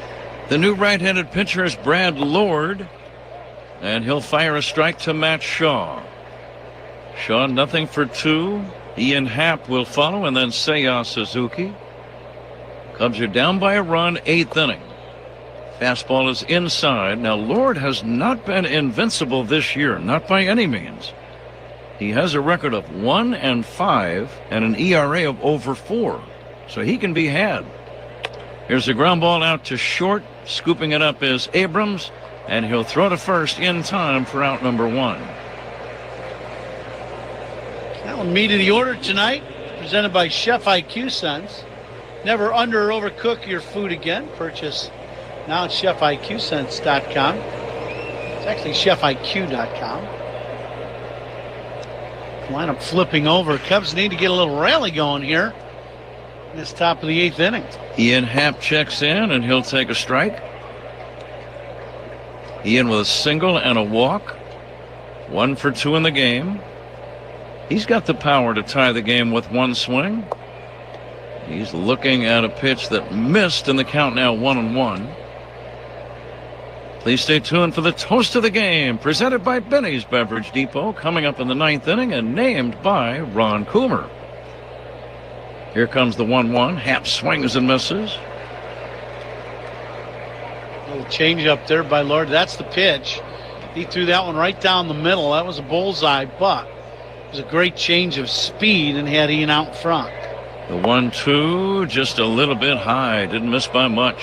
The new right-handed pitcher is Brad Lord, and he'll fire a strike to Matt Shaw. Shaw 0 for 2. Ian Happ will follow, and then Seiya Suzuki. Cubs are down by a run, 8th inning. Fastball is inside. Now, Lord has not been invincible this year, not by any means. He has a record of 1-5 and an ERA of over 4, so he can be had. Here's a ground ball out to short. Scooping it up is Abrams, and he'll throw to first in time for out number 1. Well, meat of the order tonight, presented by Chef IQ Sons. Never under or overcook your food again. Purchase now at chefiqsense.com. It's actually chefiq.com. Lineup flipping over. Cubs need to get a little rally going here in this top of the 8th inning. Ian Happ checks in, and he'll take a strike. Ian with a single and a walk. 1 for 2 in the game. He's got the power to tie the game with 1 swing. He's looking at a pitch that missed, and the count now 1-1. Please stay tuned for the toast of the game, presented by Benny's Beverage Depot, coming up in the 9th inning and named by Ron Coomer. Here comes the 1-1. Happ swings and misses. Little change up there by Lord. That's the pitch. He threw that one right down the middle. That was a bullseye, but it was a great change of speed and had Ian out front. The 1-2 just a little bit high. Didn't miss by much.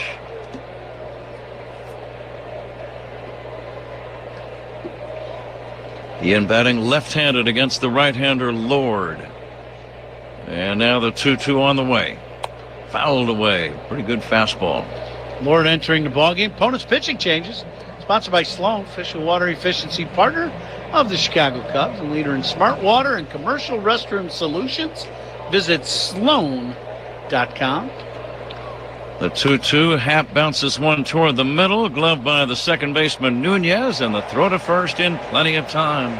Ian batting left-handed against the right-hander Lord. And now the 2-2 on the way. Fouled away. Pretty good fastball. Lord entering the ballgame. Opponent's pitching changes. Sponsored by Sloan, official water efficiency partner of the Chicago Cubs and leader in smart water and commercial restroom solutions. Visit Sloan.com. The 2-2. Happ bounces one toward the middle. Gloved by the second baseman Nunez, and the throw to first in plenty of time.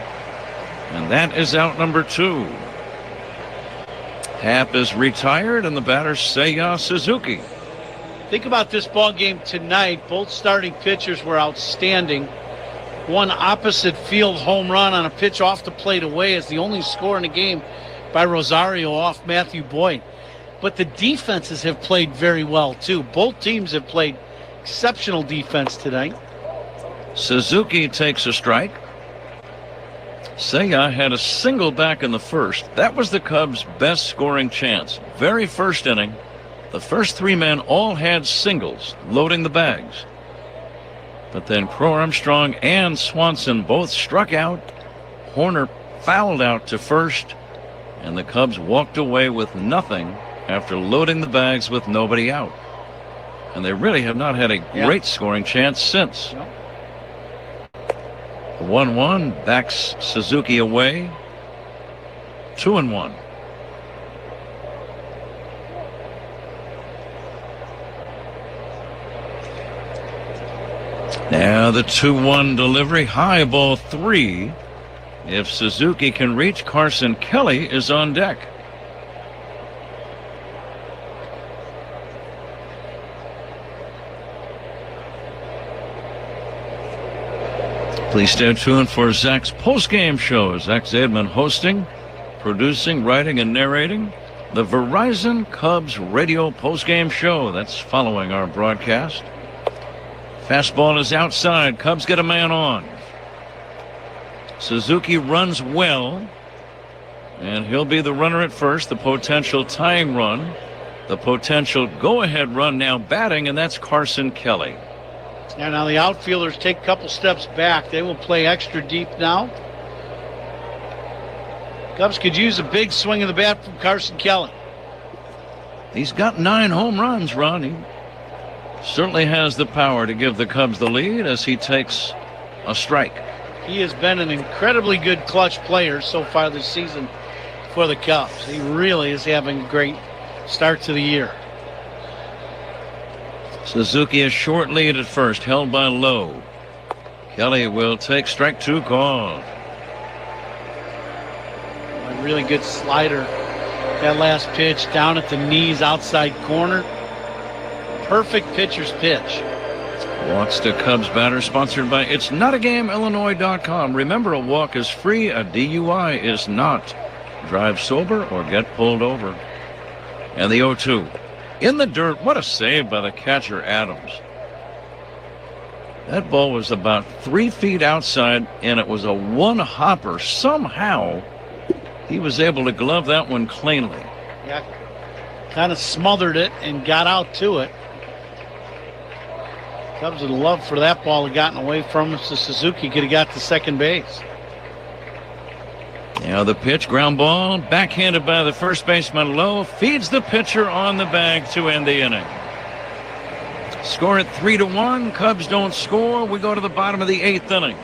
And that is out number 2. Happ is retired, and the batter Seiya Suzuki. Think about this ball game tonight. Both starting pitchers were outstanding. One opposite field home run on a pitch off the plate away is the only score in the game by Rosario off Matthew Boyd. But the defenses have played very well, too. Both teams have played exceptional defense tonight. Suzuki takes a strike. Seiya had a single back in the first. That was the Cubs' best scoring chance. Very first inning. The first 3 men all had singles, loading the bags. But then Crow Armstrong and Swanson both struck out. Horner fouled out to first, and the Cubs walked away with nothing after loading the bags with nobody out. And they really have not had a great scoring chance since. The 1-1 backs Suzuki away. 2-1. Now the 2-1 delivery, high ball 3. If Suzuki can reach, Carson Kelly is on deck. Please stay tuned for Zach's post-game show. Zach Zaidman hosting, producing, writing, and narrating the Verizon Cubs radio post-game show. That's following our broadcast. Fastball is outside. Cubs get a man on. Suzuki runs well, and he'll be the runner at first. The potential tying run, the potential go-ahead run now batting, and that's Carson Kelly. And now the outfielders take a couple steps back. They will play extra deep now. Cubs could use a big swing of the bat from Carson Kelly. He's got 9 home runs, Ron. He certainly has the power to give the Cubs the lead as he takes a strike. He has been an incredibly good clutch player so far this season for the Cubs. He really is having a great start to the year. Suzuki a short lead at first, held by Lowe. Kelly will take strike 2 called. A really good slider. That last pitch down at the knees, outside corner. Perfect pitcher's pitch. Walks to Cubs batter, sponsored by It'sNotAGameIllinois.com. Remember, a walk is free, a DUI is not. Drive sober or get pulled over. And the 0-2. In the dirt. What a save by the catcher, Adams. That ball was about 3 feet outside, and it was a one-hopper. Somehow, he was able to glove that one cleanly. Yeah, kind of smothered it and got out to it. Cubs would love for that ball to have gotten away from us. Suzuki could have got to second base. Now the pitch, ground ball, backhanded by the first baseman Lowe, feeds the pitcher on the bag to end the inning. Score at 3-1. Cubs don't score. We go to the bottom of the 8th inning.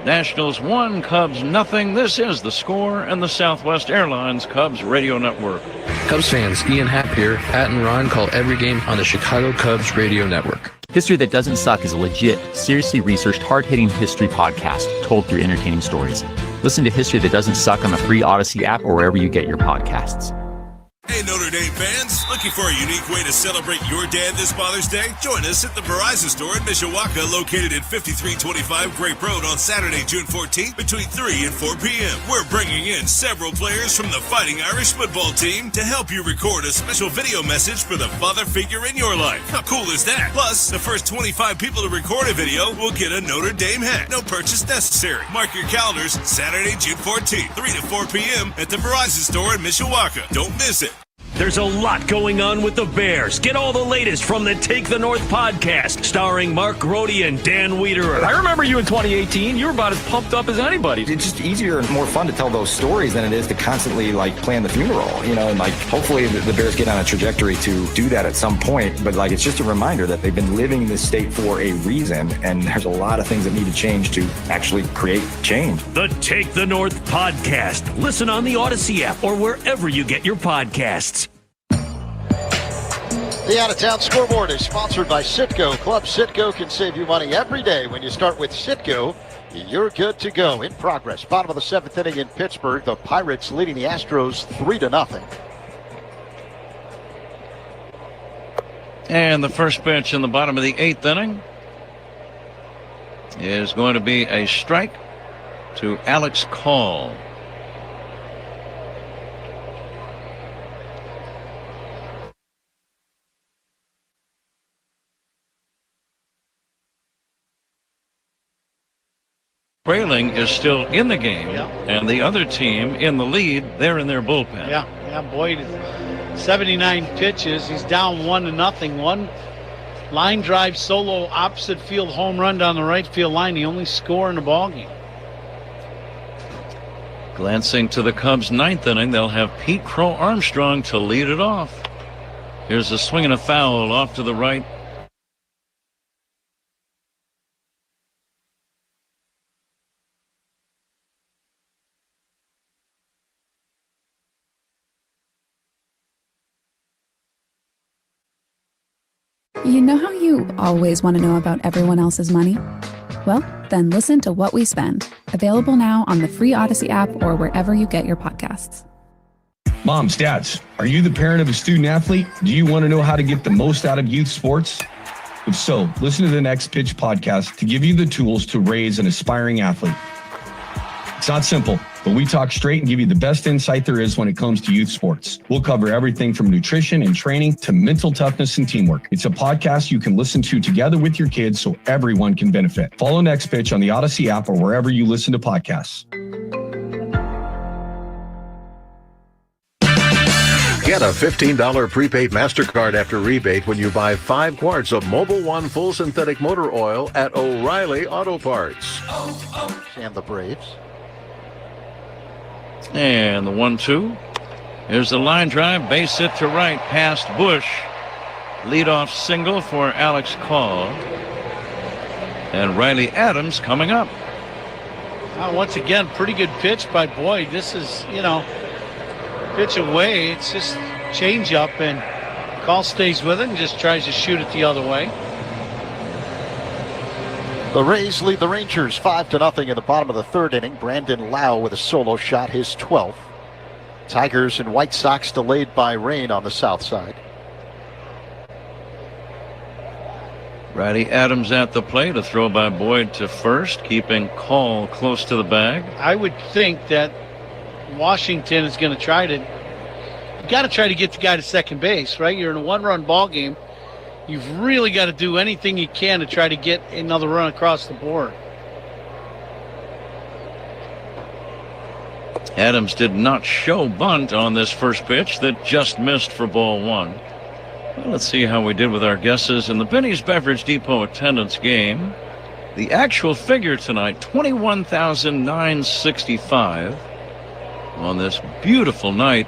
Nationals 1, Cubs nothing. This is The Score and the Southwest Airlines Cubs Radio Network. Cubs fans, Ian Happ here. Pat and Ron call every game on the Chicago Cubs Radio Network. History That Doesn't Suck is a legit, seriously researched, hard-hitting history podcast told through entertaining stories. Listen to History That Doesn't Suck on the free Odyssey app or wherever you get your podcasts. Hey, Notre Dame fans, looking for a unique way to celebrate your dad this Father's Day? Join us at the Verizon store in Mishawaka, located at 5325 Grape Road on Saturday, June 14th between 3 and 4 p.m. We're bringing in several players from the Fighting Irish football team to help you record a special video message for the father figure in your life. How cool is that? Plus, the first 25 people to record a video will get a Notre Dame hat. No purchase necessary. Mark your calendars, Saturday, June 14th, 3 to 4 p.m. at the Verizon store in Mishawaka. Don't miss it. There's a lot going on with the Bears. Get all the latest from the Take the North podcast, starring Mark Grody and Dan Wiederer. I remember you in 2018. You were about as pumped up as anybody. It's just easier and more fun to tell those stories than it is to constantly plan the funeral, and hopefully the Bears get on a trajectory to do that at some point. But it's just a reminder that they've been living in this state for a reason, and there's a lot of things that need to change to actually create change. The Take the North podcast. Listen on the Odyssey app or wherever you get your podcasts. The Out-of-Town Scoreboard is sponsored by Citgo. Club Citgo can save you money every day. When you start with Citgo, you're good to go. In progress, bottom of the 7th inning in Pittsburgh. The Pirates leading the Astros 3-0. And the first pitch in the bottom of the 8th inning is going to be a strike to Alex Call. Trailing is still in the game, and the other team in the lead, they're in their bullpen. Yeah, Boyd, 79 pitches. He's down 1-0. One line drive solo opposite field home run down the right field line. The only score in the ballgame. Glancing to the Cubs' 9th inning, they'll have Pete Crow Armstrong to lead it off. Here's a swing and a foul off to the right. You know how you always want to know about everyone else's money? Well, then listen to What We Spend. Available now on the free Odyssey app or wherever you get your podcasts. Moms, dads, are you the parent of a student athlete? Do you want to know how to get the most out of youth sports? If so, listen to the Next Pitch podcast to give you the tools to raise an aspiring athlete. It's not simple, but we talk straight and give you the best insight there is when it comes to youth sports. We'll cover everything from nutrition and training to mental toughness and teamwork. It's a podcast you can listen to together with your kids so everyone can benefit. Follow Next Pitch on the Odyssey app or wherever you listen to podcasts. Get a $15 prepaid MasterCard after rebate when you buy 5 quarts of Mobil 1 full synthetic motor oil at O'Reilly Auto Parts. And the Braves. And the 1-2. Here's the line drive, base hit to right, past Bush. Leadoff single for Alex Call. And Riley Adams coming up. Once again, pretty good pitch by Boyd. This is, pitch away. It's just change up, and Call stays with it and just tries to shoot it the other way. The Rays lead the Rangers 5-0 in the bottom of the third inning. Brandon Lau with a solo shot, his 12th. Tigers and White Sox delayed by rain on the south side. Riley Adams at the plate, a throw by Boyd to first, keeping Call close to the bag. I would think that Washington is going to try to, you got to try to get the guy to second base, right? You're in a one-run ball game. You've really got to do anything you can to try to get another run across the board. Adams did not show bunt on this first pitch that just missed for ball 1. Well, let's see how we did with our guesses in the Benny's Beverage Depot attendance game. The actual figure tonight, 21,965 on this beautiful night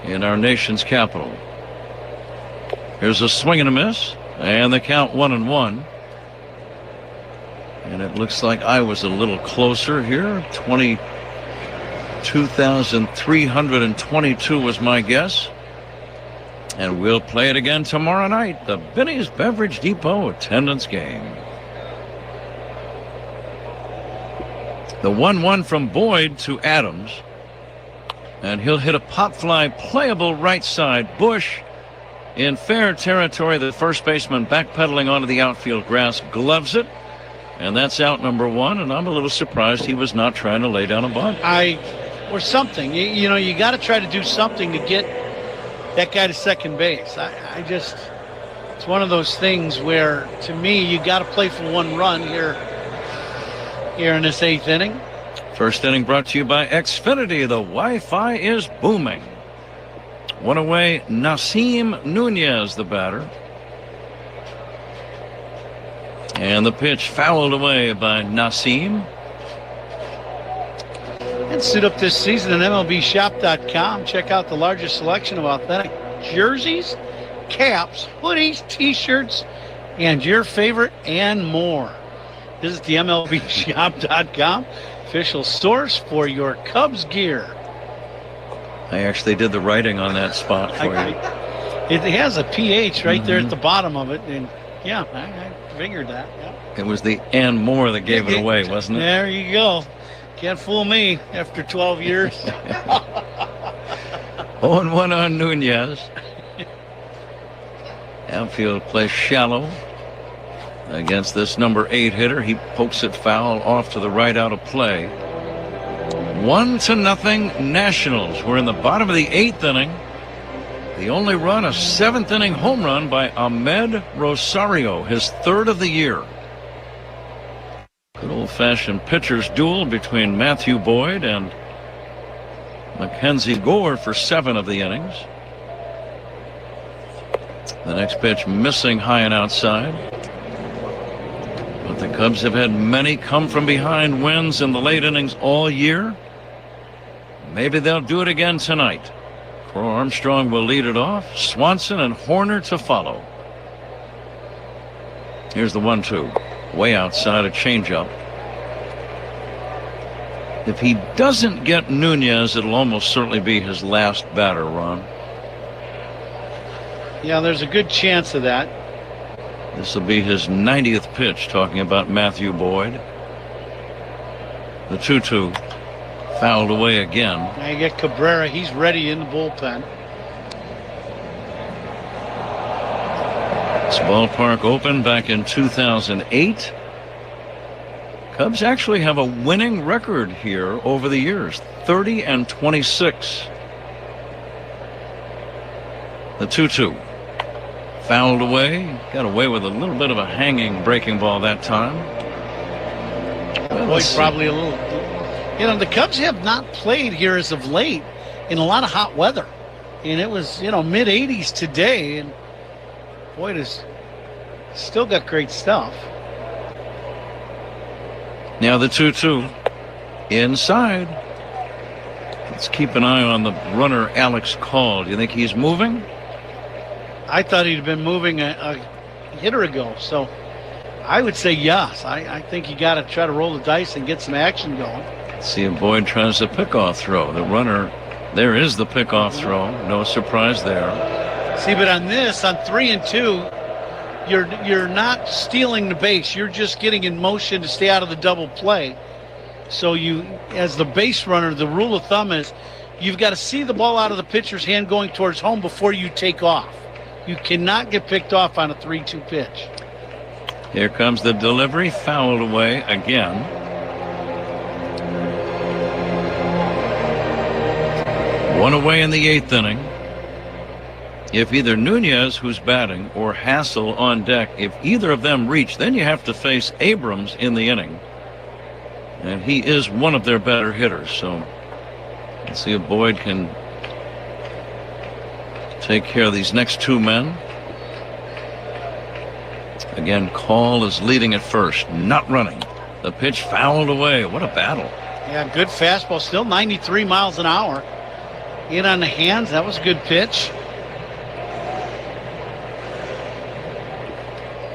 in our nation's capital. Here's a swing and a miss, and the count 1-1. And it looks like I was a little closer here. 22,322 was my guess. And we'll play it again tomorrow night, the Benny's Beverage Depot attendance game. The 1-1 from Boyd to Adams. And he'll hit a pop fly, playable right side. Bush in fair territory. The first baseman backpedaling onto the outfield grass, gloves it. And that's out number 1. And I'm a little surprised he was not trying to lay down a bunt. Or something. You got to try to do something to get that guy to second base. It's one of those things where, to me, you got to play for one run here in this 8th inning. First inning brought to you by Xfinity. The Wi-Fi is booming. One away, Nasim Nunez, the batter. And the pitch fouled away by Nasim. And suit up this season at MLBshop.com. Check out the largest selection of authentic jerseys, caps, hoodies, t-shirts, and your favorite and more. Visit the MLBshop.com, official source for your Cubs gear. I actually did the writing on that spot for you. It has a PH right there at the bottom of it. And yeah, I figured that. Yeah. It was the and more that gave it away, wasn't it? There you go. Can't fool me after 12 years. 0-1 on Nunez. Outfield plays shallow against this number 8 hitter. He pokes it foul off to the right out of play. 1-0 Nationals. We're in the bottom of the 8th inning. The only run, a 7th inning home run by Ahmed Rosario, his 3rd of the year. Good old-fashioned pitcher's duel between Matthew Boyd and Mackenzie Gore for 7 of the innings. The next pitch missing high and outside. But the Cubs have had many come-from-behind wins in the late innings all year. Maybe they'll do it again tonight. Crow Armstrong will lead it off. Swanson and Horner to follow. Here's the 1-2. Way outside, a changeup. If he doesn't get Nunez, it'll almost certainly be his last batter, Ron. Yeah, there's a good chance of that. This will be his 90th pitch, talking about Matthew Boyd. The 2-2 fouled away again. Now you get Cabrera. He's ready in the bullpen. This ballpark opened back in 2008. Cubs actually have a winning record here over the years, 30-26. The 2-2 fouled away. Got away with a little bit of a hanging breaking ball that time. Well, probably a little. You know, the Cubs have not played here as of late in a lot of hot weather. And it was, mid 80s today. And Boyd has still got great stuff. Now the 2-2 inside. Let's keep an eye on the runner, Alex Call. Do you think he's moving? I thought he'd been moving a hitter ago. So I would say yes. I think you got to try to roll the dice and get some action going. Let's see if Boyd tries the pickoff throw. The runner, there is the pickoff throw. No surprise there. See, but on this, on 3-2, you're not stealing the base. You're just getting in motion to stay out of the double play. So you, as the base runner, the rule of thumb is you've got to see the ball out of the pitcher's hand going towards home before you take off. You cannot get picked off on a 3-2 pitch. Here comes the delivery, fouled away again. One away in the 8th inning. If either Nunez, who's batting, or Hassel on deck, if either of them reach, then you have to face Abrams in the inning. And he is one of their better hitters. So let's see if Boyd can take care of these next two men. Again, Call is leading at first, not running. The pitch fouled away. What a battle. Yeah, good fastball. Still 93 miles an hour. In on the hands. That was a good pitch.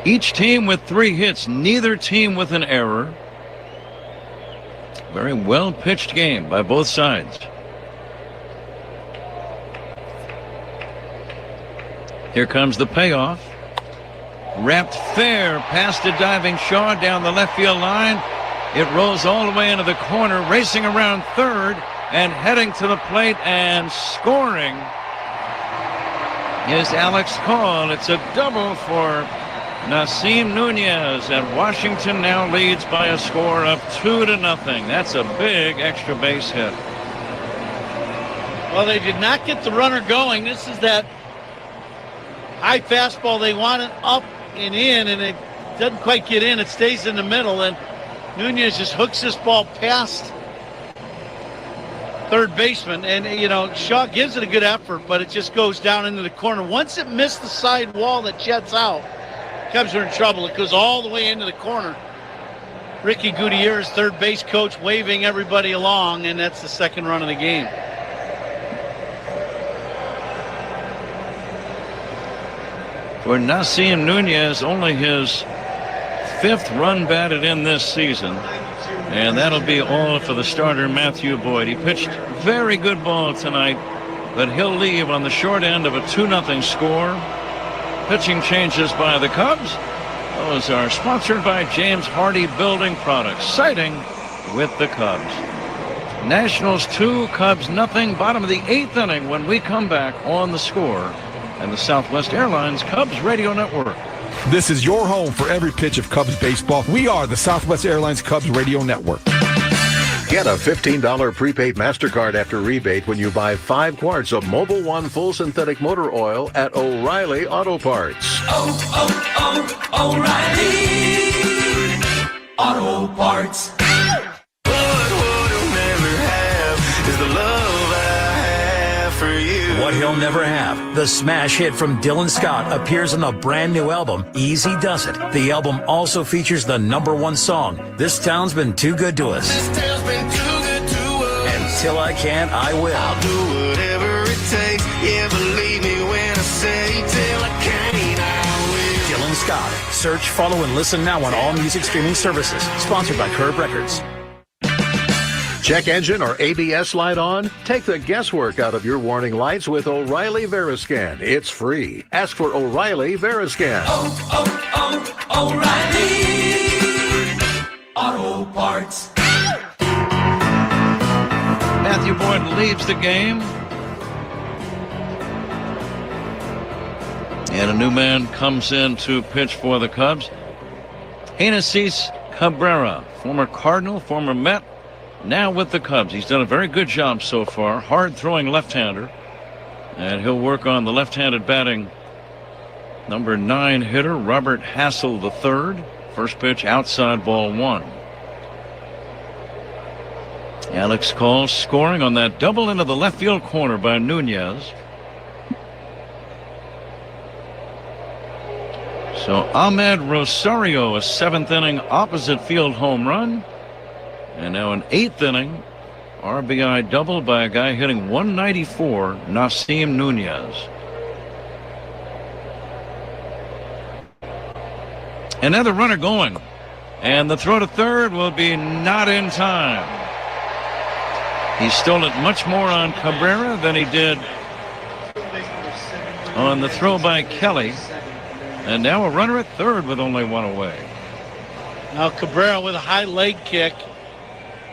Each team with 3 hits, neither team with an error. Very well pitched game by both sides. Here comes the payoff. Wrapped fair past a diving Shaw down the left field line. It rolls all the way into the corner, racing around third and heading to the plate and scoring is Alex Call. It's a double for Nasim Nunez, and Washington now leads by a score of 2-0. That's a big extra base hit. Well, they did not get the runner going. This is that high fastball they wanted up and in, and it doesn't quite get in. It stays in the middle, and Nunez just hooks this ball past third baseman. And, Shaw gives it a good effort, but it just goes down into the corner. Once it missed the side wall that jets out, Cubs are in trouble. It goes all the way into the corner. Ricky Gutierrez, third base coach, waving everybody along, and that's the second run of the game. For Nasim Nunez, only his 5th run batted in this season. And that'll be all for the starter, Matthew Boyd. He pitched very good ball tonight, but he'll leave on the short end of a 2-0 score. Pitching changes by the Cubs. Those are sponsored by James Hardy Building Products, siding with the Cubs. Nationals 2, Cubs nothing. Bottom of the 8th inning when we come back on The Score and the Southwest Airlines Cubs Radio Network. This is your home for every pitch of Cubs baseball. We are the Southwest Airlines Cubs Radio Network. Get a $15 prepaid MasterCard after rebate when you buy 5 quarts of Mobil 1 full synthetic motor oil at O'Reilly Auto Parts. O'Reilly Auto Parts. What he'll never have. The smash hit from Dylan Scott appears on the brand new album, Easy Does It. The album also features the #1 song, This Town's Been Too Good to Us. This town's been too good to us. Until I Can, I Will. I'll do whatever it takes. Yeah, believe me when I say, till I can, I will. Dylan Scott. Search, follow, and listen now on all music streaming services. Sponsored by Curb Records. Check engine or ABS light on? Take the guesswork out of your warning lights with O'Reilly Veriscan. It's free. Ask for O'Reilly Veriscan. O'Reilly Auto Parts. Matthew Boyd leads the game. And a new man comes in to pitch for the Cubs. Genesis Cabrera, former Cardinal, former Met, now with the Cubs. He's done a very good job so far. Hard-throwing left-hander. And he'll work on the left-handed batting number 9 hitter, Robert Hassel III. First pitch, outside, ball 1. Alex Call scoring on that double into the left field corner by Nunez. So Ahmed Rosario, a 7th inning opposite field home run. And now an 8th inning RBI double by a guy hitting 194, Nasim Nunez. Another runner going. And the throw to third will be not in time. He stole it much more on Cabrera than he did on the throw by Kelly. And now a runner at third with only one away. Now Cabrera with a high leg kick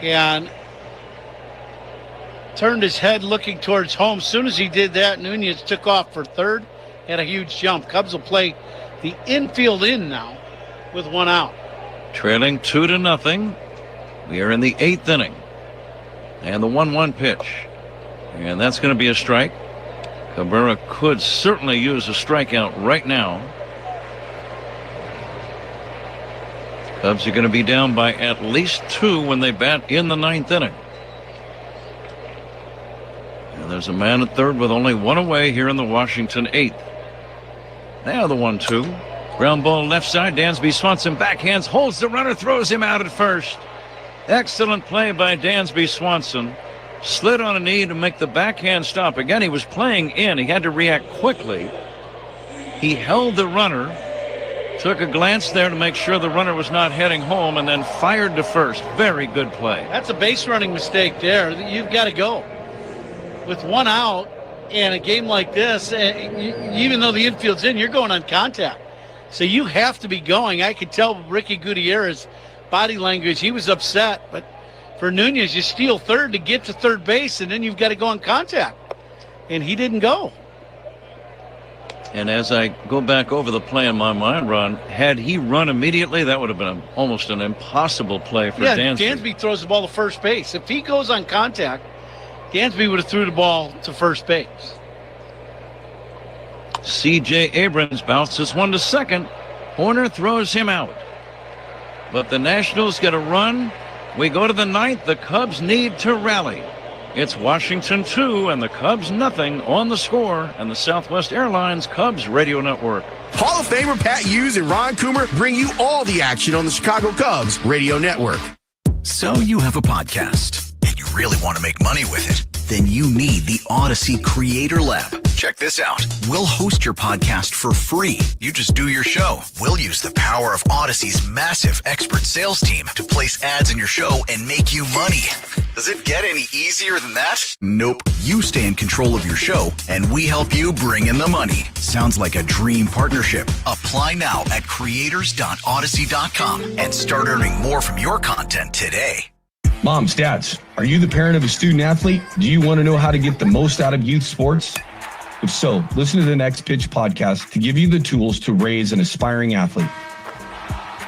and turned his head looking towards home. As soon as he did that, Nunez took off for third, had a huge jump. Cubs will play the infield in now with one out. Trailing 2-0. We are in the 8th inning. And the 1-1 pitch. And that's going to be a strike. Cabrera could certainly use a strikeout right now. Cubs are going to be down by at least 2 when they bat in the 9th inning. And there's a man at third with only one away here in the Washington 8th. Now the 1-2. Ground ball left side. Dansby Swanson backhands, holds the runner, throws him out at first. Excellent play by Dansby Swanson. Slid on a knee to make the backhand stop. Again, he was playing in. He had to react quickly. He held the runner. Took a glance there to make sure the runner was not heading home and then fired to first. Very good play. That's a base running mistake there. You've got to go. With one out and a game like this, even though the infield's in, you're going on contact. So you have to be going. I could tell Ricky Gutierrez body language. He was upset. But for Nunez, you steal third to get to third base, and then you've got to go on contact. And he didn't go. And as I go back over the play in my mind, Ron, had he run immediately, that would have been almost an impossible play for Dansby. Dansby throws the ball to first base. If he goes on contact, Dansby would have threw the ball to first base. C.J. Abrams bounces one to second. Horner throws him out. But the Nationals get a run. We go to the 9th. The Cubs need to rally. It's Washington 2 and the Cubs nothing on the Score and the Southwest Airlines Cubs Radio Network. Hall of Famer Pat Hughes and Ron Coomer bring you all the action on the Chicago Cubs Radio Network. So you have a podcast and you really want to make money with it? Then you need the Odyssey Creator Lab. Check this out. We'll host your podcast for free. You just do your show. We'll use the power of Odyssey's massive expert sales team to place ads in your show and make you money. Does it get any easier than that? Nope. You stay in control of your show, and we help you bring in the money. Sounds like a dream partnership. Apply now at creators.odyssey.com and start earning more from your content today. Moms, dads, are you the parent of a student athlete? Do you want to know how to get the most out of youth sports? If so, listen to the Next Pitch podcast to give you the tools to raise an aspiring athlete.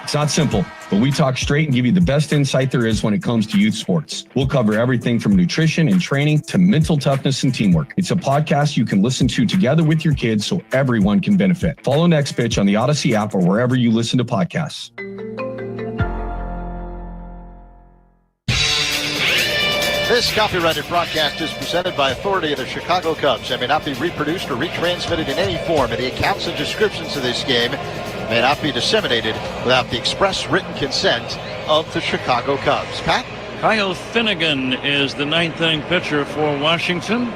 It's not simple, but we talk straight and give you the best insight there is when it comes to youth sports. We'll cover everything from nutrition and training to mental toughness and teamwork. It's a podcast you can listen to together with your kids so everyone can benefit. Follow Next Pitch on the Odyssey app or wherever you listen to podcasts. This copyrighted broadcast is presented by authority of the Chicago Cubs and may not be reproduced or retransmitted in any form, and the accounts and descriptions of this game may not be disseminated without the express written consent of the Chicago Cubs. Pat? Kyle Finnegan is the 9th inning pitcher for Washington.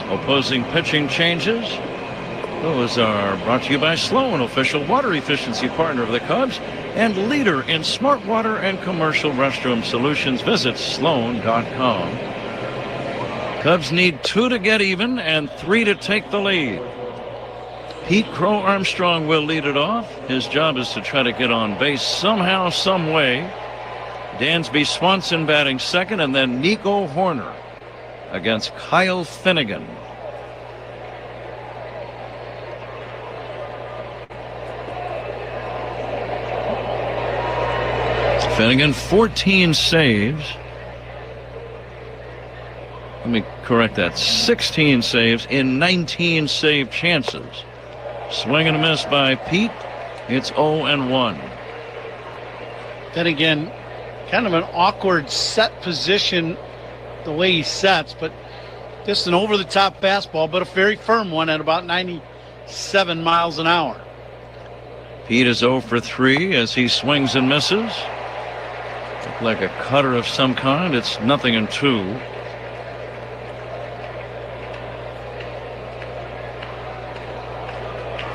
Opposing pitching changes. Those are brought to you by Sloan, official water efficiency partner of the Cubs and leader in smart water and commercial restroom solutions. Visit sloan.com. Cubs need 2 to get even and 3 to take the lead. Pete Crow Armstrong will lead it off. His job is to try to get on base somehow, some way. Dansby Swanson batting second, and then Nico Horner against Kyle Finnegan. Finnegan, 14 saves. Let me correct that. 16 saves in 19 save chances. Swing and a miss by Pete. It's 0-1. Finnegan, kind of an awkward set position the way he sets, but just an over-the-top fastball, but a very firm one at about 97 miles an hour. Pete is 0 for 3 as he swings and misses. Look like a cutter of some kind. It's 0-2.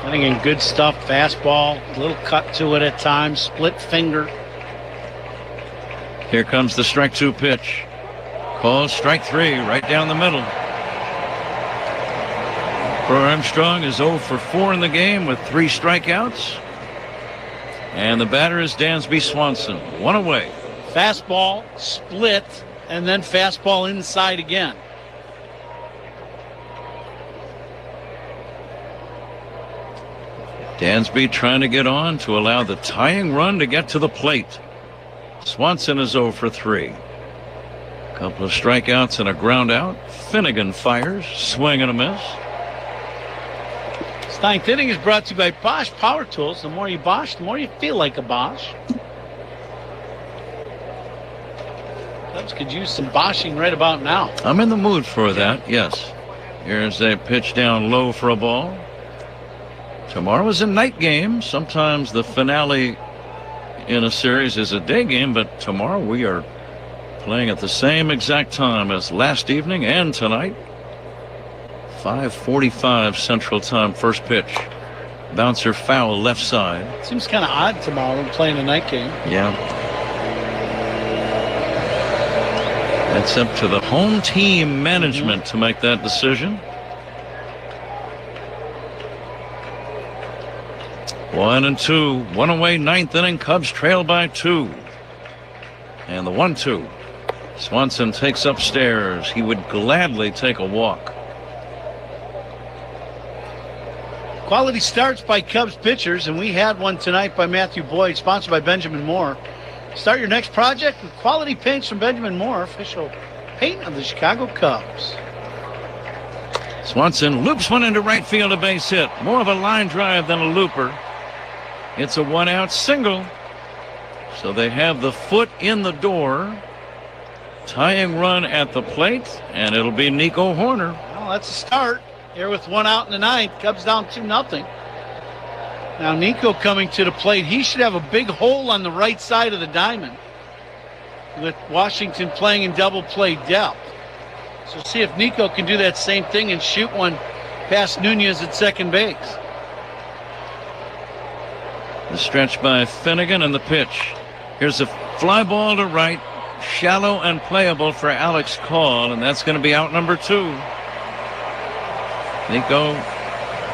Finnegan, good stuff, fastball, a little cut to it at times, split finger. Here comes the strike 2 pitch. Called strike 3 right down the middle. Crow Armstrong is 0 for 4 in the game with 3 strikeouts. And the batter is Dansby Swanson. 1 away. Fastball, split, and then fastball inside again. Dansby trying to get on to allow the tying run to get to the plate. Swanson is 0 for 3. A couple of strikeouts and a ground out. Finnegan fires. Swing and a miss. This ninth inning is brought to you by Bosch Power Tools. The more you Bosch, the more you feel like a Bosch. Cubs could use some Bosching right about now. I'm in the mood for that, yes. Here's a pitch down low for a ball. Tomorrow is a night game. Sometimes the finale in a series is a day game, but tomorrow we are playing at the same exact time as last evening and tonight. 5:45 Central Time, first pitch. Bouncer foul left side. Seems kind of odd tomorrow when playing a night game. Yeah. That's up to the home team management to make that decision. 1-2, 1 away, ninth inning. Cubs trail by 2. And the 1-2. Swanson takes upstairs. He would gladly take a walk. Quality starts by Cubs pitchers, and we had one tonight by Matthew Boyd, sponsored by Benjamin Moore. Start your next project with quality paints from Benjamin Moore, official paint of the Chicago Cubs. Swanson loops one into right field, a base hit. More of a line drive than a looper. It's a 1-out single. So they have the foot in the door. Tying run at the plate, and it'll be Nico Horner. Well, that's a start. Here with 1 out in the ninth. Cubs down 2-0. Now Nico coming to the plate. He should have a big hole on the right side of the diamond, with Washington playing in double play depth. So see if Nico can do that same thing and shoot one past Nunez at second base. The stretch by Finnegan and the pitch. Here's a fly ball to right. Shallow and playable for Alex Call, and that's going to be out number 2. Nico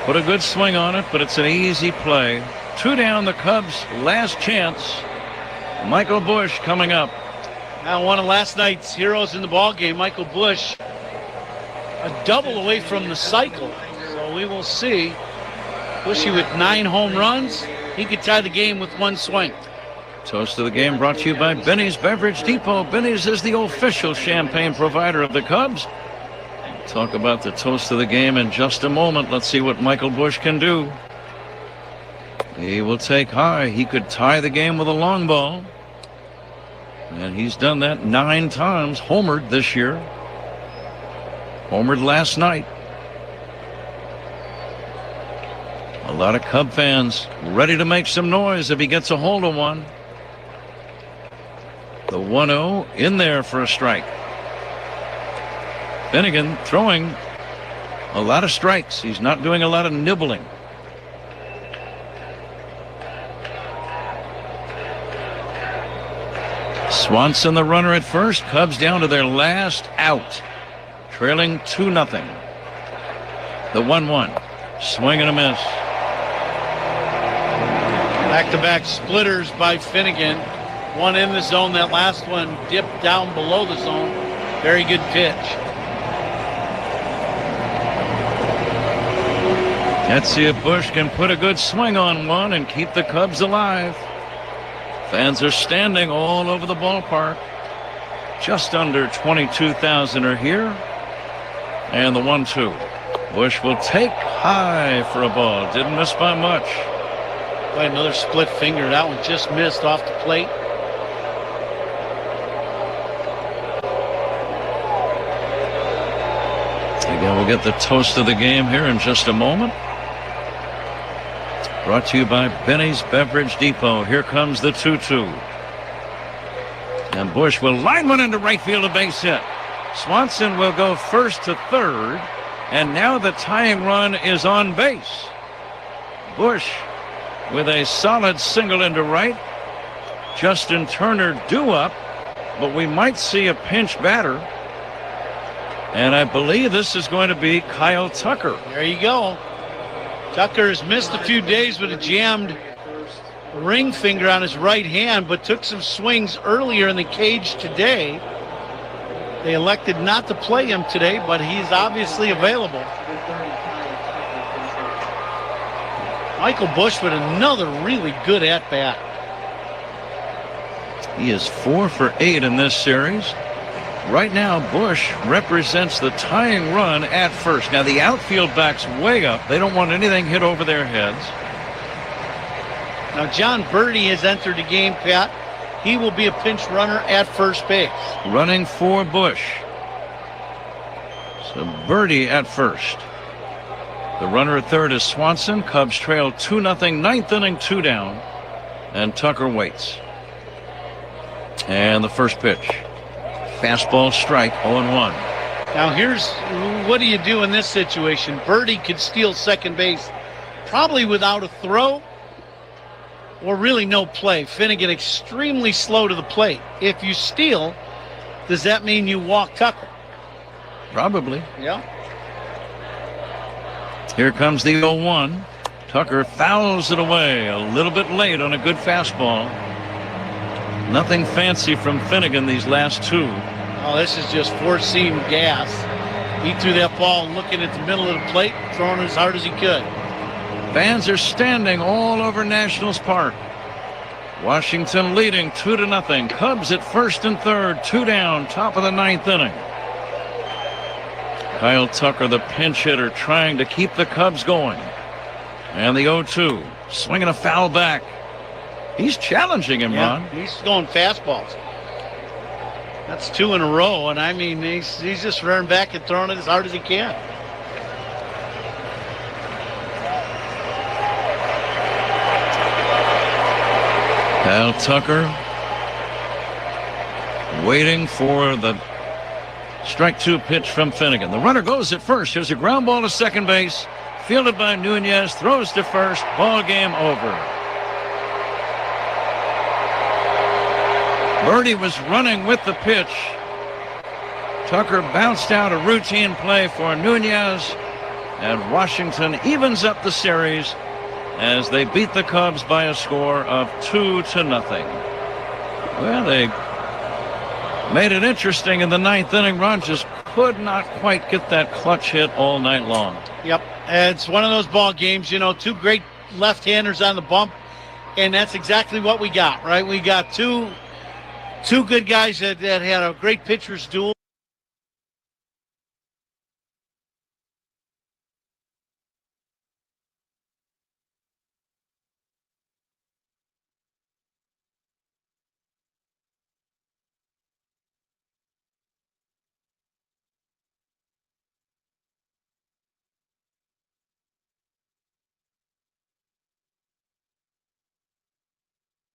put a good swing on it, but it's an easy play. 2 down, the Cubs' last chance. Michael Busch coming up. Now one of last night's heroes in the ball game, Michael Busch, a double away from the cycle. So we will see. Bushy with 9 home runs. He could tie the game with 1 swing. Toast of the game brought to you by Benny's Beverage Depot. Benny's is the official champagne provider of the Cubs. Talk about the toast of the game in just a moment. Let's see what Michael Busch can do. He will take high. He could tie the game with a long ball. And he's done that 9 times. Homered this year. Homered last night. A lot of Cub fans ready to make some noise if he gets a hold of one. The 1-0 in there for a strike. Finnegan throwing A lot of strikes. He's not doing a lot of nibbling. Swanson, the runner at first. Cubs down to their last out, trailing 2-0. The 1-1. Swing and a miss. Back-to-back splitters by Finnegan. One in the zone. That last one dipped down below the zone. Very good pitch. Let's see if Bush can put a good swing on one and keep the Cubs alive. Fans are standing all over the ballpark. Just under 22,000 are here. And the 1-2. Bush will take high for a ball. Didn't miss by much. Boy, another split finger. That one just missed off the plate. Again, we'll get the toast of the game here in just a moment. Brought to you by Benny's Beverage Depot. Here comes the 2-2. And Bush will line one into right field, a base hit. Swanson will go first to third. And now the tying run is on base. Bush with a solid single into right. Justin Turner due up, but we might see a pinch batter. And I believe this is going to be Kyle Tucker. There you go. Tucker has missed a few days with a jammed ring finger on his right hand, but took some swings earlier in the cage today. They elected not to play him today, but he's obviously available. Michael Bush with another really good at-bat. He is 4 for 8 in this series. Right now, Bush represents the tying run at first. Now, the outfield backs way up. They don't want anything hit over their heads. Now, John Birdie has entered the game, Pat. He will be a pinch runner at first base. Running for Bush. So Birdie at first. The runner at third is Swanson. Cubs trail 2-0, ninth inning, 2 down. And Tucker waits. And the first pitch. Fastball strike, 0-1. Now here's what do you do in this situation? Birdie could steal second base probably without a throw or really no play. Finnegan extremely slow to the plate. If you steal, does that mean you walk Tucker? Probably. Yeah. Here comes the 0-1. Tucker fouls it away a little bit late on a good fastball. Nothing fancy from Finnegan these last 2. Oh, this is just four-seam gas. He threw that ball looking at the middle of the plate, throwing it as hard as he could. Fans are standing all over Nationals Park. Washington leading 2-0. Cubs at first and third, 2 down, top of the 9th inning. Kyle Tucker, the pinch hitter, trying to keep the Cubs going. And the 0-2, swinging a foul back. He's challenging him, Ron. He's going fastballs. That's 2 in a row, and I mean, he's just running back and throwing it as hard as he can. Kyle Tucker waiting for the strike 2 pitch from Finnegan. The runner goes at first. Here's a ground ball to second base. Fielded by Nunez. Throws to first. Ball game over. Birdie was running with the pitch. Tucker bounced out a routine play for Nunez. And Washington evens up the series as they beat the Cubs by a score of 2-0. Well, they made it interesting in the 9th inning. Ron just could not quite get that clutch hit all night long. Yep, it's one of those ball games, you know, 2 great left-handers on the bump, and that's exactly what we got, right? We got two good guys that had a great pitcher's duel.